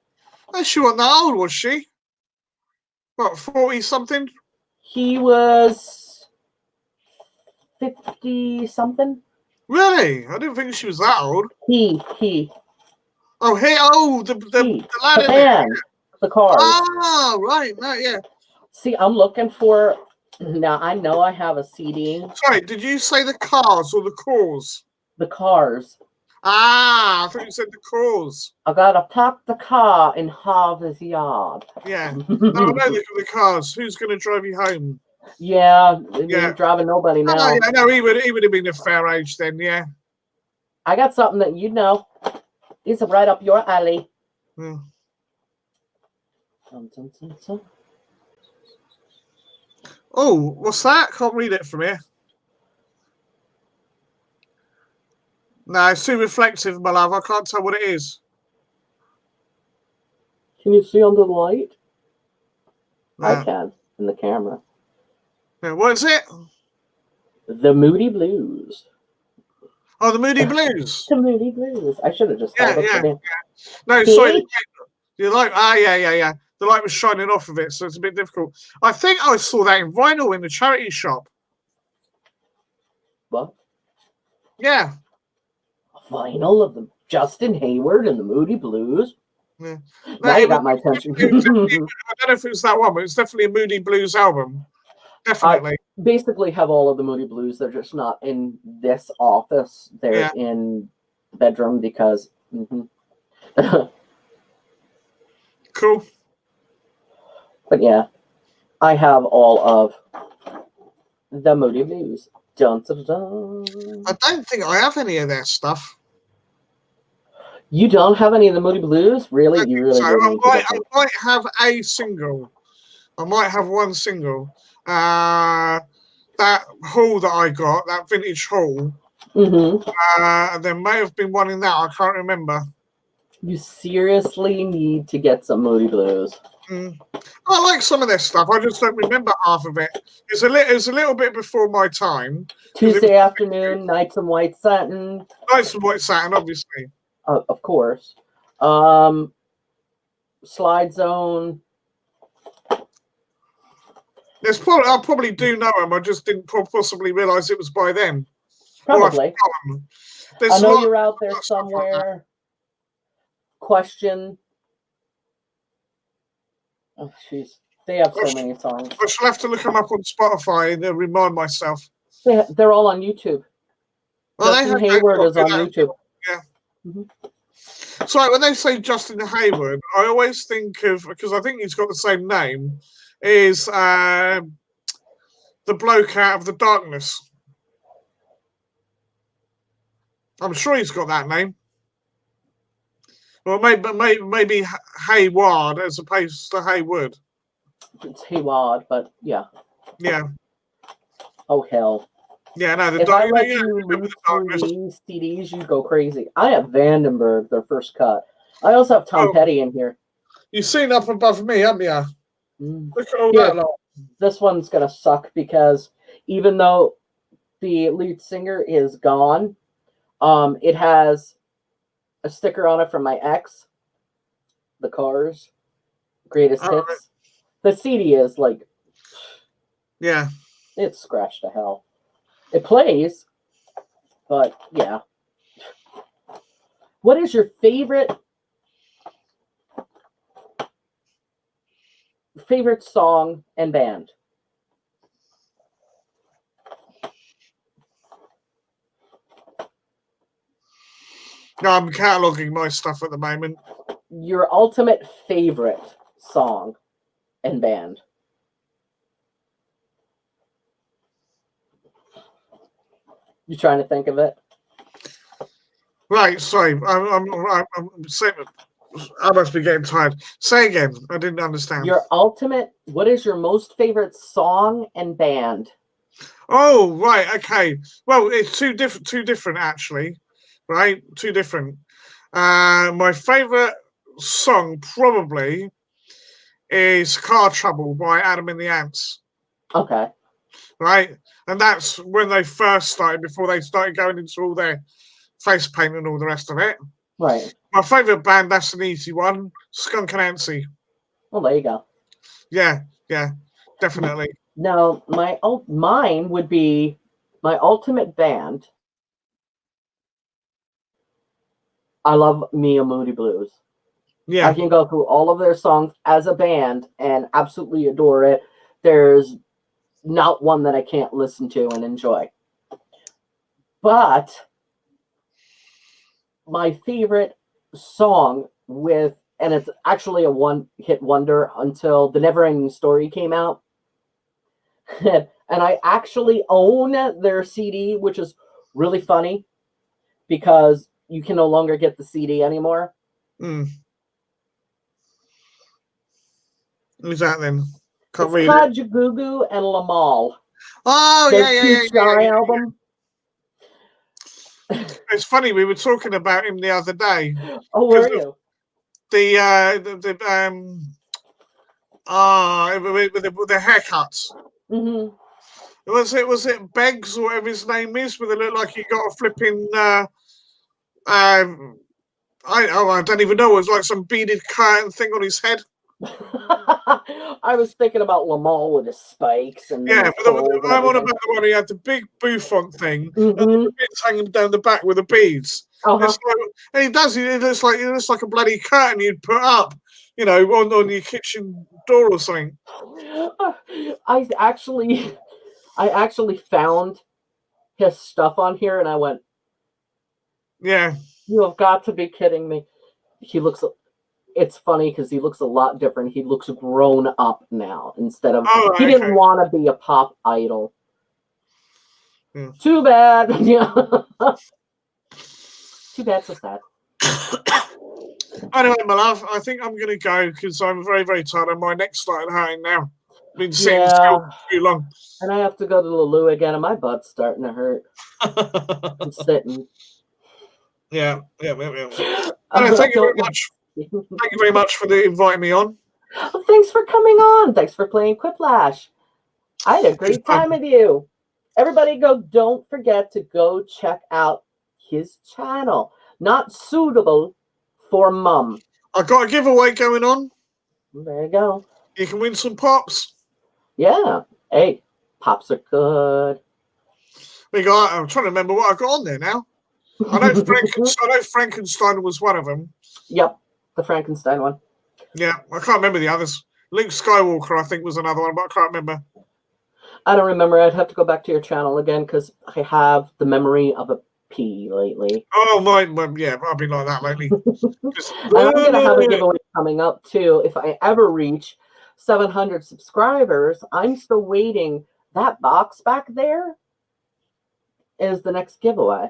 Yeah. She wasn't that old, was she? What, 40 something? He was 50 something. Really? I didn't think she was that old. He. Oh, the lad the band, The Cars. Oh, right. No, yeah. See, I'm looking for. Now I know I have a CD. Sorry, did you say The Cars or The Cause? The Cars. Ah, I thought you said The Cause. I gotta park the car in Harvey's yard. Yeah. No, I know the Cars. Who's going to drive you home? Yeah, he ain't driving nobody now. Oh, yeah, no, he would have been a fair age then, yeah. I got something that you know. It's right up your alley. Oh, what's that? Can't read it from here. No, it's too reflective, my love. I can't tell what it is. Can you see under the light? No. I can, in the camera. Yeah, what is it? The Moody Blues. Oh, the Moody Blues. The Moody Blues. I should have just held it for me. No, sorry. The light. Yeah. The light was shining off of it, so it's a bit difficult. I think I saw that in vinyl in the charity shop. What? Yeah. A vinyl of the Justin Hayward and the Moody Blues. Yeah. Now you got my attention. I don't know if it was that one, but it's definitely a Moody Blues album. Definitely. I basically have all of the Moody Blues. They're just not in this office. They're in the bedroom because. Cool. But yeah, I have all of The Moody Blues. Dun, dun, dun. I don't think I have any of their stuff. You don't have any of the Moody Blues? Really? You really So do I need to might, get I them. might have a single. I might have one single. That haul that I got, that vintage haul. There may have been one in that. I can't remember. You seriously need to get some Moody Blues. I like some of their stuff. I just don't remember half of it. It's a little bit before my time. Tuesday Afternoon, Nights in White Satin. Nights in White Satin, obviously. Of course. Slide Zone. I probably do know them. I just didn't possibly realise it was by them. Probably. I know you're out there somewhere. Like Question. Oh, jeez. They have so many songs. I shall have to look them up on Spotify and remind myself. They're all on YouTube. Justin Hayward is on YouTube. Yeah. So when they say Justin Hayward, I always think of, because I think he's got the same name, is the bloke out of The Darkness. I'm sure he's got that name. Well, maybe Hayward as opposed to Hayward. It's Hayward, but yeah. Yeah. Oh, hell. Yeah, no. If I let you loop through these CDs, you go crazy. I have Vandenberg, their first cut. I also have Tom Petty in here. You've seen Up Above Me, haven't you? Look at all Here, that. This one's going to suck because even though the lead singer is gone, it has a sticker on it from my ex, The Cars, Greatest Hits. Right. The CD is like... Yeah. It's scratched to hell. It plays, but yeah. What is your favorite song and band? No, I'm cataloging my stuff at the moment. Your ultimate favorite song and band? You trying to think of it? Right, sorry. I'm saying, I must be getting tired. Say again. I didn't understand. What is your most favorite song and band? Oh, right. Okay. Well, it's two different actually. Right? Two different. My favorite song probably is Car Trouble by Adam and the Ants. Okay. Right? And that's when they first started, before they started going into all their face paint and all the rest of it. Right. My favourite band, that's an easy one, Skunk Anansie. Well, there you go. Yeah, definitely. Now, mine would be my ultimate band. I love Mia Moody Blues. Yeah. I can go through all of their songs as a band and absolutely adore it. There's not one that I can't listen to and enjoy. But my favorite song and it's actually a one-hit wonder until The Neverending Story came out. And I actually own their CD, which is really funny because you can no longer get the CD anymore. Who's that then? It's Kajagoogoo and Lamal. Oh, yeah. Album. It's funny, we were talking about him the other day. Oh, were you? With the haircuts. Mm-hmm. Was it Beggs or whatever his name is, with it looked like he got a flipping I don't even know, it was like some beaded curtain thing on his head. I was thinking about Lamal with his spikes and I'm on about the one he had the big bouffant thing and the bits hanging down the back with the beads. It's like, and it looks like a bloody curtain you'd put up, on your kitchen door or something. I actually found his stuff on here and I went, yeah, you have got to be kidding me. It's funny because he looks a lot different. He looks grown up now instead of he didn't want to be a pop idol. Too bad. Yeah. Too bad, so sad. Anyway, my love, I think I'm going to go because I'm very, very tired and my neck's starting hurting now. Been sitting still for too long. And I have to go to the loo again, and my butt's starting to hurt. I'm sitting. Yeah. Thank you very much. Thank you very much for inviting me on. Well, thanks for coming on. Thanks for playing Quiplash. I had a great time with you. Everybody don't forget to go check out his channel. Not suitable for mum. I got a giveaway going on. There you go. You can win some pops. Yeah. Hey, pops are good. I'm trying to remember what I got on there now. I know Frankenstein was one of them. Yep, the Frankenstein one. Yeah, I can't remember the others. Luke Skywalker, I think, was another one, but I can't remember. I don't remember. I'd have to go back to your channel again because I have the memory of a pea lately. Oh, yeah, I've been like that lately. And I'm going to have a giveaway coming up, too. If I ever reach 700 subscribers, I'm still waiting. That box back there is the next giveaway.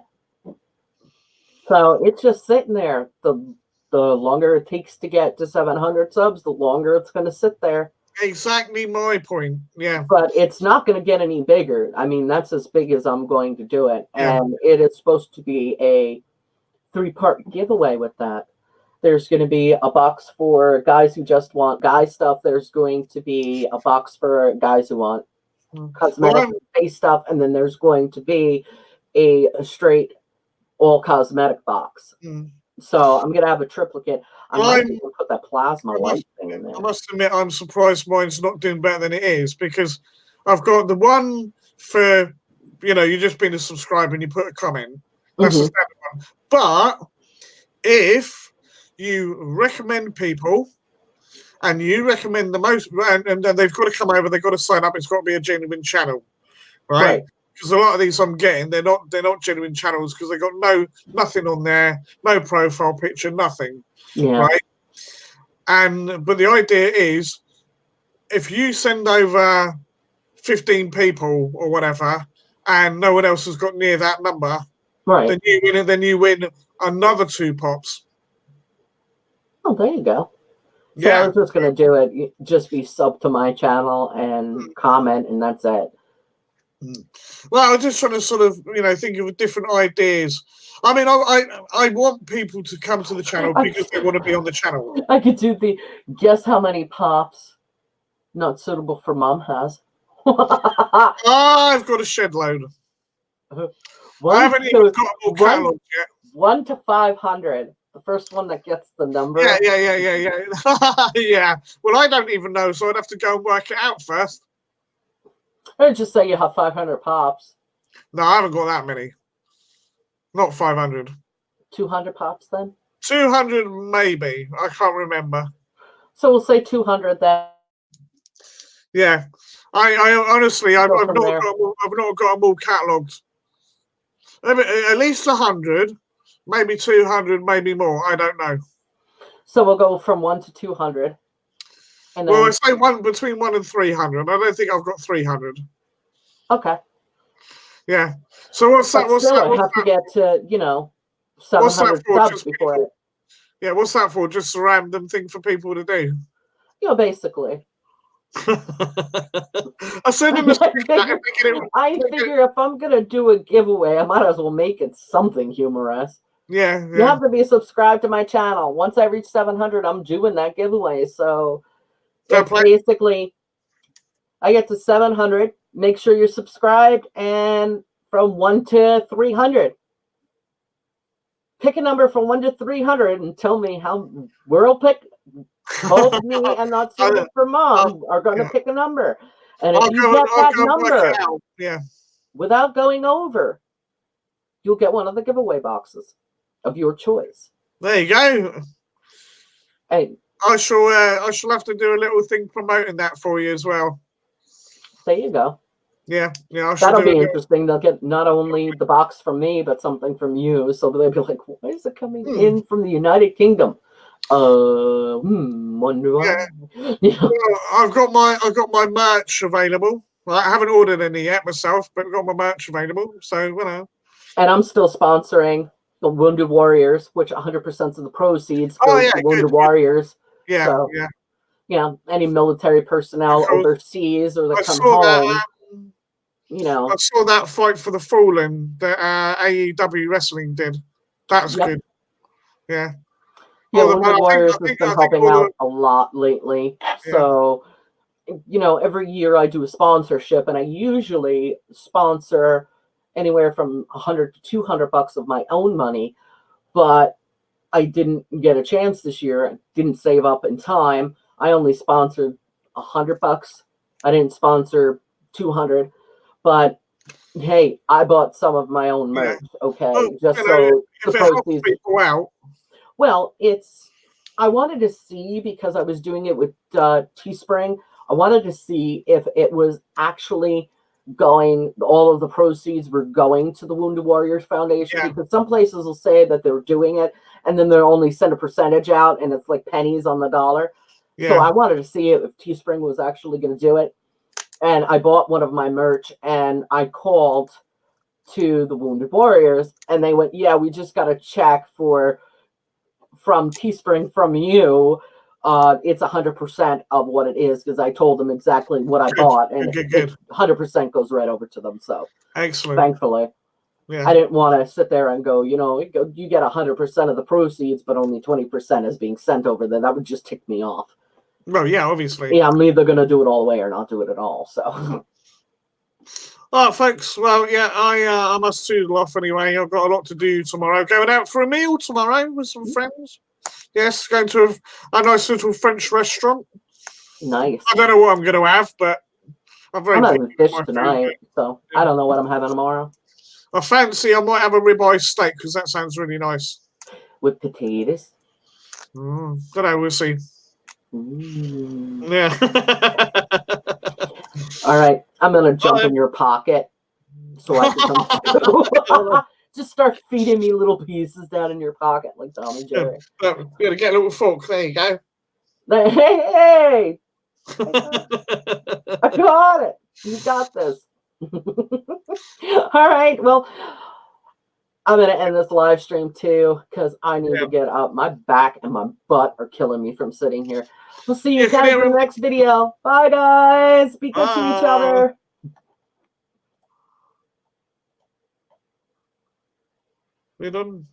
So it's just sitting there. The longer it takes to get to 700 subs, the longer it's going to sit there. Exactly my point. Yeah. But it's not going to get any bigger. I mean, that's as big as I'm going to do it. Yeah. And it is supposed to be a 3-part giveaway with that. There's going to be a box for guys who just want guy stuff. There's going to be a box for guys who want cosmetic face stuff. And then there's going to be a straight all cosmetic box. So I'm going to have a triplicate. I might even put that plasma light thing in there. I must admit, I'm surprised mine's not doing better than it is because I've got the one for, you just been a subscriber and you put a comment. That's the standard one. But if you recommend people and you recommend the most, and they've got to come over, they've got to sign up, it's got to be a genuine channel, right? Because a lot of these I'm getting, they're not genuine channels because they've got nothing on there, no profile picture, nothing. Yeah. Right. But the idea is if you send over 15 people or whatever and no one else has got near that number, right, then you win another 2 pops. Oh, there you go. So Yeah. I was just gonna do it. Just be sub to my channel and comment, and that's it. Well, I'm just trying to sort of, think of different ideas. I mean, I want people to come to the channel because they want to be on the channel. I could do the guess how many pops not suitable for mom has. I've got a shed load. I haven't even got all catalogues yet. 1 to 500. The first one that gets the number. Yeah. Yeah. Well, I don't even know, so I'd have to go and work it out first. Or just say you have 500 pops. No, I haven't got that many. Not 500. 200 pops then? 200 maybe. I can't remember. So we'll say 200 then. Yeah. I honestly, I've not got them all catalogued. At least 100, maybe 200, maybe more. I don't know. So we'll go from 1 to 200. And then, well, I say between 1 and 300. I don't think I've got 300. Okay. Yeah. So what's that? I have to get to 700 subs before it. Yeah. What's that for? Just a random thing for people to do. Basically. I said in the I figure if I'm gonna do a giveaway, I might as well make it something humorous. Yeah. You have to be subscribed to my channel. Once I reach 700, I'm doing that giveaway. So it's basically, I get to 700. Make sure you're subscribed, and from 1 to 300, pick a number from 1 to 300 and tell me how. We'll pick. Both me and Not Suited for Mom are going to pick a number, and if you get that number without going over, you'll get one of the giveaway boxes of your choice. There you go. Hey, I shall have to do a little thing promoting that for you as well. There you go. Yeah. That'll be interesting. They'll get not only the box from me, but something from you. So they'll be like, "Why is it coming in from the United Kingdom?" Wonder why. Yeah. Well, I've got my merch available, Well, I haven't ordered any yet myself, but got my merch available. So, you know. And I'm still sponsoring the Wounded Warriors, which 100% of the proceeds Oh, goes yeah, to Wounded good. Warriors. Yeah, So, yeah. yeah, any military personnel Because overseas or that I come saw home, that. you know. I saw that Fight for the Fallen that AEW Wrestling did. That's Yep. good. Yeah. Yeah, All the, Wounded I Warriors think, has been I think helping all out the, a lot lately. yeah. So, you know, every year I do a sponsorship, and I usually sponsor anywhere from 100 to 200 bucks of my own money, but I didn't get a chance this year. I didn't save up in time. I only sponsored 100 bucks. I didn't sponsor 200, but hey, I bought some of my own Yeah. merch, okay, Well, just you know, so the if it helps proceeds. people out, Well, I wanted to see, because I was doing it with Teespring, I wanted to see if it was actually all of the proceeds were going to the Wounded Warriors Foundation, yeah, because some places will say that they're doing it and then they'll only send a percentage out and it's like pennies on the dollar. So yeah. I wanted to see if Teespring was actually going to do it. And I bought one of my merch and I called to the Wounded Warriors and they went, yeah, we just got a check from Teespring from you. It's 100% of what it is, because I told them exactly what I bought, and Good. 100% goes right over to them. So Excellent. thankfully, Yeah. I didn't want to sit there and go, you get 100% of the proceeds, but only 20% is being sent over there. That would just tick me off. Well, yeah, obviously. Yeah, I'm either going to do it all the way or not do it at all. So. All right, folks. Well, yeah, I must toodle off anyway. I've got a lot to do tomorrow. Going out for a meal tomorrow with some friends. Yes, going to a nice little French restaurant. Nice. I don't know what I'm going to have, but I'm very I'm picky having fish with my tonight, food. so I don't know what I'm having tomorrow. I fancy I might have a ribeye steak because that sounds really nice. With potatoes. Don't know. We'll see. Yeah. All right, I'm gonna jump in your pocket so I can come. Just start feeding me little pieces down in your pocket like Tom and Jerry. You're gonna get a little fork. There you go. Hey! I got it. You got this. All right. Well, I'm gonna end this live stream too because I need to get up. My back and my butt are killing me from sitting here. We'll see you guys in the next video. Bye, guys. Be good to each other. We're done.